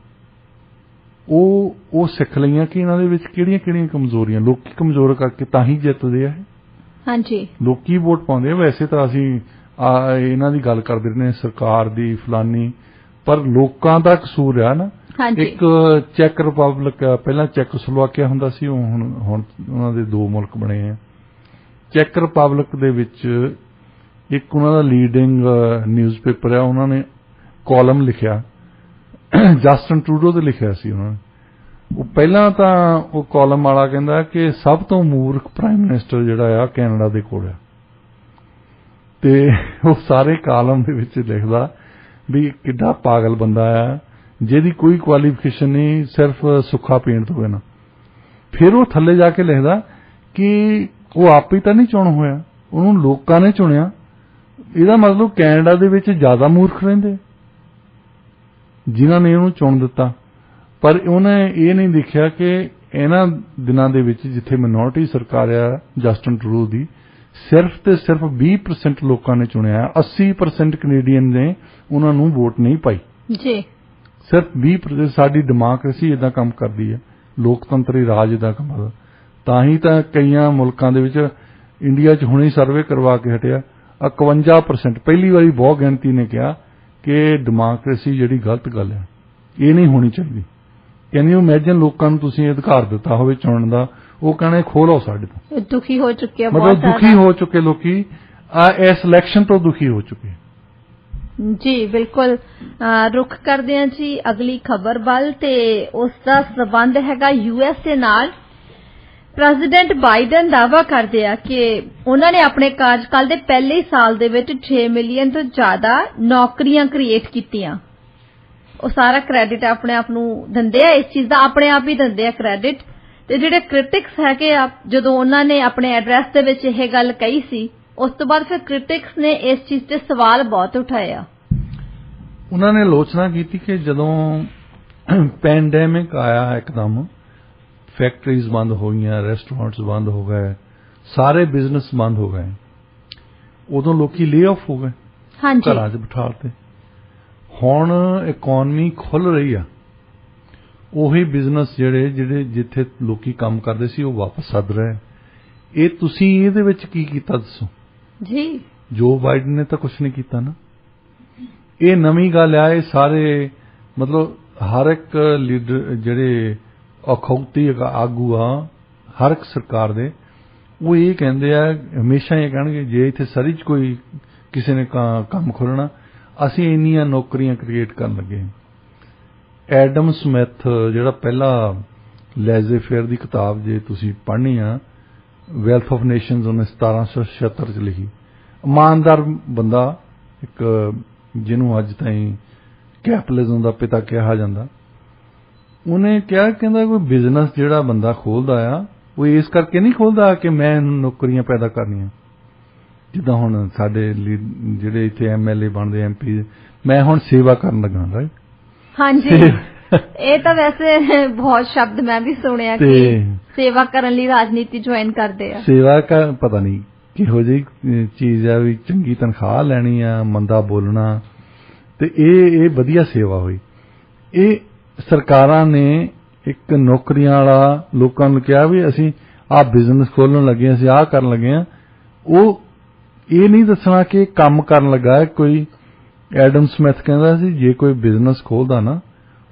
ਉਹ ਸਿੱਖ ਲਈਆਂ ਕਿ ਇਹਨਾਂ ਦੇ ਵਿੱਚ ਕਿਹੜੀਆਂ ਕਿਹੜੀਆਂ ਕਮਜ਼ੋਰੀਆਂ, ਲੋਕੀ ਕਮਜ਼ੋਰ ਕਰਕੇ ਤਾਂ ਹੀ ਜਿੱਤਦੇ ਆ। ਹਾਂਜੀ, ਲੋਕੀ ਵੋਟ ਪਾਉਂਦੇ ਆ। ਵੈਸੇ ਤਾਂ ਅਸੀਂ ਇਹਨਾਂ ਦੀ ਗੱਲ ਕਰਦੇ ਰਹੇ ਸਰਕਾਰ ਦੀ ਫਲਾਨੀ, ਪਰ ਲੋਕਾਂ ਦਾ ਕਸੂਰ ਆ ਨਾ। ਇੱਕ ਚੈਕ ਰਿਪਬਲਿਕ, ਪਹਿਲਾਂ ਚੈਕੋਸਲੋਵਾਕੀਆ ਹੁੰਦਾ ਸੀ, ਹੁਣ ਉਹਨਾਂ ਦੇ 2 ਮੁਲਕ ਬਣੇ ਆ। ਚੈਕ ਰਿਪਬਲਿਕ ਦੇ ਵਿੱਚ ਇੱਕ ਉਹਨਾਂ ਦਾ ਲੀਡਿੰਗ ਨਿਊਜ਼ਪੇਪਰ ਆ, ਉਹਨਾਂ ਨੇ ਕਾਲਮ ਲਿਖਿਆ, ਜਸਟਿਨ ਟਰੂਡੋ ਤੇ ਲਿਖਿਆ ਸੀ ਉਹਨਾਂ ਨੇ। ਉਹ ਪਹਿਲਾਂ ਤਾਂ ਉਹ ਕਾਲਮ ਵਾਲਾ ਕਹਿੰਦਾ ਕਿ ਸਭ ਤੋਂ ਮੂਰਖ ਪ੍ਰਾਈਮ ਮਿਨਿਸਟਰ ਜਿਹੜਾ ਆ ਕੈਨੇਡਾ ਦੇ ਕੋਲ ਆ, ਤੇ ਉਹ ਸਾਰੇ ਕਾਲਮ ਦੇ ਵਿੱਚ ਲਿਖਦਾ ਵੀ ਕਿੱਡਾ ਪਾਗਲ ਬੰਦਾ ਆ ਜਿਹਦੀ ਕੋਈ ਕੁਆਲੀਫਿਕੇਸ਼ਨ ਨਹੀਂ, ਸਿਰਫ ਸੁੱਖਾ ਪੀਣ ਤੋਂ ਬਿਨਾਂ। ਫਿਰ ਉਹ ਥੱਲੇ ਜਾ ਕੇ ਲਿਖਦਾ ਕਿ ਉਹ ਆਪ ਹੀ ਤਾਂ ਨਹੀਂ ਚੁਣ ਹੋਇਆ, ਉਹਨੂੰ ਲੋਕਾਂ ਨੇ ਚੁਣਿਆ। ਇਹਦਾ ਮਤਲਬ ਕੈਨੇਡਾ ਦੇ ਵਿੱਚ ਜ਼ਿਆਦਾ ਮੂਰਖ ਰਹਿੰਦੇ ਜਿਨ੍ਹਾਂ ਨੇ ਉਹਨੂੰ ਚੁਣ ਦਿੱਤਾ। ਪਰ ਉਹਨੇ ਇਹ ਨਹੀਂ ਦੇਖਿਆ ਕਿ ਇਹਨਾਂ ਦਿਨਾਂ ਦੇ ਵਿੱਚ ਜਿੱਥੇ ਮਿਨੋਰਟੀ ਸਰਕਾਰ ਆ ਜਸਟਿਨ ਟਰੂਡੋ ਦੀ, ਸਿਰਫ ਤੇ ਸਿਰਫ 20% ਲੋਕਾਂ ਨੇ ਚੁਣਿਆ, 80% ਕੈਨੇਡੀਅਨ ਨੇ ਉਹਨਾਂ ਨੂੰ ਵੋਟ ਨਹੀਂ ਪਾਈ ਜੀ। ਸਿਰਫ 20%। ਸਾਡੀ ਡੈਮੋਕ੍ਰੇਸੀ ਇਦਾਂ ਕੰਮ ਕਰਦੀ ਹੈ, ਲੋਕਤੰਤਰੀ ਰਾਜ ਇਦਾਂ ਕੰਮ ਕਰਦਾ। ਤਾਂ ਹੀ ਤਾਂ ਕਈਆਂ ਮੁਲਕਾਂ ਦੇ ਵਿੱਚ, ਇੰਡੀਆ 'ਚ ਹੁਣੇ ਸਰਵੇ ਕਰਵਾ ਕੇ ਹਟਿਆ, 51% ਪਹਿਲੀ ਵਾਰੀ ਬਹੁਤ ਗਿਣਤੀ ਨੇ ਕਿਹਾ ਕਿ ਡੈਮੋਕ੍ਰੇਸੀ ਜਿਹੜੀ ਗਲਤ ਗੱਲ ਹੈ, ਇਹ ਨਹੀਂ ਹੋਣੀ ਚਾਹੀਦੀ। ਕਹਿੰਦੀ ਇਮੇਜਿਨ ਲੋਕਾਂ ਨੂੰ ਤੁਸੀਂ ਅਧਿਕਾਰ ਦਿੱਤਾ ਹੋਵੇ ਚੁਣਨ ਦਾ, ਉਹ ਕਹਿੰਦੇ ਖੋਲੋ ਸਾਡੇ ਤੋਂ। ਦੁਖੀ ਹੋ ਚੁੱਕੇ, ਮਤਲਬ ਦੁਖੀ ਹੋ ਚੁੱਕੇ ਲੋਕੀ ਇਸ ਇਲੈਕਸ਼ਨ ਤੋਂ ਦੁਖੀ ਹੋ ਚੁੱਕੇ। ਜੀ ਬਿਲਕੁਲ। ਰੁਖ ਕਰਦੇ ਹਾਂ ਜੀ ਅਗਲੀ ਖਬਰ ਵੱਲ ਤੇ ਉਸ ਦਾ ਸਬੰਧ ਹੈਗਾ USA ਨਾਲ। ਪ੍ਰੈਜ਼ੀਡੈਂਟ ਬਾਈਡਨ ਦਾਅਵਾ ਕਰਦੇ ਆ ਕਿ ਉਹਨਾਂ ਨੇ ਆਪਣੇ ਕਾਰਜਕਾਲ ਦੇ ਪਹਿਲੇ ਸਾਲ ਦੇ ਵਿੱਚ 6 ਮਿਲੀਅਨ ਤੋਂ ਜ਼ਿਆਦਾ ਨੌਕਰੀਆਂ ਕ੍ਰੀਏਟ ਕੀਤੀਆਂ। ਉਹ ਸਾਰਾ ਕ੍ਰੈਡਿਟ ਆਪਣੇ ਆਪ ਨੂੰ ਦਿੰਦੇ ਆ, ਇਸ ਚੀਜ਼ ਦਾ ਆਪਣੇ ਆਪ ਹੀ ਦਿੰਦੇ ਆ ਕ੍ਰੈਡਿਟ। ਤੇ ਜਿਹੜੇ ਕ੍ਰਿਟਿਕਸ ਹੈਗੇ ਆ, ਜਦੋਂ ਉਹਨਾਂ ਨੇ ਆਪਣੇ ਐਡਰੈਸ ਦੇ ਵਿੱਚ ਇਹ ਗੱਲ ਕਹੀ ਸੀ, ਉਸ ਤੋਂ ਬਾਅਦ ਫਿਰ ਕ੍ਰਿਟਿਕਸ ਨੇ ਇਸ ਚੀਜ਼ ਤੇ ਸਵਾਲ ਬਹੁਤ ਉਠਾਏ ਆ। ਉਹਨਾਂ ਨੇ ਆਲੋਚਨਾ ਕੀਤੀ ਕਿ ਜਦੋਂ ਪੈਂਡੈਮਿਕ ਆਇਆ ਇੱਕਦਮ, ਫੈਕਟਰੀਜ਼ ਬੰਦ ਹੋ ਗਈਆਂ, ਰੈਸਟੋਰੈਂਟਸ ਬੰਦ ਹੋ ਗਏ, ਸਾਰੇ ਬਿਜ਼ਨਸ ਬੰਦ ਹੋ ਗਏ, ਉਦੋਂ ਲੋਕੀ ਲੇ ਆਫ ਹੋ ਗਏ, ਘਰਾਂ 'ਚ ਬਿਠਾਤੇ। ਹੁਣ ਇਕਨੋਮੀ ਖੁੱਲ ਰਹੀ ਆ, ਉਹੀ ਬਿਜ਼ਨਸ ਜਿਹੜੇ ਜਿੱਥੇ ਲੋਕੀ ਕੰਮ ਕਰਦੇ ਸੀ ਉਹ ਵਾਪਸ ਸੱਦ ਰਹੇ। ਇਹ ਤੁਸੀਂ ਇਹਦੇ ਵਿੱਚ ਕੀ ਕੀਤਾ ਦੱਸੋ ਜੀ? ਜੋ ਬਾਈਡਨ ਨੇ ਤਾਂ ਕੁਝ ਨਹੀਂ ਕੀਤਾ ਨਾ। ਇਹ ਨਵੀਂ ਗੱਲ ਆ। ਇਹ ਸਾਰੇ ਮਤਲਬ ਹਰ ਇੱਕ ਲੀਡਰ ਜਿਹੜੇ ਅਖੌਤੀ ਆਗੂ ਆ ਹਰ ਇੱਕ ਸਰਕਾਰ ਦੇ, ਉਹ ਇਹ ਕਹਿੰਦੇ ਆ, ਹਮੇਸ਼ਾ ਇਹ ਕਹਿਣਗੇ ਜੇ ਇੱਥੇ ਸਰੀ 'ਚ ਕੋਈ ਕਿਸੇ ਨੇ ਕੰਮ ਖੋਲ੍ਹਣਾ, ਅਸੀਂ ਇੰਨੀਆਂ ਨੌਕਰੀਆਂ ਕ੍ਰੀਏਟ ਕਰਨ ਲੱਗੇ। ਐਡਮ ਸਮਿਥ ਜਿਹੜਾ ਪਹਿਲਾ ਲੈਜ਼ੇ ਫੇਅਰ ਦੀ ਕਿਤਾਬ ਜੇ ਤੁਸੀਂ ਪੜ੍ਹਨੀ ਆ, ਵੈਲਥ ਆਫ ਨੇਸ਼ਨਜ਼, ਉਹਨੇ 1776 'ਚ ਲਿਖੀ। ਇਮਾਨਦਾਰ ਬੰਦਾ, ਇੱਕ ਜਿਹਨੂੰ ਅੱਜ ਤਾਈਂ ਕੈਪੀਟਲਿਜ਼ਮ ਦਾ ਪਿਤਾ ਕਿਹਾ ਜਾਂਦਾ, ਉਹਨੇ ਕਿਹਾ, ਕਹਿੰਦਾ ਕੋਈ ਬਿਜ਼ਨਸ ਜਿਹੜਾ ਬੰਦਾ ਖੋਲ੍ਹਦਾ ਆ ਉਹ ਇਸ ਕਰਕੇ ਨਹੀਂ ਖੋਲ੍ਹਦਾ ਕਿ ਮੈਂ ਨੌਕਰੀਆਂ ਪੈਦਾ ਕਰਨੀਆਂ। ਜਿੱਦਾਂ ਹੁਣ ਸਾਡੇ ਜਿਹੜੇ ਇੱਥੇ MLA ਬਣਦੇ, MP, ਮੈਂ ਹੁਣ ਸੇਵਾ ਕਰਨ ਲੱਗਾ, ਰਾਈਟ? ਹਾਂਜੀ। ਇਹ ਤਾਂ ਵੈਸੇ ਬਹੁਤ ਸ਼ਬਦ ਮੈਂ ਵੀ ਸੁਣਿਆ ਕਿ ਸੇਵਾ ਕਰਨ ਲਈ ਰਾਜਨੀਤੀ ਜੁਆਇਨ ਕਰਦੇ ਆ। ਸੇਵਾ ਪਤਾ ਨਹੀਂ ਕਿਹੋ ਜਿਹੀ ਚੀਜ਼ ਆ, ਵੀ ਚੰਗੀ ਤਨਖਾਹ ਲੈਣੀ ਆ, ਮੰਦਾ ਬੋਲਣਾ, ਤੇ ਇਹ ਵਧੀਆ ਸੇਵਾ ਹੋਈ। ਇਹ ਸਰਕਾਰਾਂ ਨੇ ਇੱਕ ਨੌਕਰੀਆਂ ਵਾਲਾ ਲੋਕਾਂ ਨੂੰ ਕਿਹਾ ਵੀ ਅਸੀਂ ਆਹ ਬਿਜ਼ਨਸ ਖੋਲ੍ਹਣ ਲੱਗੇ, ਅਸੀਂ ਆਹ ਕਰਨ ਲੱਗੇ ਆ। ਉਹ ਇਹ ਨਹੀਂ ਦੱਸਣਾ ਕਿ ਕੰਮ ਕਰਨ ਲੱਗਾ ਕੋਈ। ਐਡਮ ਸਮਿਥ ਕਹਿੰਦਾ ਸੀ ਜੇ ਕੋਈ ਬਿਜ਼ਨਸ ਖੋਲ੍ਹਦਾ ਨਾ,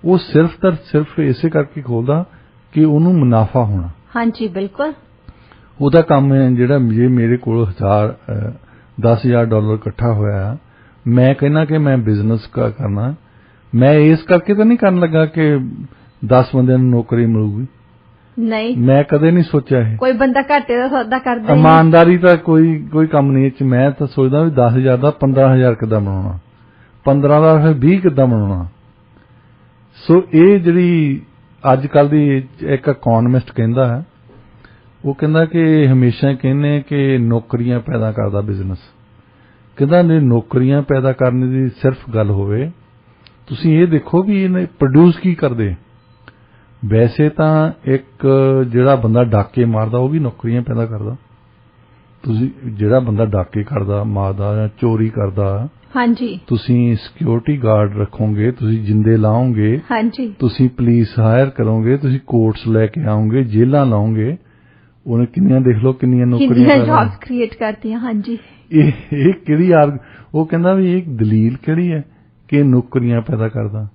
ਉਹ ਸਿਰਫ ਤਾਂ ਸਿਰਫ ਇਸੇ ਕਰਕੇ ਖੋਲ੍ਹਦਾ ਕਿ ਉਹਨੂੰ ਮੁਨਾਫਾ ਹੋਣਾ। ਹਾਂਜੀ ਬਿਲਕੁਲ। ਉਹਦਾ ਕੰਮ ਹੈ ਜਿਹੜਾ, ਜੇ ਮੇਰੇ ਕੋਲ $10,000 ਇਕੱਠਾ ਹੋਇਆ, ਮੈਂ ਕਹਿੰਦਾ ਕਿ ਮੈਂ ਬਿਜ਼ਨਸ ਕਰਨਾ, ਮੈਂ ਇਸ ਕਰਕੇ ਤਾਂ ਨਹੀਂ ਕਰਨ ਲੱਗਾ ਕਿ 10 ਬੰਦਿਆਂ ਨੂੰ ਨੌਕਰੀ ਮਿਲੂਗੀ। ਨਹੀਂ, ਮੈਂ ਕਦੇ ਨਹੀਂ ਸੋਚਿਆ ਇਹ। ਕੋਈ ਬੰਦਾ ਘਾਟੇ ਦਾ ਸੌਦਾ ਕਰਦਾ, ਇਮਾਨਦਾਰੀ ਤਾਂ ਕੋਈ ਕੰਮ ਨਹੀਂ ਇਹ 'ਚ। ਮੈਂ ਤਾਂ ਸੋਚਦਾ ਵੀ 10,000 ਦਾ 15,000 ਕਿੱਦਾਂ ਬਣਾਉਣਾ, 15 ਦਾ ਫਿਰ 20 ਕਿੱਦਾਂ ਬਣਾਉਣਾ। ਸੋ ਇਹ ਜਿਹੜੀ ਅੱਜ ਕੱਲ੍ਹ ਦੀ ਇੱਕ ਇਕਨੋਮਿਸਟ ਕਹਿੰਦਾ ਹੈ, ਉਹ ਕਹਿੰਦਾ ਕਿ ਹਮੇਸ਼ਾ ਕਹਿੰਦੇ ਕਿ ਨੌਕਰੀਆਂ ਪੈਦਾ ਕਰਦਾ ਬਿਜ਼ਨਸ। ਕਹਿੰਦਾ ਨੇ ਨੌਕਰੀਆਂ ਪੈਦਾ ਕਰਨ ਦੀ ਸਿਰਫ ਗੱਲ ਹੋਵੇ, ਤੁਸੀਂ ਇਹ ਦੇਖੋ ਵੀ ਇਹਨੇ ਪ੍ਰੋਡਿਊਸ ਕੀ ਕਰਦੇ। ਵੈਸੇ ਤਾਂ ਇੱਕ ਜਿਹੜਾ ਬੰਦਾ ਡਾਕੇ ਮਾਰਦਾ ਉਹ ਵੀ ਨੌਕਰੀਆਂ ਪੈਦਾ ਕਰਦਾ। ਤੁਸੀਂ ਜਿਹੜਾ ਬੰਦਾ ਡਾਕੇ ਕਰਦਾ, ਮਾਰਦਾ ਜਾਂ ਚੋਰੀ ਕਰਦਾ, ਹਾਂਜੀ, ਤੁਸੀਂ ਸਿਕਿਉਰਿਟੀ ਗਾਰਡ ਰੱਖੋਗੇ, ਤੁਸੀਂ ਜਿੰਦੇ ਲਾਓਗੇ, ਹਾਂਜੀ, ਤੁਸੀਂ ਪੁਲਿਸ ਹਾਇਰ ਕਰੋਗੇ, ਤੁਸੀਂ ਕੋਰਟਸ ਲੈ ਕੇ ਆਓਗੇ, ਜੇਲ੍ਹਾਂ ਲਾਓਗੇ, ਉਹਨੇ ਕਿੰਨੀਆਂ ਦੇਖ ਲਓ ਕਿੰਨੀਆਂ ਨੌਕਰੀਆਂ ਜੌਬਸ ਕ੍ਰੀਏਟ ਕਰਤੀਆਂ। ਹਾਂਜੀ, ਇਹ ਕਿਹੜੀ ਉਹ ਕਹਿੰਦਾ ਵੀ ਇਹ ਦਲੀਲ ਕਿਹੜੀ ਹੈ ਕਿ ਨੌਕਰੀਆਂ ਪੈਦਾ ਕਰਦਾ।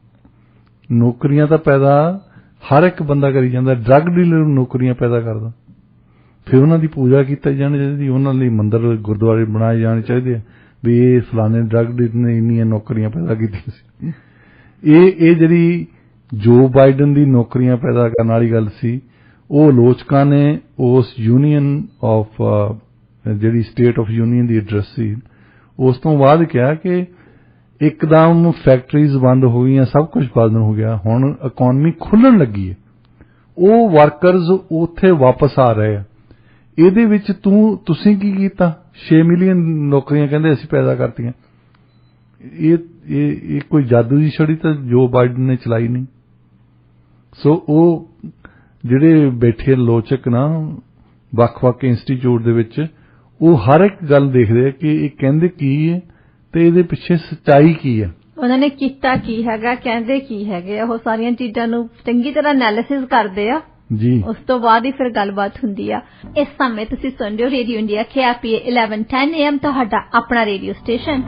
ਨੌਕਰੀਆਂ ਤਾਂ ਪੈਦਾ ਹਰ ਇੱਕ ਬੰਦਾ ਕਰੀ ਜਾਂਦਾ। ਡਰੱਗ ਡੀਲਰ ਨੂੰ ਨੌਕਰੀਆਂ ਪੈਦਾ ਕਰਦਾ, ਫਿਰ ਉਹਨਾਂ ਦੀ ਪੂਜਾ ਕੀਤੀ ਜਾਣੀ ਚਾਹੀਦੀ, ਉਹਨਾਂ ਲਈ ਮੰਦਿਰ ਗੁਰਦੁਆਰੇ ਬਣਾਏ ਜਾਣੇ ਚਾਹੀਦੇ ਆ ਵੀ ਇਹ ਫਲਾਣੇ ਡਰੱਗ ਡੀਲਰ ਨੇ ਇੰਨੀਆਂ ਨੌਕਰੀਆਂ ਪੈਦਾ ਕੀਤੀਆਂ ਸੀ। ਇਹ ਜਿਹੜੀ ਜੋ ਬਾਈਡਨ ਦੀ ਨੌਕਰੀਆਂ ਪੈਦਾ ਕਰਨ ਵਾਲੀ ਗੱਲ ਸੀ, ਉਹ ਆਲੋਚਕਾਂ ਨੇ ਉਸ ਯੂਨੀਅਨ ਆਫ ਜਿਹੜੀ state of union the address ਸੀ, ਉਸ ਤੋਂ ਬਾਅਦ ਕਿਹਾ ਕਿ ਇੱਕਦਮ ਫੈਕਟਰੀਜ਼ ਬੰਦ ਹੋ ਗਈਆਂ, ਸਭ ਕੁਝ ਬੰਦ ਹੋ ਗਿਆ, ਹੁਣ ਇਕਨੋਮੀ ਖੁੱਲਣ ਲੱਗੀ ਹੈ, ਉਹ ਵਰਕਰਜ਼ ਉੱਥੇ ਵਾਪਸ ਆ ਰਹੇ ਆ। ਇਹਦੇ ਵਿੱਚ ਤੁਸੀਂ ਕੀ ਕੀਤਾ? 6 ਮਿਲੀਅਨ ਨੌਕਰੀਆਂ ਕਹਿੰਦੇ ਅਸੀਂ ਪੈਦਾ ਕਰਤੀਆਂ। ਇਹ ਕੋਈ ਜਾਦੂ ਦੀ ਛੜੀ ਤਾਂ ਜੋ ਬਾਈਡਨ ਨੇ ਚਲਾਈ ਨਹੀਂ। ਸੋ ਉਹ ਜਿਹੜੇ ਬੈਠੇ ਆਲੋਚਕ ਨਾ ਵੱਖ-ਵੱਖ ਇੰਸਟੀਚਿਊਟ ਦੇ ਵਿੱਚ, ਉਹ ਹਰ ਇੱਕ ਗੱਲ ਦੇਖਦੇ ਆ ਕਿ ਇਹ ਕਹਿੰਦੇ ਕੀ ਹੈ ਤੇ ਇਹਦੇ ਪਿੱਛੇ ਸੱਚਾਈ ਕੀ ਹੈ, ਉਹਨਾਂ ਨੇ ਕੀਤਾ ਕੀ ਹੈਗਾ, ਕਹਿੰਦੇ ਕੀ ਹੈਗੇ, ਉਹ ਸਾਰੀਆਂ ਚੀਜ਼ਾਂ ਨੂੰ ਚੰਗੀ ਤਰ੍ਹਾਂ ਐਨਾਲਿਸਿਸ ਕਰਦੇ ਆ ਜੀ। ਉਸ ਤੋਂ ਬਾਅਦ ਹੀ ਫਿਰ ਗੱਲਬਾਤ ਹੁੰਦੀ ਆ। ਇਸ ਸਮੇਂ ਤੁਸੀਂ ਸੁਣ ਰਹੇ ਹੋ ਰੇਡੀਓ ਇੰਡੀਆ KRPA 1110 AM, ਤੁਹਾਡਾ ਆਪਣਾ ਰੇਡੀਓ ਸਟੇਸ਼ਨ।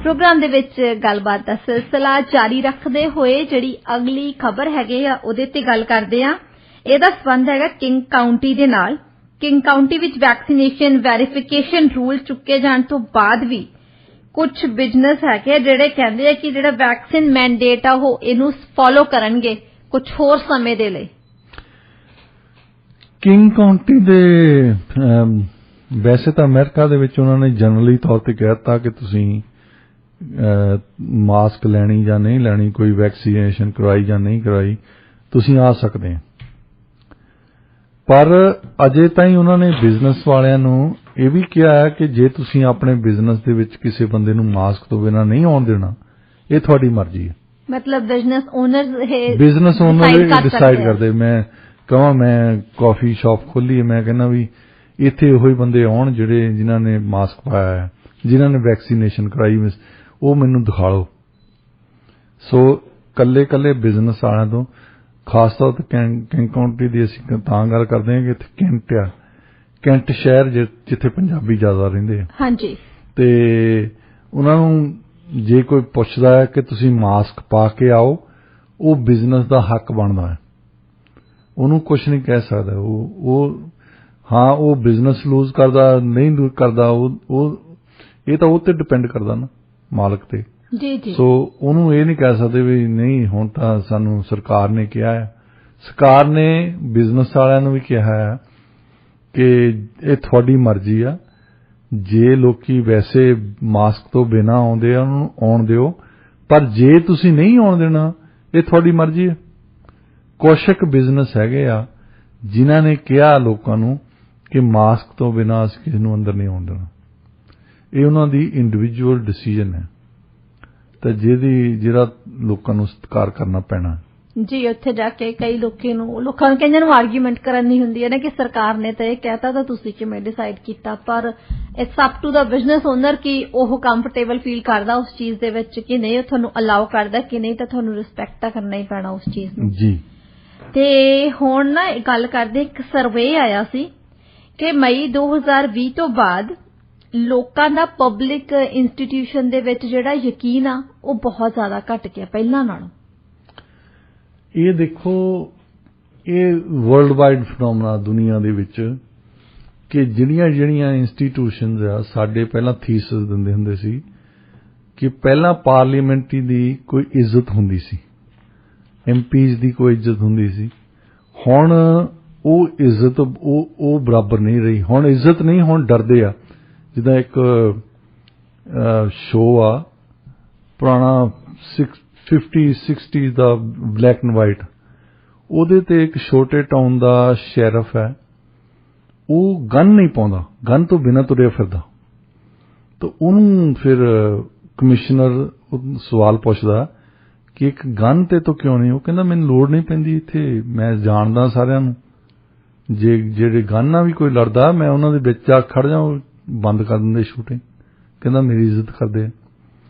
ਪ੍ਰੋਗਰਾਮ ਦੇ ਵਿੱਚ ਗੱਲਬਾਤ ਦਾ ਸਿਲਸਿਲਾ ਜਾਰੀ ਰੱਖਦੇ ਹੋਏ ਜਿਹੜੀ ਅਗਲੀ ਖਬਰ ਹੈਗੀ ਆ ਉਹਦੇ ਤੇ ਗੱਲ ਕਰਦੇ ਆ। ਇਹਦਾ ਸੰਬੰਧ ਹੈਗਾ ਕਿੰਗ ਕਾਉਂਟੀ ਦੇ ਨਾਲ। ਕਿੰਗ ਕਾਉਂਟੀ ਵਿੱਚ ਵੈਕਸੀਨੇਸ਼ਨ ਵੈਰੀਫਿਕੇਸ਼ਨ ਰੂਲ ਚੁੱਕੇ ਜਾਣ ਤੋਂ ਬਾਅਦ ਵੀ ਕੁਝ ਬਿਜ਼ਨਸ ਹੈਗੇ ਜਿਹੜੇ ਕਹਿੰਦੇ ਆ ਕਿ ਜਿਹੜਾ ਵੈਕਸੀਨ ਮੈਂਡੇਟ ਆ ਉਹ ਇਹਨੂੰ ਫੋਲੋ ਕਰਨਗੇ ਕੁਝ ਹੋਰ ਸਮੇਂ ਦੇ ਲਈ। ਕਿੰਗ ਕਾਉਂਟੀ ਦੇ ਵੈਸੇ ਤਾਂ ਅਮਰੀਕਾ ਦੇ ਵਿੱਚ ਉਹਨਾਂ ਨੇ ਜਨਰਲੀ ਤੌਰ ਤੇ ਕਹਿ ਦਿੱਤਾ ਕਿ ਤੁਸੀਂ ਮਾਸਕ ਲੈਣੀ ਜਾਂ ਨਹੀਂ ਲੈਣੀ, ਕੋਈ ਵੈਕਸੀਨੇਸ਼ਨ ਕਰਵਾਈ ਜਾਂ ਨਹੀਂ ਕਰਵਾਈ, ਤੁਸੀਂ ਆ ਸਕਦੇ ਆ। ਪਰ ਅਜੇ ਤਾਈਂ ਉਹਨਾਂ ਨੇ ਬਿਜ਼ਨਸ ਵਾਲਿਆਂ ਨੂੰ ਇਹ ਵੀ ਕਿਹਾ ਹੈ ਕਿ ਜੇ ਤੁਸੀਂ ਆਪਣੇ ਬਿਜ਼ਨਸ ਦੇ ਵਿੱਚ ਕਿਸੇ ਬੰਦੇ ਨੂੰ ਮਾਸਕ ਤੋਂ ਬਿਨਾਂ ਨਹੀਂ ਆਉਣ ਦੇਣਾ, ਇਹ ਤੁਹਾਡੀ ਮਰਜ਼ੀ ਹੈ। ਮਤਲਬ ਬਿਜ਼ਨਸ ਓਨਰ ਡਿਸਾਈਡ ਕਰਦੇ। ਮੈਂ ਕਹਾਂ ਮੈਂ ਕਾਫੀ ਸ਼ਾਪ ਖੋਲੀ ਹੈ, ਮੈਂ ਕਹਿੰਦਾ ਵੀ ਇੱਥੇ ਉਹੀ ਬੰਦੇ ਆਉਣ ਜਿਹੜੇ ਜਿਨ੍ਹਾਂ ਨੇ ਮਾਸਕ ਪਾਇਆ ਹੈ, ਜਿਨ੍ਹਾਂ ਨੇ ਵੈਕਸੀਨੇਸ਼ਨ ਕਰਾਈ, ਉਹ ਮੈਨੂੰ ਦਿਖਾ ਲਓ। ਸੋ ਕੱਲੇ ਬਿਜ਼ਨਸ ਵਾਲਿਆਂ ਤੋਂ, ਖਾਸ ਤੌਰ ਤੇ ਕਿੰਗ ਕਾਉਂਟੀ ਦੀ ਅਸੀਂ ਤਾਂ ਗੱਲ ਕਰਦੇ ਹਾਂ ਕਿ ਇੱਥੇ ਕੈਂਟ ਸ਼ਹਿਰ ਜਿੱਥੇ ਪੰਜਾਬੀ ਜ਼ਿਆਦਾ ਰਹਿੰਦੇ ਆ। ਹਾਂਜੀ। ਤੇ ਉਹਨਾਂ ਨੂੰ ਜੇ ਕੋਈ ਪੁੱਛਦਾ ਹੈ ਕਿ ਤੁਸੀਂ ਮਾਸਕ ਪਾ ਕੇ ਆਓ, ਉਹ ਬਿਜ਼ਨਸ ਦਾ ਹੱਕ ਬਣਦਾ ਹੈ, ਉਹਨੂੰ ਕੁਝ ਨਹੀਂ ਕਹਿ ਸਕਦਾ। ਉਹ ਬਿਜ਼ਨਸ ਲੂਜ਼ ਕਰਦਾ ਨਹੀਂ ਲੂਜ਼ ਕਰਦਾ, ਇਹ ਤਾਂ ਉਹ ਤੇ ਡਿਪੈਂਡ ਕਰਦਾ ਨਾ, ਮਾਲਕ ਤੇ। ਜੀ। ਸੋ ਉਹਨੂੰ ਇਹ ਨਹੀਂ ਕਹਿ ਸਕਦੇ ਵੀ ਨਹੀਂ ਹੁਣ ਤਾਂ ਸਾਨੂੰ ਸਰਕਾਰ ਨੇ ਕਿਹਾ ਹੈ। ਸਰਕਾਰ ਨੇ ਬਿਜ਼ਨਸ ਵਾਲਿਆਂ ਨੂੰ ਵੀ ਕਿਹਾ ਹੈ ਕਿ ਇਹ ਤੁਹਾਡੀ ਮਰਜ਼ੀ ਆ, ਜੇ ਲੋਕੀ ਵੈਸੇ ਮਾਸਕ ਤੋਂ ਬਿਨਾਂ ਆਉਂਦੇ ਆ ਉਹਨਾਂ ਨੂੰ ਆਉਣ ਦਿਓ, ਪਰ ਜੇ ਤੁਸੀਂ ਨਹੀਂ ਆਉਣ ਦੇਣਾ, ਇਹ ਤੁਹਾਡੀ ਮਰਜ਼ੀ ਹੈ। ਕੁਛ ਕੁ ਬਿਜ਼ਨਸ ਹੈਗੇ ਆ ਜਿਨ੍ਹਾਂ ਨੇ ਕਿਹਾ ਲੋਕਾਂ ਨੂੰ ਕਿ ਮਾਸਕ ਤੋਂ ਬਿਨਾਂ ਅਸੀਂ ਕਿਸੇ ਨੂੰ ਅੰਦਰ ਨਹੀਂ ਆਉਣ ਦੇਣਾ। ਇਹ ਉਹਨਾਂ ਦੀ ਇੰਡੀਵਿਜੂਅਲ ਡਿਸੀਜਨ ਹੈ ਤੇ ਜਿਹੜਾ ਲੋਕਾਂ ਨੂੰ ਸਤਿਕਾਰ ਕਰਨਾ ਪੈਣਾ ਜੀ। ਉੱਥੇ ਜਾ ਕੇ ਕਈ ਲੋਕਾਂ ਨੂੰ ਕਹਿੰਦੇ ਨੂੰ ਆਰਗੂਮੈਂਟ ਕਰਨੀ ਹੁੰਦੀ ਹੈ ਨਾ ਕਿ ਸਰਕਾਰ ਨੇ ਤਾਂ ਇਹ ਕਹਿਤਾ ਤਾਂ ਤੁਸੀਂ ਕਿਵੇਂ ਡਿਸਾਈਡ ਕੀਤਾ, ਪਰ it's up to the business owner ਕਿ ਉਹ ਕੰਫਰਟੇਬਲ ਫੀਲ ਕਰਦਾ ਉਸ ਚੀਜ਼ ਦੇ ਵਿੱਚ ਕਿ ਨਹੀਂ, ਉਹ ਤੁਹਾਨੂੰ ਅਲਾਉ ਕਰਦਾ ਕਿ ਨਹੀਂ, ਤਾਂ ਤੁਹਾਨੂੰ ਰਿਸਪੈਕਟ ਤਾਂ ਕਰਨਾ ਹੀ ਪੈਣਾ ਉਸ ਚੀਜ਼ ਨੂੰ ਜੀ। ਤੇ ਹੁਣ ਨਾ ਗੱਲ ਕਰਦੇ, ਇੱਕ ਸਰਵੇ ਆਇਆ ਸੀ ਕਿ ਮਈ 2020 ਤੋਂ ਬਾਅਦ ਲੋਕਾਂ ਦਾ ਪਬਲਿਕ ਇੰਸਟੀਟਿਊਸ਼ਨ ਦੇ ਵਿੱਚ ਜਿਹੜਾ ਯਕੀਨ ਆ ਉਹ ਬਹੁਤ ਜ਼ਿਆਦਾ ਘਟ ਗਿਆ ਪਹਿਲਾਂ ਨਾਲੋਂ। ਇਹ ਦੇਖੋ, ਇਹ ਵਰਲਡ ਵਾਈਡ ਫੀਨੋਮਨਾ ਦੁਨੀਆ ਦੇ ਵਿੱਚ ਕਿ ਜਿਹੜੀਆਂ ਇੰਸਟੀਟਿਊਸ਼ਨਸ ਆ, ਸਾਡੇ ਪਹਿਲਾਂ ਥੀਸਿਸ ਦਿੰਦੇ ਹੁੰਦੇ ਸੀ ਕਿ ਪਹਿਲਾਂ ਪਾਰਲੀਮੈਂਟਰੀ ਦੀ ਕੋਈ ਇੱਜ਼ਤ ਹੁੰਦੀ ਸੀ, ਐਮਪੀਜ਼ ਦੀ ਕੋਈ ਇੱਜ਼ਤ ਹੁੰਦੀ ਸੀ। ਹੁਣ ਉਹ ਇੱਜ਼ਤ ਉਹ ਬਰਾਬਰ ਨਹੀਂ ਰਹੀ। ਹੁਣ ਇੱਜ਼ਤ ਨਹੀਂ, ਹੁਣ ਡਰਦੇ ਆ। ਜਿੱਦਾਂ ਇੱਕ ਸ਼ੋਅ ਆ ਪੁਰਾਣਾ 50-60 ਦਾ, ਬਲੈਕ ਐਂਡ ਵਾਈਟ, ਉਹਦੇ ਤੇ ਇੱਕ ਛੋਟੇ ਟਾਊਨ ਦਾ ਸ਼ੈਰਿਫ ਹੈ, ਉਹ ਗਨ ਨਹੀਂ ਪਾਉਂਦਾ, ਗਨ ਤੋਂ ਬਿਨਾਂ ਤੁਰਿਆ ਫਿਰਦਾ। ਤਾਂ ਉਹਨੂੰ ਫਿਰ ਕਮਿਸ਼ਨਰ ਸਵਾਲ ਪੁੱਛਦਾ ਕਿ ਇੱਕ ਗਨ ਤੇ ਤੋਂ ਕਿਉਂ ਨਹੀਂ? ਉਹ ਕਹਿੰਦਾ ਮੈਨੂੰ ਲੋੜ ਨਹੀਂ ਪੈਂਦੀ, ਇੱਥੇ ਮੈਂ ਜਾਣਦਾ ਸਾਰਿਆਂ ਨੂੰ, ਜੇ ਜਿਹੜੇ ਗਨ ਨਾਲ ਵੀ ਕੋਈ ਲੜਦਾ ਮੈਂ ਉਹਨਾਂ ਦੇ ਵਿੱਚ ਜਾ ਖੜ ਜਾ, ਬੰਦ ਕਰ ਦਿੰਦੇ ਸ਼ੂਟਿੰਗ। ਕਹਿੰਦਾ ਮੇਰੀ ਇੱਜ਼ਤ ਕਰਦੇ ਆ।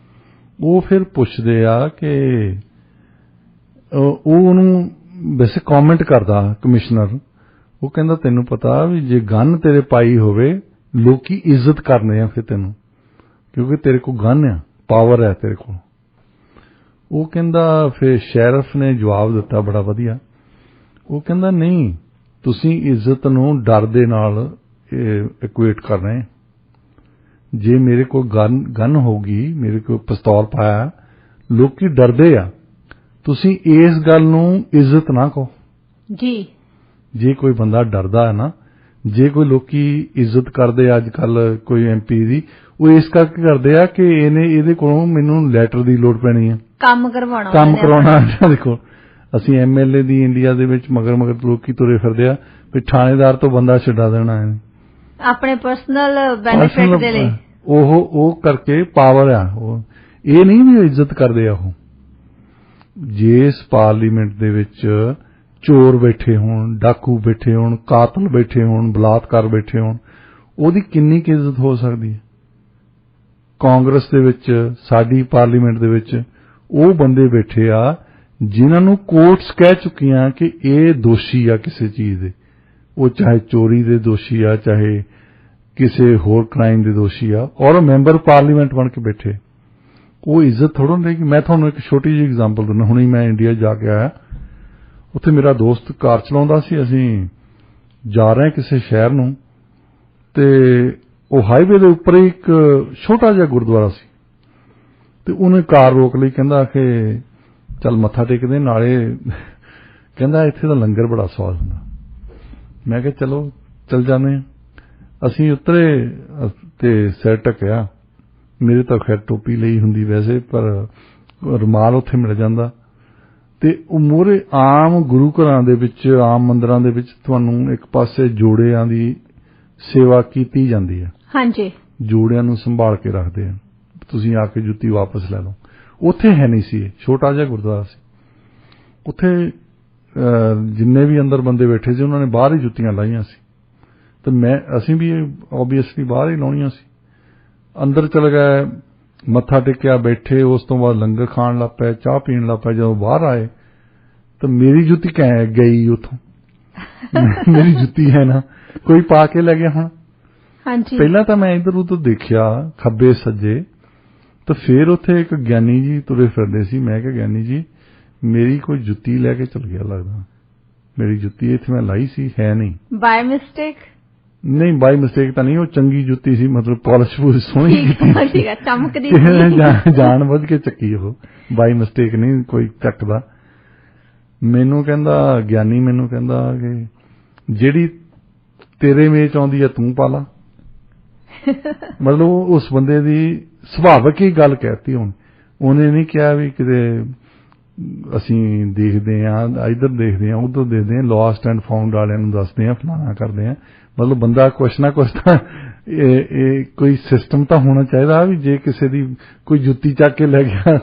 ਉਹ ਫਿਰ ਪੁੱਛਦੇ ਆ ਕਿ ਉਹਨੂੰ ਵੈਸੇ ਕਮੈਂਟ ਕਰਦਾ ਕਮਿਸ਼ਨਰ, ਉਹ ਕਹਿੰਦਾ ਤੈਨੂੰ ਪਤਾ ਵੀ ਜੇ ਗਨ ਤੇਰੇ ਪਾਈ ਹੋਵੇ ਲੋਕੀ ਇੱਜ਼ਤ ਕਰਨੇ ਆ ਫਿਰ ਤੈਨੂੰ, ਕਿਉਂਕਿ ਤੇਰੇ ਕੋਲ ਗਨ ਆ, ਪਾਵਰ ਹੈ ਤੇਰੇ ਕੋਲ। ਉਹ ਕਹਿੰਦਾ, ਫਿਰ ਸ਼ੈਰਿਫ ਨੇ ਜਵਾਬ ਦਿੱਤਾ ਬੜਾ ਵਧੀਆ। ਉਹ ਕਹਿੰਦਾ ਨਹੀਂ, ਤੁਸੀਂ ਇੱਜ਼ਤ ਨੂੰ ਡਰ ਦੇ ਨਾਲ ਇਕੁਏਟ ਕਰ ਰਹੇ। ਜੇ ਮੇਰੇ ਕੋਲ ਗਨ ਹੋਊਗੀ, ਮੇਰੇ ਕੋਲ ਪਿਸਤੌਲ ਪਾਇਆ, ਲੋਕੀ ਡਰਦੇ ਆ, ਤੁਸੀਂ ਇਸ ਗੱਲ ਨੂੰ ਇੱਜ਼ਤ ਨਾ ਕਹੋ ਜੀ। ਜੇ ਕੋਈ ਬੰਦਾ ਡਰਦਾ ਹੈ ਨਾ, ਜੇ ਕੋਈ ਲੋਕੀ ਇੱਜ਼ਤ ਕਰਦੇ ਅੱਜ ਕੱਲ ਕੋਈ ਐਮਪੀ ਦੀ, ਉਹ ਇਸ ਕਰਕੇ ਕਰਦੇ ਆ ਕਿ ਇਹਦੇ ਕੋਲੋਂ ਮੈਨੂੰ ਲੈਟਰ ਦੀ ਲੋੜ ਪੈਣੀ ਹੈ, ਕੰਮ ਕਰਵਾਉਣਾ ਇਹਨਾਂ ਦੇ ਕੋਲ। ਅਸੀਂ ਐਮਐਲਏ ਦੀ ਇੰਡੀਆ ਦੇ ਵਿੱਚ ਮਗਰ ਲੋਕੀ ਤੁਰੇ ਫਿਰਦੇ ਆ ਵੀ ਥਾਣੇਦਾਰ ਤੋਂ ਬੰਦਾ ਛਡਾ ਦੇਣਾ ਹੈ ਆਪਣੇ ਪਰਸਨਲ ਬੈਨੀਫਿਟ ਦੇ ਲਈ। ਉਹ ਕਰਕੇ ਪਾਵਰ ਆ, ਉਹ ਇਹ ਨਹੀਂ ਵੀ ਇੱਜ਼ਤ ਕਰਦੇ ਆ। ਉਹ ਜਿਸ ਪਾਰਲੀਮੈਂਟ ਦੇ ਵਿੱਚ ਚੋਰ ਬੈਠੇ ਹੋਣ, ਡਾਕੂ ਬੈਠੇ ਹੋਣ, ਕਾਤਲ ਬੈਠੇ ਹੋਣ, ਬਲਾਤਕਾਰ ਬੈਠੇ ਹੋਣ, ਉਹਦੀ ਕਿੰਨੀ ਕੁ ਇੱਜ਼ਤ ਹੋ ਸਕਦੀ ਹੈ? ਕਾਂਗਰਸ ਦੇ ਵਿੱਚ, ਸਾਡੀ ਪਾਰਲੀਮੈਂਟ ਦੇ ਵਿੱਚ ਉਹ ਬੰਦੇ ਬੈਠੇ ਆ ਜਿਨ੍ਹਾਂ ਨੂੰ ਕੋਰਟਸ ਕਹਿ ਚੁੱਕੀਆਂ ਕਿ ਇਹ ਦੋਸ਼ੀ ਆ ਕਿਸੇ ਚੀਜ਼ ਦੇ, ਉਹ ਚਾਹੇ ਚੋਰੀ ਦੇ ਦੋਸ਼ੀ ਆ, ਚਾਹੇ ਕਿਸੇ ਹੋਰ ਕ੍ਰਾਈਮ ਦੇ ਦੋਸ਼ੀ ਆ, ਔਰ ਮੈਂਬਰ ਪਾਰਲੀਮੈਂਟ ਬਣ ਕੇ ਬੈਠੇ। ਉਹ ਇੱਜ਼ਤ ਥੋੜ੍ਹਾ ਰਹੇਗੀ। ਮੈਂ ਤੁਹਾਨੂੰ ਇੱਕ ਛੋਟੀ ਜਿਹੀ ਐਗਜ਼ਾਮਪਲ ਦਿੰਦਾ। ਹੁਣੇ ਮੈਂ ਇੰਡੀਆ ਜਾ ਕੇ ਆਇਆ, ਉੱਥੇ ਮੇਰਾ ਦੋਸਤ ਕਾਰ ਚਲਾਉਂਦਾ ਸੀ, ਅਸੀਂ ਜਾ ਰਹੇ ਕਿਸੇ ਸ਼ਹਿਰ ਨੂੰ, ਤੇ ਉਹ ਹਾਈਵੇ ਦੇ ਉੱਪਰ ਇੱਕ ਛੋਟਾ ਜਿਹਾ ਗੁਰਦੁਆਰਾ ਸੀ, ਤੇ ਉਹਨੇ ਕਾਰ ਰੋਕ ਲਈ, ਕਹਿੰਦਾ ਕਿ ਚੱਲ ਮੱਥਾ ਟੇਕਦੇ, ਨਾਲੇ ਕਹਿੰਦਾ ਇੱਥੇ ਤਾਂ ਲੰਗਰ ਬੜਾ ਸਵਾਦ ਹੁੰਦਾ। ਮੈਂ ਕਿਹਾ ਚਲੋ ਚੱਲ ਜਾਂਦੇ ਹਾਂ। ਅਸੀਂ ਉਤਰੇ ਤੇ ਸਿਰ ਢੱਕਿਆ, ਮੇਰੇ ਤਾਂ ਖੈਰ ਟੋਪੀ ਲਈ ਹੁੰਦੀ ਵੈਸੇ, ਪਰ ਰੁਮਾਲ ਉੱਥੇ ਮਿਲ ਜਾਂਦਾ। ਤੇ ਉਹ ਮੂਹਰੇ ਆਮ ਗੁਰੂ ਘਰਾਂ ਦੇ ਵਿੱਚ, ਆਮ ਮੰਦਿਰਾਂ ਦੇ ਵਿੱਚ ਤੁਹਾਨੂੰ ਇੱਕ ਪਾਸੇ ਜੋੜਿਆਂ ਦੀ ਸੇਵਾ ਕੀਤੀ ਜਾਂਦੀ ਹੈ। ਹਾਂਜੀ, ਜੋੜਿਆਂ ਨੂੰ ਸੰਭਾਲ ਕੇ ਰੱਖਦੇ ਆ, ਤੁਸੀਂ ਆ ਕੇ ਜੁੱਤੀ ਵਾਪਸ ਲੈ ਲਓ। ਉੱਥੇ ਹੈ ਨਹੀਂ ਸੀ, ਛੋਟਾ ਜਿਹਾ ਗੁਰਦੁਆਰਾ ਸੀ। ਉੱਥੇ ਜਿੰਨੇ ਵੀ ਅੰਦਰ ਬੰਦੇ ਬੈਠੇ ਸੀ ਉਹਨਾਂ ਨੇ ਬਾਹਰ ਹੀ ਜੁੱਤੀਆਂ ਲਾਈਆਂ ਸੀ, ਤੇ ਅਸੀਂ ਵੀ ਓਬਵੀਅਸਲੀ ਬਾਹਰ ਹੀ ਲਾਉਣੀਆਂ ਸੀ। ਅੰਦਰ ਚਲੇ ਗਏ, ਮੱਥਾ ਟੇਕਿਆ, ਬੈਠੇ। ਉਸ ਤੋਂ ਬਾਅਦ ਲੰਗਰ ਖਾਣ ਲੱਗ ਪਏ, ਚਾਹ ਪੀਣ ਲੱਗ ਪਏ। ਜਦੋਂ ਬਾਹਰ ਆਏ ਤਾਂ ਮੇਰੀ ਜੁੱਤੀ ਗਈ ਉੱਥੋਂ। ਮੇਰੀ ਜੁੱਤੀ ਹੈ ਨਾ, ਕੋਈ ਪਾ ਕੇ ਲੈ ਗਿਆ ਹੁਣ। ਹਾਂਜੀ, ਪਹਿਲਾਂ ਤਾਂ ਮੈਂ ਇੱਧਰ ਉੱਧਰ ਦੇਖਿਆ ਖੱਬੇ ਸੱਜੇ, ਤਾਂ ਫਿਰ ਉੱਥੇ ਇੱਕ ਗਿਆਨੀ ਜੀ ਤੁਰੇ ਫਿਰਦੇ ਸੀ। ਮੈਂ ਕਿਹਾ ਗਿਆਨੀ ਜੀ ਮੇਰੀ ਕੋਈ ਜੁੱਤੀ ਲੈ ਕੇ ਚਲ ਗਿਆ ਲੱਗਦਾ, ਮੇਰੀ ਜੁੱਤੀ ਇੱਥੇ ਮੈਂ ਲਾਈ ਸੀ, ਹੈ ਨਹੀਂ। ਬਾਈ ਮਿਸਟੇਕ? ਨਹੀਂ, ਬਾਈ ਮਿਸਟੇਕ ਤਾਂ ਨਹੀਂ, ਉਹ ਚੰਗੀ ਜੁੱਤੀ ਸੀ, ਮਤਲਬ ਪਾਲਿਸ਼ ਪੂਰੀ ਸੋਹਣੀ ਕੀਤੀ, ਠੀਕ ਹੈ, ਚਮਕਦੀ ਜਾਣ ਬੁੱਝ ਕੇ ਚੱਕੀ, ਉਹ ਬਾਈ ਮਿਸਟੇਕ ਨਹੀਂ ਕੋਈ ਚੱਕਦਾ। ਮੈਨੂੰ ਕਹਿੰਦਾ ਗਿਆਨੀ, ਮੈਨੂੰ ਕਹਿੰਦਾ ਕਿ ਜਿਹੜੀ ਤੇਰੇ ਮੇਚ ਆਉਂਦੀ ਹੈ ਤੂੰ ਪਾ ਲਾ। ਮਤਲਬ ਉਸ ਬੰਦੇ ਦੀ ਸੁਭਾਵਿਕ ਹੀ ਗੱਲ ਕਹਿਤੀ। ਹੁਣ ਉਹਨੇ ਨਹੀਂ ਕਿਹਾ ਵੀ ਕਿਤੇ ਅਸੀਂ ਦੇਖਦੇ ਹਾਂ, ਇੱਧਰ ਦੇਖਦੇ ਹਾਂ, ਉੱਧਰ ਦੇਖਦੇ ਹਾਂ, ਲੋਸਟ ਐਂਡ ਫਾਊਂਡ ਵਾਲਿਆਂ ਨੂੰ ਦੱਸਦੇ ਹਾਂ, ਫਲਾਣਾ ਕਰਦੇ ਹਾਂ। ਮਤਲਬ ਬੰਦਾ ਕੁਛ ਨਾ ਕੁਛ ਤਾਂ ਇਹ ਕੋਈ ਸਿਸਟਮ ਤਾਂ ਹੋਣਾ ਚਾਹੀਦਾ ਵੀ ਜੇ ਕਿਸੇ ਦੀ ਕੋਈ ਜੁੱਤੀ ਚੱਕ ਕੇ ਲੈ ਗਿਆ,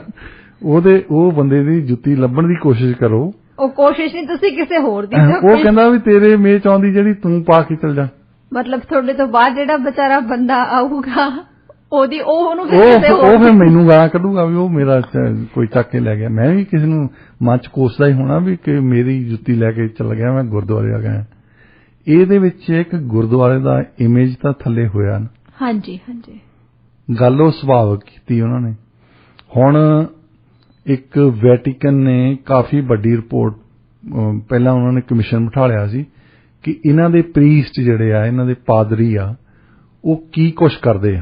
ਉਹ ਬੰਦੇ ਦੀ ਜੁੱਤੀ ਲੱਭਣ ਦੀ ਕੋਸ਼ਿਸ਼ ਕਰੋ। ਉਹ ਕੋਸ਼ਿਸ਼ ਨਹੀਂ, ਤੁਸੀਂ ਕਿਸੇ ਹੋਰ ਦੀ। ਉਹ ਕਹਿੰਦਾ ਵੀ ਤੇਰੇ ਮੇਚ ਆਉਂਦੀ ਜਿਹੜੀ ਤੂੰ ਪਾ ਕੇ ਚਲ ਜਾ। ਮਤਲਬ ਤੁਹਾਡੇ ਤੋਂ ਬਾਅਦ ਜਿਹੜਾ ਵਿਚਾਰਾ ਬੰਦਾ ਆਊਗਾ ਉਹਨੂੰ ਉਹ ਫਿਰ ਮੈਨੂੰ ਗਾਲਾਂ ਕੱਢੂਗਾ ਵੀ ਉਹ ਮੇਰਾ ਕੋਈ ਚੱਕ ਕੇ ਲੈ ਗਿਆ। ਮੈਂ ਵੀ ਕਿਸੇ ਨੂੰ ਮਨ ਚ ਕੋਸਦਾ ਹੀ ਹੋਣਾ ਵੀ ਕਿ ਮੇਰੀ ਜੁੱਤੀ ਲੈ ਕੇ ਚਲ ਗਿਆ, ਮੈਂ ਗੁਰਦੁਆਰੇ ਆ ਗਿਆ। ਇਹਦੇ ਵਿੱਚ ਇੱਕ ਗੁਰਦੁਆਰੇ ਦਾ ਇਮੇਜ ਤਾਂ ਥੱਲੇ ਹੋਇਆ ਨਾ। ਹਾਂਜੀ ਹਾਂਜੀ, ਗੱਲ ਉਹ ਸੁਭਾਵਿਕ ਕੀਤੀ ਉਹਨਾਂ ਨੇ। ਹੁਣ ਇੱਕ ਵੈਟੀਕਨ ਨੇ ਕਾਫੀ ਵੱਡੀ ਰਿਪੋਰਟ, ਪਹਿਲਾਂ ਉਹਨਾਂ ਨੇ ਕਮਿਸ਼ਨ ਬਿਠਾ ਲਿਆ ਸੀ ਕਿ ਇਹਨਾਂ ਦੇ ਪ੍ਰੀਸਟ ਜਿਹੜੇ ਆ, ਇਹਨਾਂ ਦੇ ਪਾਦਰੀ ਆ, ਉਹ ਕੀ ਕੁਛ ਕਰਦੇ ਆ,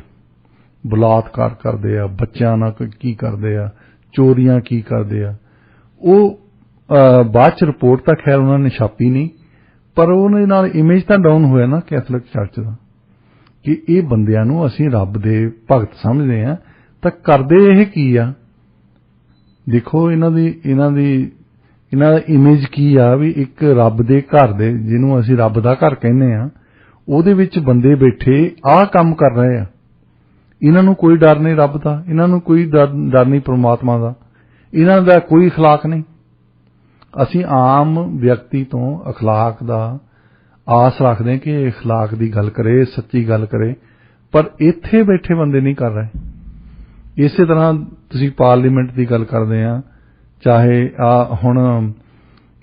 ਬਲਾਤਕਾਰ ਕਰਦੇ ਆ, ਬੱਚਿਆਂ ਨਾਲ ਕੀ ਕਰਦੇ ਆ, ਚੋਰੀਆਂ ਕੀ ਕਰਦੇ ਆ। ਉਹ ਬਾਅਦ ਚ ਰਿਪੋਰਟ ਤਾਂ ਖੈਰ ਉਹਨਾਂ ਨੇ ਛਾਪੀ ਨਹੀਂ, ਪਰ ਉਹਦੇ ਨਾਲ ਇਮੇਜ ਤਾਂ ਡਾਊਨ ਹੋਇਆ ਨਾ ਕੈਥੋਲਿਕ ਚਰਚ ਦਾ, ਕਿ ਇਹ ਬੰਦਿਆਂ ਨੂੰ ਅਸੀਂ ਰੱਬ ਦੇ ਭਗਤ ਸਮਝਦੇ ਆ, ਤਾਂ ਕਰਦੇ ਇਹ ਕੀ ਆ। ਦੇਖੋ ਇਹਨਾਂ ਦਾ ਇਮੇਜ ਕੀ ਆ ਵੀ ਇੱਕ ਰੱਬ ਦੇ ਘਰ ਦੇ, ਜਿਹਨੂੰ ਅਸੀਂ ਰੱਬ ਦਾ ਘਰ ਕਹਿੰਦੇ ਆ, ਉਹਦੇ ਵਿੱਚ ਬੰਦੇ ਬੈਠੇ ਆਹ ਕੰਮ ਕਰ ਰਹੇ ਆ। ਇਹਨਾਂ ਨੂੰ ਕੋਈ ਡਰ ਨਹੀਂ ਰੱਬ ਦਾ, ਇਹਨਾਂ ਨੂੰ ਕੋਈ ਡਰ ਨਹੀਂ ਪ੍ਰਮਾਤਮਾ ਦਾ, ਇਹਨਾਂ ਦਾ ਕੋਈ ਅਖਲਾਕ ਨਹੀਂ। ਅਸੀਂ ਆਮ ਵਿਅਕਤੀ ਤੋਂ ਅਖਲਾਕ ਦਾ ਆਸ ਰੱਖਦੇ ਹਾਂ ਕਿ ਇਹ ਅਖਲਾਕ ਦੀ ਗੱਲ ਕਰੇ, ਸੱਚੀ ਗੱਲ ਕਰੇ, ਪਰ ਇੱਥੇ ਬੈਠੇ ਬੰਦੇ ਨਹੀਂ ਕਰ ਰਹੇ। ਇਸੇ ਤਰ੍ਹਾਂ ਤੁਸੀਂ ਪਾਰਲੀਮੈਂਟ ਦੀ ਗੱਲ ਕਰਦੇ ਆ, ਚਾਹੇ ਹੁਣ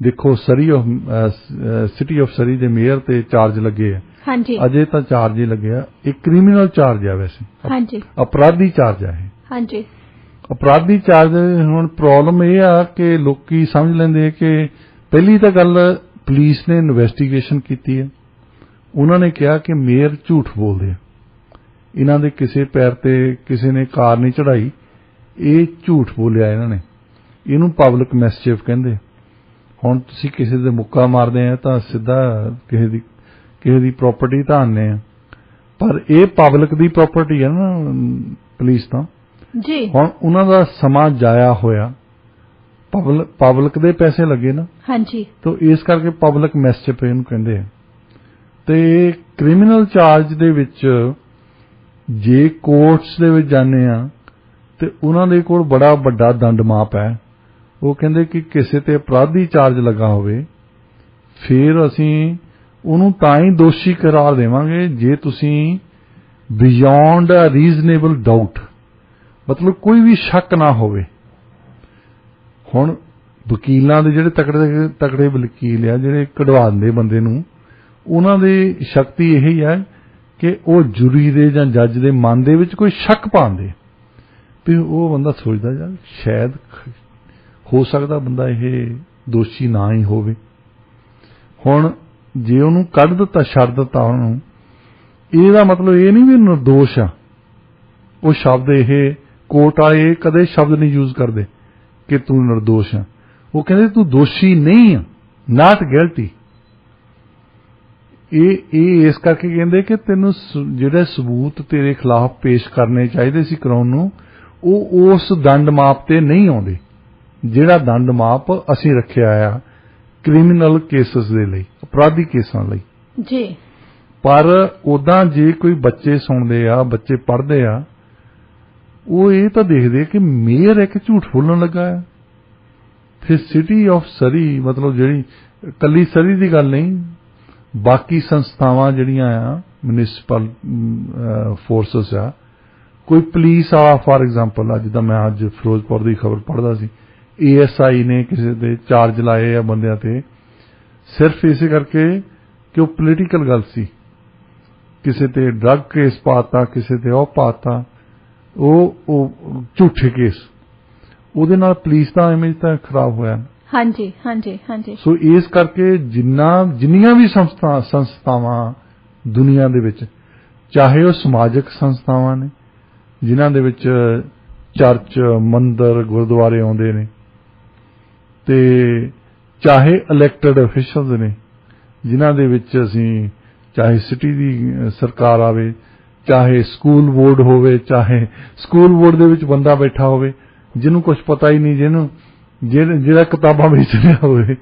ਦੇਖੋ ਸਿਟੀ ਆਫ ਸਰੀ ਦੇ ਮੇਅਰ ਤੇ ਚਾਰਜ ਲੱਗੇ ਆ। ਹਾਂਜੀ, ਅਜੇ ਤਾਂ ਚਾਰਜ ਹੀ ਲੱਗਿਆ, ਇੱਕ ਕ੍ਰਿਮੀਨਲ ਚਾਰਜ ਆ, ਵੈਸੇ ਹਾਂਜੀ ਅਪਰਾਧੀ ਚਾਰਜ ਆ ਇਹ। ਹਾਂਜੀ, ਅਪਰਾਧੀ ਚਾਰਜ। ਹੁਣ ਪ੍ਰੋਬਲਮ ਇਹ ਆ ਕਿ ਲੋਕੀ ਸਮਝ ਲੈਂਦੇ ਕਿ ਪਹਿਲੀ ਤਾਂ ਗੱਲ ਪੁਲਿਸ ਨੇ ਇਨਵੈਸਟੀਗੇਸ਼ਨ ਕੀਤੀ ਹੈ, ਉਹਨਾਂ ਨੇ ਕਿਹਾ ਕਿ ਮੇਅਰ ਝੂਠ ਬੋਲਦੇ ਆ, ਇਹਨਾਂ ਦੇ ਕਿਸੇ ਪੈਰ ਤੇ ਕਿਸੇ ਨੇ ਕਾਰ ਨਹੀਂ ਚੜਾਈ, ਇਹ ਝੂਠ ਬੋਲਿਆ ਇਹਨਾਂ ਨੇ, ਇਹਨੂੰ ਪਬਲਿਕ ਮਿਸਚੀਫ ਕਹਿੰਦੇ। ਹੁਣ ਤੁਸੀਂ ਕਿਸੇ ਦੇ ਮੁੱਕਾ ਮਾਰਦੇ ਆ ਤਾਂ ਸਿੱਧਾ ਕਿਸੇ ਦੀ ਪ੍ਰਾਪਰਟੀ ਧਾਰਨੇ ਆ, ਪਰ ਇਹ ਪਬਲਿਕ ਦੀ ਪ੍ਰਾਪਰਟੀ ਹੈ ਨਾ ਪੁਲਿਸ ਤਾਂ ਜੀ। ਹੁਣ ਉਹਨਾਂ ਦਾ ਸਮਾਂ ਜਾਇਆ ਹੋਇਆ, ਪਬਲਿਕ ਦੇ ਪੈਸੇ ਲੱਗੇ ਨਾ। ਹਾਂਜੀ, ਤਾਂ ਇਸ ਕਰਕੇ ਪਬਲਿਕ ਮਿਸਚੀਫ ਇਹਨੂੰ ਕਹਿੰਦੇ ਆ। ਤੇ ਕ੍ਰਿਮੀਨਲ ਚਾਰਜ ਦੇ ਵਿੱਚ ਜੇ ਕੋਰਟਸ ਦੇ ਵਿੱਚ ਜਾਂਦੇ ਆ ਤੇ ਉਹਨਾਂ ਦੇ ਕੋਲ ਬੜਾ ਵੱਡਾ ਦੰਡ ਮਾਪ ਹੈ। ਉਹ ਕਹਿੰਦੇ ਕਿ ਕਿਸੇ ਤੇ ਅਪਰਾਧੀ ਚਾਰਜ ਲੱਗਾ ਹੋਵੇ, ਫਿਰ ਅਸੀਂ ਉਹਨੂੰ ਤਾਂ ਹੀ ਦੋਸ਼ੀ ਕਰਾਰ ਦੇਵਾਂਗੇ ਜੇ ਤੁਸੀਂ ਬਿਯੋਂਡ ਅ ਰੀਜ਼ਨੇਬਲ ਡਾਊਟ, ਮਤਲਬ ਕੋਈ ਵੀ ਸ਼ੱਕ ਨਾ ਹੋਵੇ। ਹੁਣ ਵਕੀਲਾਂ ਦੇ ਜਿਹੜੇ ਤਕੜੇ ਵਕੀਲ ਆ, ਜਿਹੜੇ ਕਢਵਾ ਦਿੰਦੇ ਬੰਦੇ ਨੂੰ, ਉਹਨਾਂ ਦੀ ਸ਼ਕਤੀ ਇਹੀ ਹੈ ਕਿ ਉਹ ਜੁਰੀ ਦੇ ਜਾਂ ਜੱਜ ਦੇ ਮਨ ਦੇ ਵਿੱਚ ਕੋਈ ਸ਼ੱਕ ਪਾਉਂਦੇ ਵੀ ਉਹ ਬੰਦਾ ਸੋਚਦਾ ਯਾਰ ਸ਼ਾਇਦ ਹੋ ਸਕਦਾ ਬੰਦਾ ਇਹ ਦੋਸ਼ੀ ਨਾ ਹੀ ਹੋਵੇ। ਹੁਣ ਜੇ ਉਹਨੂੰ ਕੱਢ ਦਿੱਤਾ, ਛੱਡ ਦਿੱਤਾ ਉਹਨੂੰ, ਇਹਦਾ ਮਤਲਬ ਇਹ ਨਹੀਂ ਵੀ ਨਿਰਦੋਸ਼ ਆ। ਉਹ ਸ਼ਬਦ ਇਹ ਕੋਰਟ ਵਾਲੇ ਕਦੇ ਸ਼ਬਦ ਨਹੀਂ ਯੂਜ਼ ਕਰਦੇ ਕਿ ਤੂੰ ਨਿਰਦੋਸ਼ ਹੈ, ਉਹ ਕਹਿੰਦੇ ਤੂੰ ਦੋਸ਼ੀ ਨਹੀਂ ਆ, ਨਾਟ ਗਿਲਟੀ। ਇਹ ਇਸ ਕਰਕੇ ਕਹਿੰਦੇ ਕਿ ਤੈਨੂੰ ਜਿਹੜੇ ਸਬੂਤ ਤੇਰੇ ਖਿਲਾਫ ਪੇਸ਼ ਕਰਨੇ ਚਾਹੀਦੇ ਸੀ ਕਰਾਉਣ ਨੂੰ, ਉਹ ਉਸ ਦੰਡ ਮਾਪ ਤੇ ਨਹੀਂ ਆਉਂਦੇ ਜਿਹੜਾ ਦੰਡ ਮਾਪ ਅਸੀਂ ਰੱਖਿਆ ਆ ਕ੍ਰਿਮੀਨਲ ਕੇਸਸ ਦੇ ਲਈ, ਅਪਰਾਧੀ ਕੇਸਾਂ ਲਈ ਜੀ। ਪਰ ਉਦਾਂ ਜੇ ਕੋਈ ਬੱਚੇ ਸੁਣਦੇ ਆ, ਬੱਚੇ ਪੜ੍ਹਦੇ ਆ, ਉਹ ਇਹ ਤਾਂ ਦੇਖਦੇ ਕਿ ਮੇਅਰ ਇੱਕ ਝੂਠ ਬੋਲਣ ਲੱਗਾ ਆ। ਫਿਰ ਸਿਟੀ ਆਫ ਸਰੀ, ਮਤਲਬ ਜਿਹੜੀ ਕੱਲੀ ਸਰੀ ਦੀ ਗੱਲ ਨਹੀਂ, ਬਾਕੀ ਸੰਸਥਾਵਾਂ ਜਿਹੜੀਆਂ ਆ ਮਿਊਨਿਸਪਲ ਫੋਰਸਸ ਆ, ਕੋਈ ਪੁਲਿਸ ਵਾਲਾ ਫਾਰ ਐਗਜ਼ਾਮਪਲ ਆ, ਜਿੱਦਾਂ ਮੈਂ ਅੱਜ ਫਿਰੋਜ਼ਪੁਰ ਦੀ ਖਬਰ ਪੜ੍ਹਦਾ ਸੀ, ASI ਨੇ ਕਿਸੇ ਦੇ ਚਾਰਜ ਲਾਏ ਆ ਬੰਦਿਆਂ ਤੇ, ਸਿਰਫ ਇਸੇ ਕਰਕੇ ਕਿ ਉਹ ਪੋਲੀਟੀਕਲ ਗੱਲ ਸੀ, ਕਿਸੇ ਤੇ ਡਰੱਗ ਕੇਸ ਪਾਤਾ, ਕਿਸੇ ਤੇ ਉਹ ਪਾਤਾ, ਉਹ ਝੂਠੇ ਕੇਸ, ਉਹਦੇ ਨਾਲ ਪੁਲਿਸ ਦਾ ਇਮੇਜ ਤਾਂ ਖਰਾਬ ਹੋਇਆ। ਹਾਂਜੀ ਹਾਂਜੀ ਹਾਂਜੀ। ਸੋ ਇਸ ਕਰਕੇ ਜਿੰਨੀਆਂ ਵੀ ਸੰਸਥਾਵਾਂ ਦੁਨੀਆ ਦੇ ਵਿੱਚ, ਚਾਹੇ ਉਹ ਸਮਾਜਿਕ ਸੰਸਥਾਵਾਂ ਨੇ ਜਿਨ੍ਹਾਂ ਦੇ ਵਿੱਚ ਚਰਚ, ਮੰਦਰ, ਗੁਰਦੁਆਰੇ ਆਉਂਦੇ ਨੇ, ਤੇ ਚਾਹੇ ਇਲੈਕਟਡ ਅਫੀਸ਼ੀਅਲਸ ਨੇ ਜਿਨ੍ਹਾਂ ਦੇ ਵਿੱਚ ਅਸੀਂ, ਚਾਹੇ ਸਿਟੀ ਦੀ ਸਰਕਾਰ ਆਵੇ, ਚਾਹੇ ਸਕੂਲ ਬੋਰਡ ਹੋਵੇ, ਚਾਹੇ ਸਕੂਲ ਬੋਰਡ ਦੇ ਵਿੱਚ ਬੰਦਾ ਬੈਠਾ ਹੋਵੇ ਜਿਹਨੂੰ ਕੁਝ ਪਤਾ ਹੀ ਨਹੀਂ, ਜਿਹੜਾ ਕਿਤਾਬਾਂ ਵੇਚ ਰਿਹਾ ਹੋਵੇ,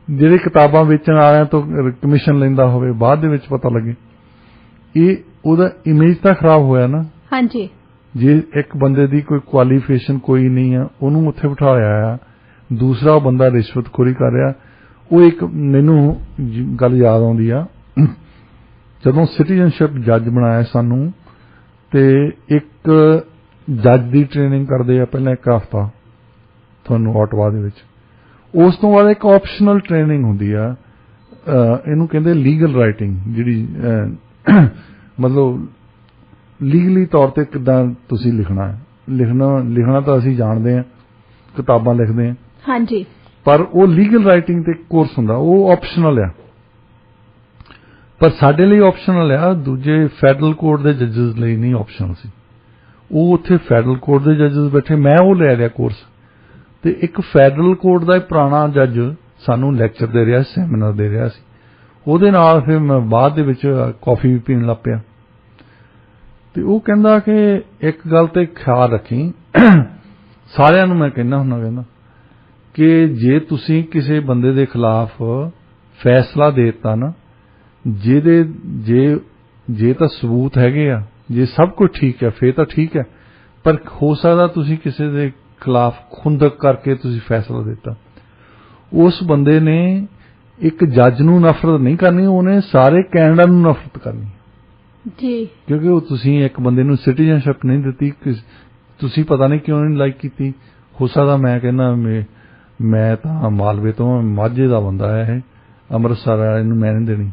ਜਿਹੜੇ ਕਿਤਾਬਾਂ ਵੇਚਣ ਵਾਲਿਆਂ ਤੋਂ ਕਮਿਸ਼ਨ ਲੈਂਦਾ ਹੋਵੇ, ਬਾਅਦ ਦੇ ਵਿੱਚ ਪਤਾ ਲੱਗੇ, ਇਹ ਉਹਦਾ ਇਮੇਜ ਤਾਂ ਖਰਾਬ ਹੋਇਆ ਨਾ। ਹਾਂਜੀ। ਜੇ ਇੱਕ ਬੰਦੇ ਦੀ ਕੋਈ ਕੁਆਲੀਫਿਕੇਸ਼ਨ ਕੋਈ ਨਹੀਂ ਆ, ਉਹਨੂੰ ਉੱਥੇ ਬਿਠਾਇਆ ਆ, ਦੂਸਰਾ ਬੰਦਾ ਰਿਸ਼ਵਤਖੋਰੀ ਕਰ ਰਿਹਾ। ਉਹ ਇੱਕ ਮੈਨੂੰ ਗੱਲ ਯਾਦ ਆਉਂਦੀ ਆ, ਜਦੋਂ ਸਿਟੀਜ਼ਨਸ਼ਿਪ ਜੱਜ ਬਣਾਇਆ ਸਾਨੂੰ, ਤੇ ਇੱਕ ਜੱਜ ਦੀ ਟ੍ਰੇਨਿੰਗ ਕਰਦੇ ਆ ਪਹਿਲਾਂ ਇੱਕ ਹਫ਼ਤਾ ਤੁਹਾਨੂੰ ਆਟਵਾ ਦੇ ਵਿੱਚ, ਉਸ ਤੋਂ ਬਾਅਦ ਇੱਕ ਆਪਸ਼ਨਲ ਟ੍ਰੇਨਿੰਗ ਹੁੰਦੀ ਆ, ਇਹਨੂੰ ਕਹਿੰਦੇ ਲੀਗਲ ਰਾਈਟਿੰਗ, ਜਿਹੜੀ ਮਤਲਬ ਲੀਗਲੀ ਤੌਰ ਤੇ ਕਿੱਦਾਂ ਤੁਸੀਂ ਲਿਖਣਾ ਹੈ। ਲਿਖਣਾ ਤਾਂ ਅਸੀਂ ਜਾਣਦੇ ਹਾਂ, ਕਿਤਾਬਾਂ ਲਿਖਦੇ ਹਾਂ। ਹਾਂਜੀ। ਪਰ ਉਹ ਲੀਗਲ ਰਾਈਟਿੰਗ ਤੇ ਕੋਰਸ ਹੁੰਦਾ, ਉਹ ਆਪਸ਼ਨਲ ਆ। ਪਰ ਸਾਡੇ ਲਈ ਆਪਸ਼ਨਲ ਆ, ਦੂਜੇ ਫੈਡਰਲ ਕੋਰਟ ਦੇ ਜੱਜਸ ਲਈ ਨਹੀਂ ਆਪਸ਼ਨਲ ਸੀ। ਉਹ ਉੱਥੇ ਫੈਡਰਲ ਕੋਰਟ ਦੇ ਜੱਜਸ ਬੈਠੇ, ਮੈਂ ਉਹ ਲੈ ਲਿਆ ਕੋਰਸ, ਤੇ ਇੱਕ ਫੈਡਰਲ ਕੋਰਟ ਦਾ ਪੁਰਾਣਾ ਜੱਜ ਸਾਨੂੰ ਲੈਕਚਰ ਦੇ ਰਿਹਾ, ਸੈਮੀਨਾਰ ਦੇ ਰਿਹਾ ਸੀ। ਉਹਦੇ ਨਾਲ ਫਿਰ ਮੈਂ ਬਾਅਦ ਦੇ ਵਿੱਚ ਕਾਫੀ ਵੀ ਪੀਣ ਲੱਗ ਪਿਆ। ਤੇ ਉਹ ਕਹਿੰਦਾ ਕਿ ਇੱਕ ਗੱਲ ਤੇ ਖਿਆਲ ਰੱਖੀ, ਸਾਰਿਆਂ ਨੂੰ ਮੈਂ ਕਹਿੰਦਾ ਹੁੰਦਾ, ਕਹਿੰਦਾ ਕਿ ਜੇ ਤੁਸੀਂ ਕਿਸੇ ਬੰਦੇ ਦੇ ਖਿਲਾਫ ਫੈਸਲਾ ਦੇ ਦਿੱਤਾ ਨਾ, ਜੇ ਤਾਂ ਸਬੂਤ ਹੈਗੇ ਆ, ਜੇ ਸਭ ਕੁਝ ਠੀਕ ਹੈ ਫੇਰ ਤਾਂ ਠੀਕ ਹੈ, ਪਰ ਹੋ ਸਕਦਾ ਤੁਸੀਂ ਕਿਸੇ ਦੇ ਖਿਲਾਫ ਖੁੰਦਕ ਕਰਕੇ ਤੁਸੀਂ ਫੈਸਲਾ ਦਿੱਤਾ, ਉਸ ਬੰਦੇ ਨੇ ਇੱਕ ਜੱਜ ਨੂੰ ਨਫ਼ਰਤ ਨਹੀਂ ਕਰਨੀ, ਉਹਨੇ ਸਾਰੇ ਕੈਨੇਡਾ ਨੂੰ ਨਫ਼ਰਤ ਕਰਨੀ ਜੀ, ਕਿਉਂਕਿ ਉਹ ਤੁਸੀਂ ਇੱਕ ਬੰਦੇ ਨੂੰ ਸਿਟੀਜ਼ਨਸ਼ਿਪ ਨਹੀਂ ਦਿੱਤੀ, ਤੁਸੀਂ ਪਤਾ ਨਹੀਂ ਕਿਉਂ ਨਹੀਂ ਲਾਈਕ ਕੀਤੀ। ਹੋ ਸਕਦਾ ਮੈਂ ਕਹਿੰਦਾ ਮੈਂ ਤਾਂ ਮਾਲਵੇ ਤੋਂ, ਮਾਝੇ ਦਾ ਬੰਦਾ ਹੈ, ਇਹ ਅੰਮ੍ਰਿਤਸਰ ਵਾਲੇ ਨੂੰ ਮੈਂ ਨਹੀਂ ਦੇਣੀ।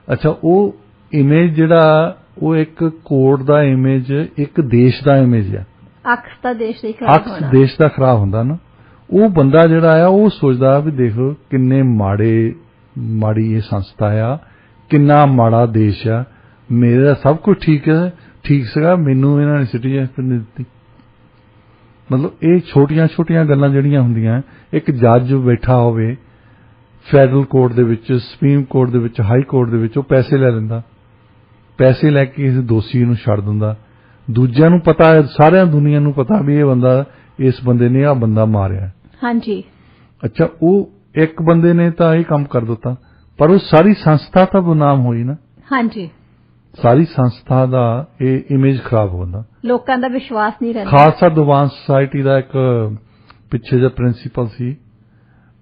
ਅੱਛਾ, ਉਹ ਇਮੇਜ ਜਿਹੜਾ, ਉਹ ਇੱਕ ਕੋਰਟ ਦਾ ਇਮੇਜ, ਇੱਕ ਦੇਸ਼ ਦਾ ਇਮੇਜ ਆ, ਅਕਸ ਦਾ ਦੇਸ਼ ਦਾ ਖਰਾਬ ਹੋਣਾ, ਦੇਸ਼ ਦਾ ਖਰਾਬ ਹੁੰਦਾ ਨਾ। ਉਹ ਬੰਦਾ ਜਿਹੜਾ ਆ, ਉਹ ਸੋਚਦਾ ਵੀ ਦੇਖੋ ਕਿੰਨੇ ਮਾੜੀ ਇਹ ਸੰਸਥਾ ਆ, ਕਿੰਨਾ ਮਾੜਾ ਦੇਸ਼ ਆ, ਮੇਰਾ ਸਭ ਕੁਝ ਠੀਕ ਸੀਗਾ, ਮੈਨੂੰ ਇਹਨਾਂ ਨੇ ਸਿਟੀਜ਼ਨਸ਼ਿਪ ਨਹੀਂ ਦਿੱਤੀ। ਮਤਲਬ ਇਹ ਛੋਟੀਆਂ ਗੱਲਾਂ ਜਿਹੜੀਆਂ ਹੁੰਦੀਆਂ, ਇੱਕ ਜੱਜ ਬੈਠਾ ਹੋਵੇ ਫੈਡਰਲ ਕੋਰਟ ਦੇ ਵਿੱਚ, ਸੁਪਰੀਮ ਕੋਰਟ ਦੇ ਵਿੱਚ, ਹਾਈ ਕੋਰਟ ਦੇ ਵਿੱਚ, ਉਹ ਪੈਸੇ ਲੈ ਲੈਂਦਾ, ਪੈਸੇ ਲੈ ਕੇ ਇਸ ਦੋਸ਼ੀ ਨੂੰ ਛੱਡ ਦਿੰਦਾ। ਦੂਜਿਆਂ ਨੂੰ ਪਤਾ ਹੈ, ਸਾਰਿਆਂ ਦੁਨੀਆ ਨੂੰ ਪਤਾ ਵੀ ਇਹ ਬੰਦਾ, ਇਸ ਬੰਦੇ ਨੇ ਆਹ ਬੰਦਾ ਮਾਰਿਆ। ਹਾਂਜੀ। ਅੱਛਾ, ਉਹ ਇੱਕ ਬੰਦੇ ਨੇ ਤਾਂ ਇਹ ਕੰਮ ਕਰ ਦਿੱਤਾ, ਪਰ ਉਹ ਸਾਰੀ ਸੰਸਥਾ ਤਾਂ ਬਦਨਾਮ ਹੋਈ ਨਾ। ਹਾਂਜੀ। ਸਾਰੀ ਸੰਸਥਾ ਦਾ ਇਹ ਇਮੇਜ ਖਰਾਬ ਹੁੰਦਾ, ਲੋਕਾਂ ਦਾ ਵਿਸ਼ਵਾਸ ਨਹੀਂ ਰਹਿੰਦਾ। ਖਾਲਸਾ ਦੀਵਾਨ ਸੁਸਾਇਟੀ ਦਾ ਇੱਕ ਪਿੱਛੇ ਜਿਹਾ ਪ੍ਰਿੰਸੀਪਲ ਸੀ,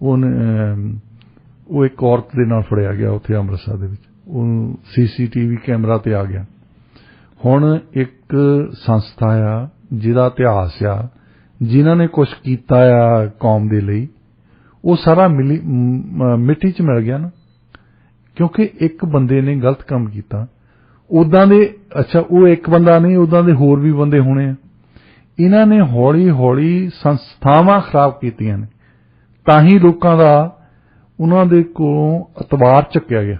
ਉਹ ਇੱਕ ਔਰਤ ਦੇ ਨਾਲ ਫੜਿਆ ਗਿਆ ਉੱਥੇ ਅੰਮ੍ਰਿਤਸਰ ਦੇ ਵਿੱਚ, ਉਹ CCTV ਕੈਮਰਾ ਤੇ ਆ ਗਿਆ। ਹੁਣ ਇੱਕ ਸੰਸਥਾ ਆ ਜਿਹਦਾ ਇਤਿਹਾਸ ਆ, ਜਿਨ੍ਹਾਂ ਨੇ ਕੁਝ ਕੀਤਾ ਆ ਕੌਮ ਦੇ ਲਈ, ਉਹ ਸਾਰਾ ਮਿੱਟੀ 'ਚ ਮਿਲ ਗਿਆ ਨਾ, ਕਿਉਂਕਿ ਇੱਕ ਬੰਦੇ ਨੇ ਗਲਤ ਕੰਮ ਕੀਤਾ। ਉਦਾਂ ਦੇ, ਅੱਛਾ, ਉਹ ਇੱਕ ਬੰਦਾ ਨਹੀਂ, ਉਦਾਂ ਦੇ ਹੋਰ ਵੀ ਬੰਦੇ ਹੋਣੇ ਆ। ਇਹਨਾਂ ਨੇ ਹੌਲੀ ਹੌਲੀ ਸੰਸਥਾਵਾਂ ਖਰਾਬ ਕੀਤੀਆਂ ਨੇ, ਤਾਂ ਹੀ ਲੋਕਾਂ ਦਾ ਉਹਨਾਂ ਦੇ ਕੋਲੋਂ ਇਤਬਾਰ ਚੱਕਿਆ ਗਿਆ।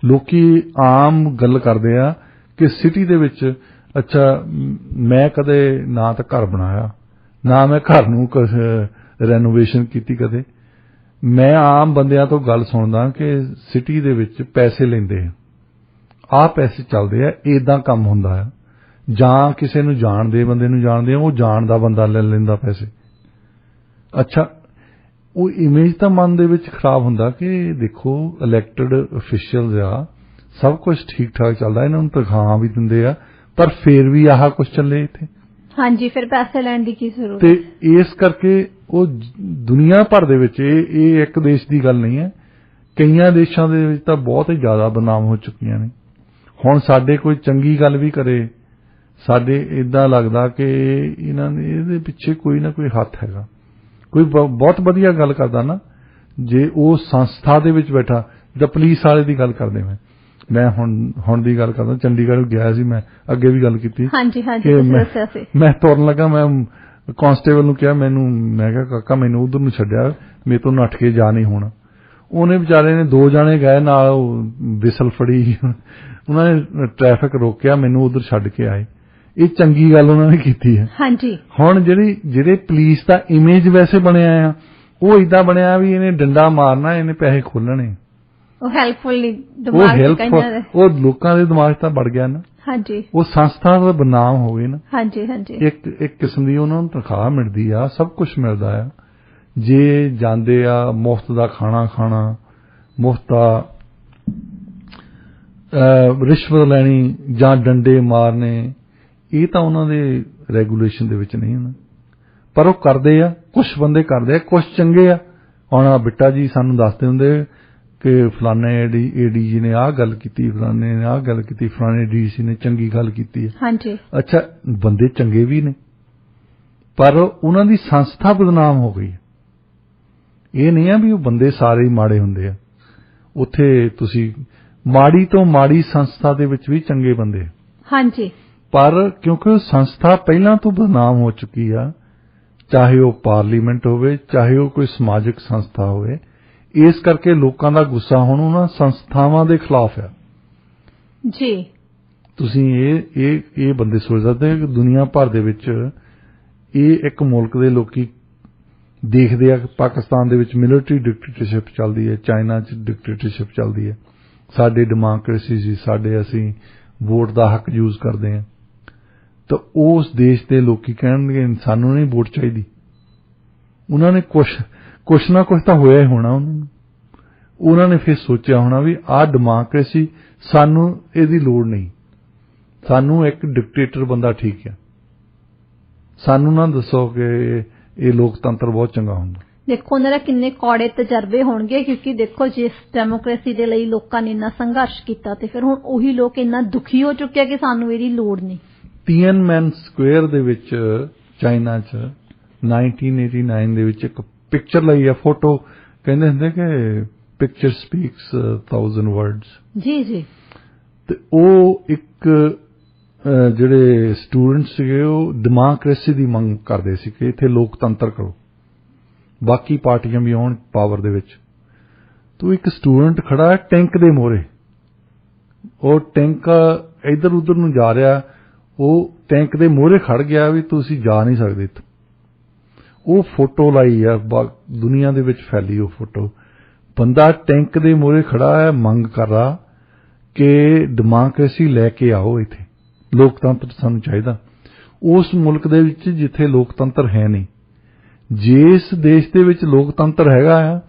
ਲੋਕੀ ਆਮ ਗੱਲ ਕਰਦੇ ਆ ਕਿ ਸਿਟੀ ਦੇ ਵਿੱਚ ਅੱਛਾ, ਮੈਂ ਕਦੇ ਨਾ ਤਾਂ ਘਰ ਬਣਾਇਆ, ਨਾ ਮੈਂ ਘਰ ਨੂੰ ਕੁਝ ਰੈਨੋਵੇਸ਼ਨ ਕੀਤੀ ਕਦੇ। ਮੈਂ ਆਮ ਬੰਦਿਆਂ ਤੋਂ ਗੱਲ ਸੁਣਦਾ ਕਿ ਸਿਟੀ ਦੇ ਵਿੱਚ ਪੈਸੇ ਲੈਂਦੇ ਆਹ ਪੈਸੇ ਚੱਲਦੇ ਆ, ਏਦਾਂ ਕੰਮ ਹੁੰਦਾ ਆ, ਜਾਂ ਕਿਸੇ ਨੂੰ ਜਾਣਦੇ ਬੰਦੇ ਨੂੰ ਜਾਣਦੇ ਆ, ਉਹ ਜਾਣਦਾ ਬੰਦਾ ਲੈ ਲੈਂਦਾ ਪੈਸੇ। ਅੱਛਾ, ਉਹ ਇਮੇਜ ਤਾਂ ਮਨ ਦੇ ਵਿੱਚ ਖਰਾਬ ਹੁੰਦਾ ਕਿ ਦੇਖੋ ਇਲੈਕਟਡ ਅਫੀਸ਼ੀਅਲਸ ਆ, ਸਭ ਕੁਝ ਠੀਕ ਠਾਕ ਚੱਲਦਾ, ਇਹਨਾਂ ਨੂੰ ਤਨਖਾਹਾਂ ਵੀ ਦਿੰਦੇ ਆ, ਪਰ ਫੇਰ ਵੀ ਆਹ ਕੁਝ ਚੱਲੇ ਇੱਥੇ। ਹਾਂਜੀ, ਫਿਰ ਪੈਸੇ ਲੈਣ ਦੀ ਕੀ ਜ਼ਰੂਰਤ? ਤੇ ਇਸ ਕਰਕੇ ਉਹ ਦੁਨੀਆ ਭਰ ਦੇ ਵਿੱਚ, ਇਹ ਇੱਕ ਦੇਸ਼ ਦੀ ਗੱਲ ਨਹੀਂ ਹੈ, ਕਈਆਂ ਦੇਸ਼ਾਂ ਦੇ ਵਿੱਚ ਤਾਂ ਬਹੁਤ ਹੀ ਜ਼ਿਆਦਾ ਬਦਨਾਮ ਹੋ ਚੁੱਕੀਆਂ ਨੇ। ਹੁਣ ਸਾਡੇ ਕੋਈ ਚੰਗੀ ਗੱਲ ਵੀ ਕਰੇ, ਸਾਡੇ ਇਦਾਂ ਲੱਗਦਾ ਕਿ ਇਹਨਾਂ ਨੇ ਇਹਦੇ ਪਿੱਛੇ ਕੋਈ ਨਾ ਕੋਈ ਹੱਥ ਹੈਗਾ। ਕੋਈ ਬਹੁਤ ਵਧੀਆ ਗੱਲ ਕਰਦਾ ਨਾ, ਜੇ ਉਹ ਸੰਸਥਾ ਦੇ ਵਿੱਚ ਬੈਠਾ, ਜਿੱਦਾਂ ਪੁਲਿਸ ਵਾਲੇ ਦੀ ਗੱਲ ਕਰਦੇ, ਮੈਂ ਹੁਣ ਦੀ ਗੱਲ ਕਰਦਾ, ਚੰਡੀਗੜ੍ਹ ਗਿਆ ਸੀ, ਮੈਂ ਅੱਗੇ ਵੀ ਗੱਲ ਕੀਤੀ। ਹਾਂਜੀ ਹਾਂਜੀ, ਤੁਸੀਂ ਦੱਸਿਆ ਸੀ। ਮੈਂ ਤੁਰਨ ਲੱਗਾ, ਮੈਂ ਕਾਂਸਟੇਬਲ ਨੂੰ ਕਿਹਾ, ਮੈਂ ਕਿਹਾ ਕਾਕਾ ਮੈਨੂੰ ਉਧਰ ਨੂੰ ਛੱਡਿਆ, ਮੇਰੇ ਤੋਂ ਨੱਠ ਕੇ ਜਾ ਨਹੀਂ ਹੋਣਾ। ਉਹਨੇ ਵਿਚਾਰੇ ਨੇ 2 ਜਾਣੇ ਗਏ ਨਾਲ, ਵਿਸਲ ਫੜੀ, ਉਹਨਾਂ ਨੇ ਟ੍ਰੈਫਿਕ ਰੋਕਿਆ, ਮੈਨੂੰ ਉਧਰ ਛੱਡ ਕੇ ਆਏ। ਇਹ ਚੰਗੀ ਗੱਲ ਉਹਨਾਂ ਨੇ ਕੀਤੀ ਹੈ। ਹਾਂਜੀ, ਹੁਣ ਜਿਹੜੇ ਪੁਲਿਸ ਦਾ ਇਮੇਜ ਵੈਸੇ ਬਣਿਆ ਆ, ਉਹ ਇਦਾਂ ਬਣਿਆ ਵੀ ਇਹਨੇ ਡੰਡਾ ਮਾਰਨਾ, ਇਹਨੇ ਪੈਸੇ ਖੋਲਣੇ, ਉਹ ਹੈਲਪਫੁਲ, ਉਹ ਲੋਕਾਂ ਦੇ ਦਿਮਾਗ 'ਚ ਤਾਂ ਵੜ ਗਿਆ ਨਾ। ਹਾਂਜੀ, ਉਹ ਸੰਸਥਾ ਦਾ ਬਦਨਾਮ ਹੋ ਗਈ ਨਾ। ਹਾਂਜੀ ਹਾਂਜੀ, ਇੱਕ ਕਿਸਮ ਦੀ ਉਹਨਾਂ ਨੂੰ ਤਨਖਾਹ ਮਿਲਦੀ ਆ, ਸਭ ਕੁਝ ਮਿਲਦਾ ਆ, ਜੇ ਜਾਂਦੇ ਆ ਮੁਫਤ ਦਾ ਖਾਣਾ ਖਾਣਾ, ਮੁਫਤ ਦਾ ਰਿਸ਼ਵਤ ਲੈਣੀ ਜਾਂ ਡੰਡੇ ਮਾਰਨੇ, ਇਹ ਤਾਂ ਉਹਨਾਂ ਦੇ ਰੈਗੂਲੇਸ਼ਨ ਦੇ ਵਿੱਚ ਨਹੀਂ ਹੁੰਦਾ, ਪਰ ਉਹ ਕਰਦੇ ਆ, ਕੁਝ ਬੰਦੇ ਕਰਦੇ ਆ, ਕੁਝ ਚੰਗੇ ਆ। ਹੁਣ ਬਿੱਟਾ ਜੀ ਸਾਨੂੰ ਦੱਸਦੇ ਹੁੰਦੇ ਕਿ ਫਲਾਣੇ ਏਡੀਜੀ ਨੇ ਆਹ ਗੱਲ ਕੀਤੀ, ਫਲਾਣੇ ਨੇ ਆਹ ਗੱਲ ਕੀਤੀ, ਫਲਾਣੇ ਡੀਸੀ ਨੇ ਚੰਗੀ ਗੱਲ ਕੀਤੀ ਹੈ। ਹਾਂਜੀ, ਅੱਛਾ, ਬੰਦੇ ਚੰਗੇ ਵੀ ਨੇ, ਪਰ ਉਹਨਾਂ ਦੀ ਸੰਸਥਾ ਬਦਨਾਮ ਹੋ ਗਈ। ਇਹ ਨਹੀਂ ਆ ਵੀ ਉਹ ਬੰਦੇ ਸਾਰੇ ਹੀ ਮਾੜੇ ਹੁੰਦੇ ਆ, ਉੱਥੇ ਤੁਸੀਂ ਮਾੜੀ ਤੋਂ ਮਾੜੀ ਸੰਸਥਾ ਦੇ ਵਿੱਚ ਵੀ ਚੰਗੇ ਬੰਦੇ। ਹਾਂਜੀ, ਪਰ ਕਿਉਂਕਿ ਉਹ ਸੰਸਥਾ ਪਹਿਲਾਂ ਤੋਂ ਬਦਨਾਮ ਹੋ ਚੁੱਕੀ ਆ, ਚਾਹੇ ਉਹ ਪਾਰਲੀਮੈਂਟ ਹੋਵੇ, ਚਾਹੇ ਉਹ ਕੋਈ ਸਮਾਜਿਕ ਸੰਸਥਾ ਹੋਵੇ, ਇਸ ਕਰਕੇ ਲੋਕਾਂ ਦਾ ਗੁੱਸਾ ਹੁਣ ਉਹਨਾਂ ਸੰਸਥਾਵਾਂ ਦੇ ਖਿਲਾਫ ਆ। ਜੀ, ਤੁਸੀਂ ਇਹ ਬੰਦੇ ਸੋਚ ਸਕਦੇ ਕਿ ਦੁਨੀਆ ਭਰ ਦੇ ਵਿੱਚ ਇਹ ਇੱਕ ਮੁਲਕ ਦੇ ਲੋਕੀ ਦੇਖਦੇ ਆ ਕਿ ਪਾਕਿਸਤਾਨ ਦੇ ਵਿੱਚ ਮਿਲਟਰੀ ਡਿਕਟੇਟਰਸ਼ਿਪ ਚੱਲਦੀ ਹੈ, ਚਾਈਨਾ 'ਚ ਡਿਕਟੇਟਰਸ਼ਿਪ ਚੱਲਦੀ ਹੈ, ਸਾਡੇ ਡੈਮੋਕ੍ਰੇਸੀ ਸੀ, ਸਾਡੇ ਅਸੀਂ ਵੋਟ ਦਾ ਹੱਕ ਯੂਜ਼ ਕਰਦੇ ਹਾਂ, ਤਾਂ ਉਸ ਦੇਸ਼ ਦੇ ਲੋਕੀ ਕਹਿਣਗੇ ਸਾਨੂੰ ਨਹੀਂ ਵੋਟ ਚਾਹੀਦੀ। ਉਹਨਾਂ ਨੇ ਕੁਛ ਨਾ ਕੁਛ ਤਾਂ ਹੋਇਆ ਹੀ ਹੋਣਾ ਉਹਨਾਂ ਨੇ ਫਿਰ ਸੋਚਿਆ ਹੋਣਾ ਵੀ ਆਹ ਡੈਮੋਕ੍ਰੇਸੀ, ਸਾਨੂੰ ਇਹਦੀ ਲੋੜ ਨਹੀਂ, ਸਾਨੂੰ ਇੱਕ ਡਿਕਟੇਟਰ ਬੰਦਾ ਠੀਕ ਹੈ, ਸਾਨੂੰ ਨਾ ਦੱਸੋ ਕਿ ਇਹ ਲੋਕਤੰਤਰ ਬਹੁਤ ਚੰਗਾ ਹੁੰਦਾ। ਦੇਖੋ ਉਹਨਾਂ ਦਾ ਕਿੰਨੇ ਕੌੜੇ ਤਜਰਬੇ ਹੋਣਗੇ, ਕਿਉਂਕਿ ਦੇਖੋ ਜਿਸ ਡੈਮੋਕ੍ਰੇਸੀ ਦੇ ਲਈ ਲੋਕਾਂ ਨੇ ਇੰਨਾ ਸੰਘਰਸ਼ ਕੀਤਾ, ਤੇ ਫਿਰ ਹੁਣ ਉਹੀ ਲੋਕ ਇੰਨਾ ਦੁਖੀ ਹੋ ਚੁੱਕੇ ਕਿ ਸਾਨੂੰ ਇਹਦੀ ਲੋੜ ਨਹੀਂ। ਤੀਅਨਮੈਨ ਸਕੁਏਅਰ ਦੇ ਵਿੱਚ ਚਾਈਨਾ 'ਚ 1989 ਦੇ ਵਿੱਚ ਇੱਕ ਪਿਕਚਰ ਲਈ ਆ, ਫੋਟੋ, ਕਹਿੰਦੇ ਹੁੰਦੇ ਕਿ ਪਿਕਚਰ ਸਪੀਕਸ 1000 ਵਰਡਸ। ਜੀ ਜੀ, ਤੇ ਉਹ ਇੱਕ ਜਿਹੜੇ ਸਟੂਡੈਂਟ ਸੀਗੇ ਉਹ ਡੈਮੋਕ੍ਰੇਸੀ ਦੀ ਮੰਗ ਕਰਦੇ ਸੀ ਕਿ ਇੱਥੇ ਲੋਕਤੰਤਰ ਕਰੋ, ਬਾਕੀ ਪਾਰਟੀਆਂ ਵੀ ਆਉਣ ਪਾਵਰ ਦੇ ਵਿੱਚ। ਤੋ ਇੱਕ ਸਟੂਡੈਂਟ ਖੜਾ ਹੈ ਟੈਂਕ ਦੇ ਮੋਹਰੇ, ਉਹ ਟੈਂਕ ਇੱਧਰ ਉੱਧਰ ਨੂੰ ਜਾ ਰਿਹਾ, ਉਹ ਟੈਂਕ ਦੇ ਮੋਹਰੇ ਖੜ ਗਿਆ ਵੀ ਤੁਸੀਂ ਜਾ ਨਹੀਂ ਸਕਦੇ ਇੱਥੋਂ। ਉਹ ਫੋਟੋ ਲਾਈ ਆ, ਦੁਨੀਆ ਦੇ ਵਿੱਚ ਫੈਲੀ ਉਹ ਫੋਟੋ, ਬੰਦਾ ਟੈਂਕ ਦੇ ਮੋਹਰੇ ਖੜਾ ਹੈ, ਮੰਗ ਕਰ ਰਿਹਾ ਕਿ ਡੈਮੋਕ੍ਰੇਸੀ ਲੈ ਕੇ ਆਓ, ਇੱਥੇ ਲੋਕਤੰਤਰ ਸਾਨੂੰ ਚਾਹੀਦਾ। ਉਸ ਮੁਲਕ ਦੇ ਵਿੱਚ ਜਿੱਥੇ ਲੋਕਤੰਤਰ ਹੈ ਨਹੀਂ, ਜਿਸ ਦੇਸ਼ ਦੇ ਵਿੱਚ ਲੋਕਤੰਤਰ ਹੈਗਾ ਆ,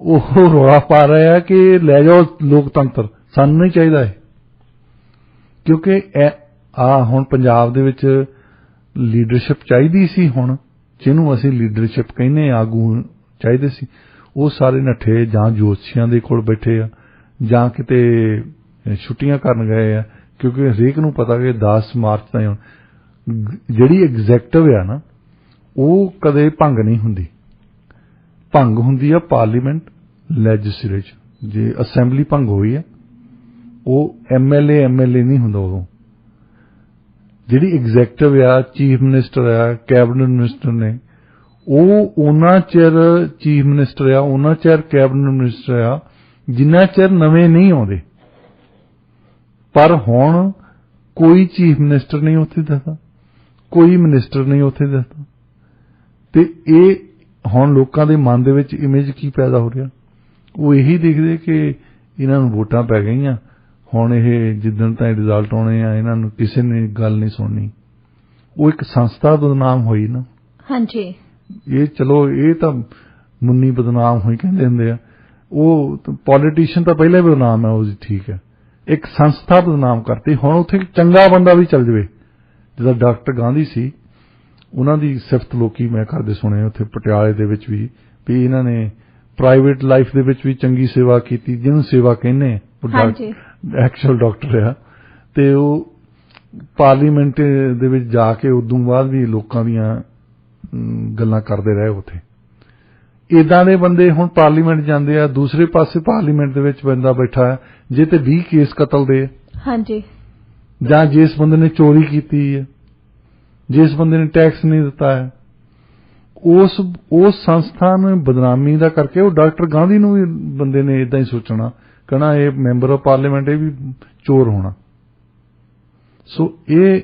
ਉਹ ਰੌਲਾ ਪਾ ਰਿਹਾ ਕਿ ਲੈ ਜਾਓ ਲੋਕਤੰਤਰ, ਸਾਨੂੰ ਨਹੀਂ ਚਾਹੀਦਾ ਹੈ। ਕਿਉਂਕਿ ਹੁਣ ਪੰਜਾਬ ਦੇ ਵਿੱਚ ਲੀਡਰਸ਼ਿਪ ਚਾਹੀਦੀ ਸੀ, ਹੁਣ ਜਿਹਨੂੰ ਅਸੀਂ ਲੀਡਰਸ਼ਿਪ ਕਹਿੰਦੇ, ਆਗੂ ਚਾਹੀਦੇ ਸੀ, ਉਹ ਸਾਰੇ ਨੱਠੇ, ਜਾਂ ਜੋਤਸ਼ੀਆਂ ਦੇ ਕੋਲ ਬੈਠੇ ਆ, ਜਾਂ ਕਿਤੇ ਛੁੱਟੀਆਂ ਕਰਨ ਗਏ ਆ, ਕਿਉਂਕਿ ਹਰੇਕ ਨੂੰ ਪਤਾ ਕਿ 10 ਮਾਰਚ ਤਾਈਂ ਜਿਹੜੀ ਐਗਜ਼ੈਕਟਿਵ ਆ ਨਾ, ਉਹ ਕਦੇ ਭੰਗ ਨਹੀਂ ਹੁੰਦੀ। ਭੰਗ ਹੁੰਦੀ ਆ ਪਾਰਲੀਮੈਂਟ, ਲੈਜਿਸਲੇਚਰ। ਜੇ ਅਸੈਂਬਲੀ ਭੰਗ ਹੋਈ ਆ, ਉਹ ਐਮਐਲਏ ਨਹੀਂ ਹੁੰਦਾ ਉਦੋਂ। ਜਿਹੜੀ ਐਗਜ਼ੈਕਟਿਵ ਆ, ਚੀਫ ਮਿਨਿਸਟਰ ਆ, ਕੈਬਨਿਟ ਮਿਨਿਸਟਰ ਨੇ, ਉਹ ਉਹਨਾਂ ਚਿਰ ਚੀਫ ਮਿਨਿਸਟਰ ਆ, ਉਹਨਾਂ ਚਿਰ ਕੈਬਨਿਟ ਮਿਨਿਸਟਰ ਆ, ਜਿੰਨਾ ਚਿਰ ਨਵੇਂ ਨਹੀਂ ਆਉਂਦੇ। ਪਰ ਹੁਣ ਕੋਈ ਚੀਫ ਮਿਨਿਸਟਰ ਨਹੀਂ ਉੱਥੇ ਦਿਸਦਾ, ਕੋਈ ਮਿਨਿਸਟਰ ਨਹੀਂ ਉੱਥੇ ਦਿਸਦਾ। ਤੇ ਇਹ ਹੁਣ ਲੋਕਾਂ ਦੇ ਮਨ ਦੇ ਵਿੱਚ ਇਮੇਜ ਕੀ ਪੈਦਾ ਹੋ ਰਿਹਾ, ਉਹ ਇਹੀ ਦੇਖਦੇ ਕਿ ਇਹਨਾਂ ਨੂੰ ਵੋਟਾਂ ਪੈ ਗਈਆਂ, ਹੁਣ ਇਹ ਜਿੱਦਣ ਤਾਈਂ ਰਿਜ਼ਲਟ ਆਉਣੇ ਆ ਇਹਨਾਂ ਨੂੰ ਕਿਸੇ ਨੇ ਗੱਲ ਨਹੀਂ ਸੁਣਨੀ। ਉਹ ਇੱਕ ਸੰਸਥਾ ਬਦਨਾਮ ਹੋਈ ਨਾ। ਹਾਂਜੀ, ਇਹ ਚਲੋ ਇਹ ਤਾਂ ਮੁੰਨੀ ਬਦਨਾਮ ਹੋਈ ਕਹਿੰਦੇ ਹੁੰਦੇ ਆ, ਉਹ ਪੋਲੀਟੀਸ਼ੀਅਨ ਤਾਂ ਪਹਿਲਾਂ ਹੀ ਬਦਨਾਮ ਹੈ, ਉਹ ਠੀਕ ਹੈ। ਇੱਕ ਸੰਸਥਾ ਬਦਨਾਮ ਕਰਤੀ। ਹੁਣ ਉੱਥੇ ਚੰਗਾ ਬੰਦਾ ਵੀ ਚੱਲ ਜਾਵੇ, ਜਿੱਦਾਂ ਡਾਕਟਰ ਗਾਂਧੀ ਸੀ, ਉਹਨਾਂ ਦੀ ਸਿਫਤ ਲੋਕੀ ਮੈਂ ਕਰਦੇ ਸੁਣੇ ਉੱਥੇ ਪਟਿਆਲੇ ਦੇ ਵਿੱਚ ਵੀ ਇਹਨਾਂ ਨੇ ਪ੍ਰਾਈਵੇਟ ਲਾਈਫ ਦੇ ਵਿੱਚ ਵੀ ਚੰਗੀ ਸੇਵਾ ਕੀਤੀ, ਜਿਹਨੂੰ ਸੇਵਾ ਕਹਿੰਦੇ ਉਹ ਐਕਚੁਅਲ ਡਾਕਟਰ ਆ। ਤੇ ਉਹ ਪਾਰਲੀਮੈਂਟ ਦੇ ਵਿੱਚ ਜਾ ਕੇ ਉਦੋਂ ਬਾਅਦ ਵੀ ਲੋਕਾਂ ਦੀਆਂ ਗੱਲਾਂ ਕਰਦੇ ਰਹੇ ਉੱਥੇ। ਇਦਾਂ ਦੇ ਬੰਦੇ ਹੁਣ ਪਾਰਲੀਮੈਂਟ ਜਾਂਦੇ ਆ, ਦੂਸਰੇ ਪਾਸੇ ਪਾਰਲੀਮੈਂਟ ਦੇ ਵਿੱਚ ਬੰਦਾ ਬੈਠਾ ਹੈ ਜੇ ਤੇ 20 ਕੇਸ ਕਤਲ ਦੇ, ਹਾਂਜੀ, ਜਾਂ ਜਿਸ ਬੰਦੇ ਨੇ ਚੋਰੀ ਕੀਤੀ ਹੈ, ਜਿਸ ਬੰਦੇ ਨੇ ਟੈਕਸ ਨਹੀਂ ਦਿੱਤਾ ਹੈ, ਉਸ ਸੰਸਥਾ ਨੂੰ ਬਦਨਾਮੀ ਦਾ ਕਰਕੇ ਉਹ ਡਾਕਟਰ ਗਾਂਧੀ ਨੂੰ ਵੀ ਬੰਦੇ ਨੇ ਇਦਾਂ ਹੀ ਸੋਚਣਾ, ਕਹਿਣਾ ਇਹ ਮੈਂਬਰ ਆਫ ਪਾਰਲੀਮੈਂਟ ਇਹ ਵੀ ਚੋਰ ਹੋਣਾ। ਸੋ ਇਹ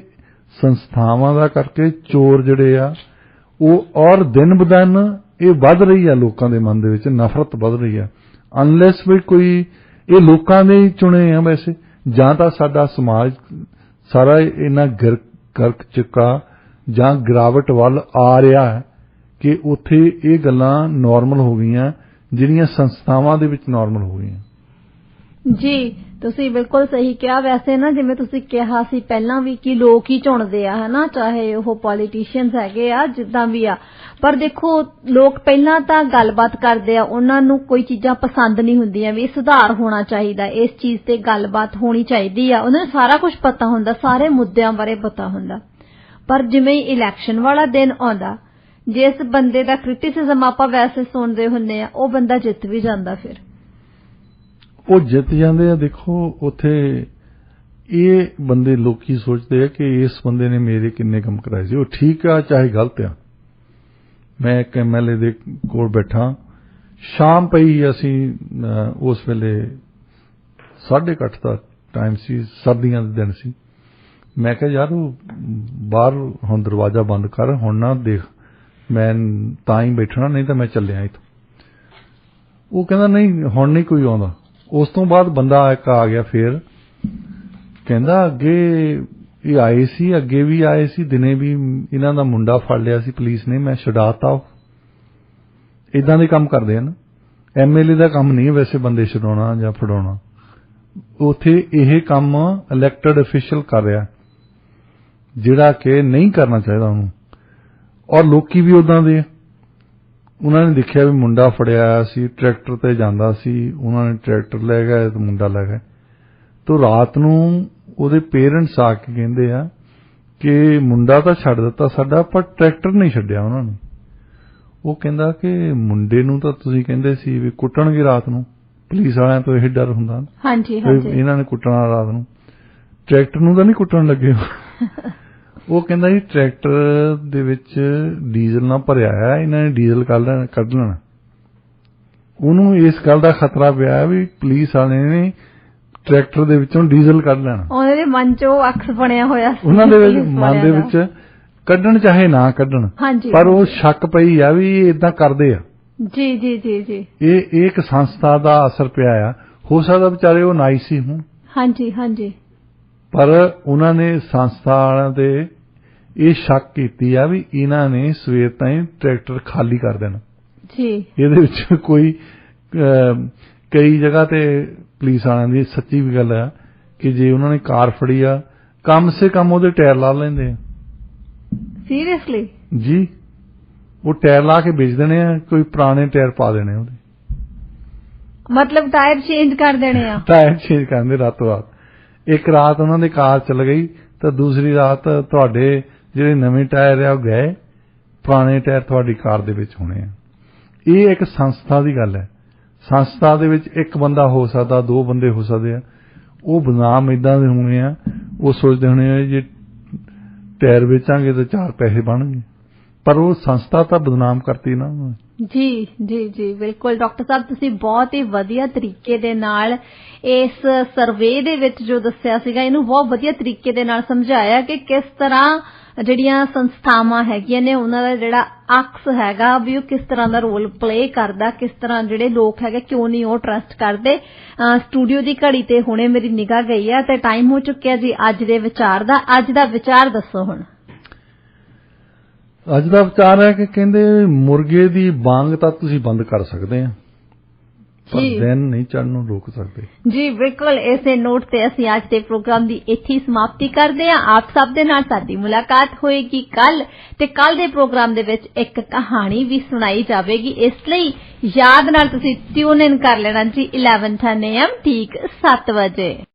ਸੰਸਥਾਵਾਂ ਦਾ ਕਰਕੇ ਚੋਰ ਜਿਹੜੇ ਆ ਉਹ ਔਰ ਦਿਨ ਬ ਦਿਨ ਇਹ ਵੱਧ ਰਹੀ ਆ, ਲੋਕਾਂ ਦੇ ਮਨ ਦੇ ਵਿੱਚ ਨਫ਼ਰਤ ਵੱਧ ਰਹੀ ਆ। ਅਨਲੈਸ ਵੀ ਕੋਈ ਇਹ ਲੋਕਾਂ ਨੇ ਹੀ ਚੁਣੇ ਆ ਵੈਸੇ, ਜਾਂ ਤਾਂ ਸਾਡਾ ਸਮਾਜ ਸਾਰਾ ਇਹਨਾਂ ਗਰਕ ਚੁੱਕਾ ਜਾਂ ਗਿਰਾਵਟ ਵੱਲ ਆ ਰਿਹਾ ਹੈ ਕਿ ਉੱਥੇ ਇਹ ਗੱਲਾਂ ਨਾਰਮਲ ਹੋ ਗਈਆਂ ਜਿਹੜੀਆਂ ਸੰਸਥਾਵਾਂ ਦੇ ਵਿੱਚ ਨਾਰਮਲ ਹੋ ਗਈਆਂ। ਜੀ, ਤੁਸੀਂ ਬਿਲਕੁਲ ਸਹੀ ਕਿਹਾ। ਵੈਸੇ ਨਾ ਜਿਵੇਂ ਤੁਸੀਂ ਕਿਹਾ ਸੀ ਪਹਿਲਾਂ ਵੀ ਕਿ ਲੋਕ ਹੀ ਚੁਣਦੇ ਆ, ਹਨਾ, ਚਾਹੇ ਉਹ ਪੋਲੀਟੀਸ਼ੀਅਨਸ ਹੈਗੇ ਆ ਜਿੱਦਾਂ ਵੀ ਆ। ਪਰ ਦੇਖੋ ਲੋਕ ਪਹਿਲਾਂ ਤਾਂ ਗੱਲਬਾਤ ਕਰਦੇ ਆ, ਉਹਨਾਂ ਨੂੰ ਕੋਈ ਚੀਜ਼ਾਂ ਪਸੰਦ ਨਹੀਂ ਹੁੰਦੀਆਂ ਵੀ ਸੁਧਾਰ ਹੋਣਾ ਚਾਹੀਦਾ, ਇਸ ਚੀਜ਼ ਤੇ ਗੱਲਬਾਤ ਹੋਣੀ ਚਾਹੀਦੀ ਆ। ਉਹਨਾਂ ਨੂੰ ਸਾਰਾ ਕੁਝ ਪਤਾ ਹੁੰਦਾ, ਸਾਰੇ ਮੁੱਦਿਆਂ ਬਾਰੇ ਪਤਾ ਹੁੰਦਾ। ਪਰ ਜਿਵੇਂ ਹੀ ਇਲੈਕਸ਼ਨ ਵਾਲਾ ਦਿਨ ਆਉਂਦਾ, ਜਿਸ ਬੰਦੇ ਦਾ ਕ੍ਰਿਟਿਸਿਜ਼ਮ ਆਪਾਂ ਵੈਸੇ ਸੁਣਦੇ ਹੁੰਦੇ ਆ, ਉਹ ਬੰਦਾ ਜਿੱਤ ਵੀ ਜਾਂਦਾ। ਫਿਰ ਉਹ ਜਿੱਤ ਜਾਂਦੇ ਆ। ਦੇਖੋ ਉੱਥੇ ਇਹ ਬੰਦੇ ਲੋਕੀ ਸੋਚਦੇ ਆ ਕਿ ਇਸ ਬੰਦੇ ਨੇ ਮੇਰੇ ਕਿੰਨੇ ਕੰਮ ਕਰਾਏ ਸੀ, ਉਹ ਠੀਕ ਆ ਚਾਹੇ ਗਲਤ ਆ। ਮੈਂ ਇੱਕ MLA ਦੇ ਕੋਲ ਬੈਠਾ, ਸ਼ਾਮ ਪਈ, ਅਸੀਂ ਉਸ ਵੇਲੇ 8:30 ਦਾ ਟਾਈਮ ਸੀ, ਸਰਦੀਆਂ ਦੇ ਦਿਨ ਸੀ। ਮੈਂ ਕਿਹਾ ਯਾਰ ਉਹ ਬਾਹਰ ਹੁਣ ਦਰਵਾਜ਼ਾ ਬੰਦ ਕਰ, ਹੁਣ ਨਾ ਦੇਖ, ਮੈਂ ਤਾਂ ਹੀ ਬੈਠਣਾ, ਨਹੀਂ ਤਾਂ ਮੈਂ ਚੱਲਿਆ ਇੱਥੋਂ। ਉਹ ਕਹਿੰਦਾ ਨਹੀਂ ਹੁਣ ਨਹੀਂ ਕੋਈ ਆਉਂਦਾ। ਉਸ ਤੋਂ ਬਾਅਦ ਬੰਦਾ ਇੱਕ ਆ ਗਿਆ, ਫੇਰ ਕਹਿੰਦਾ ਅੱਗੇ ਇਹ ਆਏ ਸੀ, ਅੱਗੇ ਵੀ ਆਏ ਸੀ, ਦਿਨੇ ਵੀ ਇਹਨਾਂ ਦਾ ਮੁੰਡਾ ਫੜ ਲਿਆ ਸੀ ਪੁਲਿਸ ਨੇ, ਮੈਂ ਛਡਾਤਾ। ਇਦਾਂ ਦੇ ਕੰਮ ਕਰਦੇ ਆ ਨਾ। MLA ਦਾ ਕੰਮ ਨਹੀਂ ਵੈਸੇ ਬੰਦੇ ਛਡਾਉਣਾ ਜਾਂ ਫੜਾਉਣਾ, ਉੱਥੇ ਇਹ ਕੰਮ ਇਲੈਕਟਡ ਅਫੀਸ਼ੀਅਲ ਕਰ ਰਿਹਾ ਜਿਹੜਾ ਕਿ ਨਹੀਂ ਕਰਨਾ ਚਾਹੀਦਾ ਉਹਨੂੰ। ਔਰ ਲੋਕੀ ਵੀ ਉਦਾਂ ਦੇ, ਉਹਨਾਂ ਨੇ ਦੇਖਿਆ ਵੀ ਮੁੰਡਾ ਫੜਿਆ ਸੀ, ਟਰੈਕਟਰ ਤੇ ਜਾਂਦਾ ਸੀ, ਉਹਨਾਂ ਨੇ ਟਰੈਕਟਰ ਲੈ ਗਏ ਤੇ ਮੁੰਡਾ ਲੈ ਗਏ। ਤੋਂ ਰਾਤ ਨੂੰ ਉਹਦੇ ਪੇਰੈਂਟਸ ਆ ਕੇ ਕਹਿੰਦੇ ਆ ਕਿ ਮੁੰਡਾ ਤਾਂ ਛੱਡ ਦਿੱਤਾ ਸਾਡਾ, ਪਰ ਟਰੈਕਟਰ ਨਹੀਂ ਛੱਡਿਆ ਉਹਨਾਂ ਨੇ। ਉਹ ਕਹਿੰਦਾ ਕਿ ਮੁੰਡੇ ਨੂੰ ਤਾਂ ਤੁਸੀਂ ਕਹਿੰਦੇ ਸੀ ਵੀ ਕੁੱਟਣਗੇ ਰਾਤ ਨੂੰ, ਪੁਲਿਸ ਵਾਲਿਆਂ ਤੋਂ ਇਹ ਡਰ ਹੁੰਦਾ। ਹਾਂਜੀ, ਇਹਨਾਂ ਨੇ ਕੁੱਟਣਾ ਰਾਤ ਨੂੰ, ਟਰੈਕਟਰ ਨੂੰ ਤਾਂ ਨਹੀਂ ਕੁੱਟਣ ਲੱਗੇ। ਉਹ ਕਹਿੰਦਾ ਜੀ ਟਰੈਕਟਰ ਦੇ ਵਿੱਚ ਡੀਜ਼ਲ ਨਾ ਭਰਿਆ ਆ, ਇਹਨਾਂ ਨੇ ਡੀਜ਼ਲ ਕੱਢ ਲੈਣਾ। ਉਹਨੂੰ ਇਸ ਗੱਲ ਦਾ ਖਤਰਾ ਪਿਆ ਵੀ ਪੁਲਿਸ ਵਾਲਿਆਂ ਨੇ ਟਰੈਕਟਰ ਦੇ ਵਿੱਚੋਂ ਡੀਜ਼ਲ ਕੱਢ ਲੈਣਾ। ਉਹਨਾਂ ਦੇ ਮਨ 'ਚ ਉਹ ਅਕਸ ਬਣਿਆ ਹੋਇਆ ਸੀ, ਉਹਨਾਂ ਦੇ ਮਨ ਦੇ ਵਿੱਚ ਕੱਢਣ ਚਾਹੇ ਨਾ ਕੱਢਣ, ਪਰ ਉਹ ਸ਼ੱਕ ਪਈ ਆ ਵੀ ਇਹ ਇਦਾਂ ਕਰਦੇ ਆ। ਜੀ ਜੀ ਜੀ ਜੀ, ਇਹ ਇੱਕ ਸੰਸਥਾ ਦਾ ਅਸਰ ਪਿਆ ਆ। ਹੋ ਸਕਦਾ ਵਿਚਾਰੇ ਉਹ ਨਾਈ ਸੀ ਹੁਣ, ਹਾਂਜੀ ਹਾਂਜੀ, ਪਰ ਉਹਨਾਂ ਨੇ ਸੰਸਥਾ ਵਾਲਿਆਂ ਤੇ ਇਹ ਸ਼ੱਕ ਕੀਤੀ ਆ ਵੀ ਇਹਨਾਂ ਨੇ ਸਵੇਰ ਤਾਈਂ ਟਰੈਕਟਰ ਖਾਲੀ ਕਰ ਦੇਣਾ ਜੀ। ਇਹਦੇ ਵਿੱਚ ਕੋਈ ਕਈ ਜਗ੍ਹਾ ਤੇ ਪੁਲਿਸ ਵਾਲਿਆਂ ਦੀ ਸੱਚੀ ਵੀ ਗੱਲ ਆ ਕਿ ਜੇ ਉਹਨਾਂ ਨੇ ਕਾਰ ਫੜੀ ਆ, ਕਮ ਸੇ ਕਮ ਉਹਦੇ ਟਾਇਰ ਲਾ ਲੈਂਦੇ ਆ। ਸੀਰੀਅਸਲੀ ਜੀ, ਉਹ ਟਾਇਰ ਲਾ ਕੇ ਵੇਚ ਦੇਣੇ ਆ, ਕੋਈ ਪੁਰਾਣੇ ਟਾਇਰ ਪਾ ਦੇਣੇ ਉਹਦੇ, ਮਤਲਬ ਟਾਇਰ ਚੇਂਜ ਕਰ ਦੇਣੇ ਆ, ਟਾਇਰ ਚੇਂਜ ਕਰਦੇ ਰਾਤੋਂ ਰਾਤ। ਇੱਕ ਰਾਤ ਉਹਨਾਂ ਦੀ ਕਾਰ ਚੱਲ ਗਈ ਤਾਂ ਦੂਸਰੀ ਰਾਤ ਤੁਹਾਡੇ ਜਿਹੜੇ ਨਵੇਂ ਟਾਇਰ ਆ ਉਹ ਗਏ, ਪੁਰਾਣੇ ਟਾਇਰ ਤੁਹਾਡੀ ਕਾਰ ਦੇ ਵਿੱਚ ਹੋਣੇ ਆ। ਇਹ ਇੱਕ ਸੰਸਥਾ ਦੀ ਗੱਲ ਹੈ। ਸੰਸਥਾ ਦੇ ਵਿੱਚ ਇੱਕ ਬੰਦਾ ਹੋ ਸਕਦਾ, ਦੋ ਬੰਦੇ ਹੋ ਸਕਦੇ ਆ, ਉਹ ਬਦਨਾਮ ਇਦਾਂ ਦੇ ਹੋਣੇ ਆ, ਉਹ ਸੋਚਦੇ ਹੋਣੇ ਆ ਜੇ ਟਾਇਰ ਵੇਚਾਂਗੇ ਤਾਂ 4 ਪੈਸੇ ਬਣਨਗੇ, ਪਰ ਉਹ ਸੰਸਥਾ ਤਾਂ ਬਦਨਾਮ ਕਰਤੀ ਨਾ। ਜੀ ਜੀ ਜੀ ਬਿਲਕੁਲ ਡਾਕਟਰ ਸਾਹਿਬ, ਤੁਸੀਂ ਬਹੁਤ ਹੀ ਵਧੀਆ ਤਰੀਕੇ ਦੇ ਨਾਲ ਇਸ ਸਰਵੇ ਦੇ ਵਿੱਚ ਜੋ ਦੱਸਿਆ ਸੀਗਾ ਇਹਨੂੰ ਬਹੁਤ ਵਧੀਆ ਤਰੀਕੇ ਦੇ ਨਾਲ ਸਮਝਾਇਆ ਕਿ ਕਿਸ ਤਰ੍ਹਾਂ ਜਿਹੜੀਆਂ ਸੰਸਥਾਵਾਂ ਹੈਗੀਆਂ ਨੇ ਉਹਨਾਂ ਦਾ ਜਿਹੜਾ ਅਕਸ ਹੈਗਾ ਵੀ ਉਹ ਕਿਸ ਤਰ੍ਹਾਂ ਦਾ ਰੋਲ ਪਲੇ ਕਰਦਾ, ਕਿਸ ਤਰ੍ਹਾਂ ਜਿਹੜੇ ਲੋਕ ਹੈਗੇ ਕਿਉਂ ਨਹੀਂ ਉਹ ਟਰਸਟ ਕਰਦੇ। ਸਟੂਡੀਓ ਦੀ ਘੜੀ ਤੇ ਹੁਣੇ ਮੇਰੀ ਨਿਗਾਹ ਗਈ ਆ ਤੇ ਟਾਈਮ ਹੋ ਚੁੱਕਿਆ ਜੀ ਅੱਜ ਦੇ ਵਿਚਾਰ ਦਾ। ਅੱਜ ਦਾ ਵਿਚਾਰ ਦੱਸੋ ਹੁਣ। ਅੱਜ ਦਾ ਵਿਚਾਰ ਹੈ ਕਿ ਕਹਿੰਦੇ ਮੁਰਗੇ ਦੀ ਬਾਂਗ ਤਾਂ ਤੁਸੀਂ ਬੰਦ ਕਰ ਸਕਦੇ ਆ, ਪਰ ਦਿਨ ਨਹੀਂ ਚੜ੍ਹਨ ਨੂੰ ਰੋਕ ਸਕਦੇ। ਜੀ ਬਿਲਕੁਲ, ਇਸੇ ਨੋਟ ਤੇ ਅਸੀਂ ਅੱਜ ਦੇ ਪ੍ਰੋਗਰਾਮ ਦੀ ਇੱਥੇ ਸਮਾਪਤੀ ਕਰਦੇ ਹਾਂ। ਆਪ ਸਭ ਦੇ ਨਾਲ ਸਾਡੀ ਮੁਲਾਕਾਤ ਹੋਏਗੀ ਕੱਲ, ਤੇ ਕੱਲ ਦੇ ਪ੍ਰੋਗਰਾਮ ਦੇ ਵਿੱਚ ਇੱਕ ਕਹਾਣੀ ਵੀ ਸੁਣਾਈ ਜਾਵੇਗੀ। ਇਸ ਲਈ ਯਾਦ ਨਾਲ ਤੁਸੀਂ ਟਿਊਨ ਇਨ ਕਰ ਲੈਣਾ ਜੀ 11:10 AM ਠੀਕ 7 ਵਜੇ।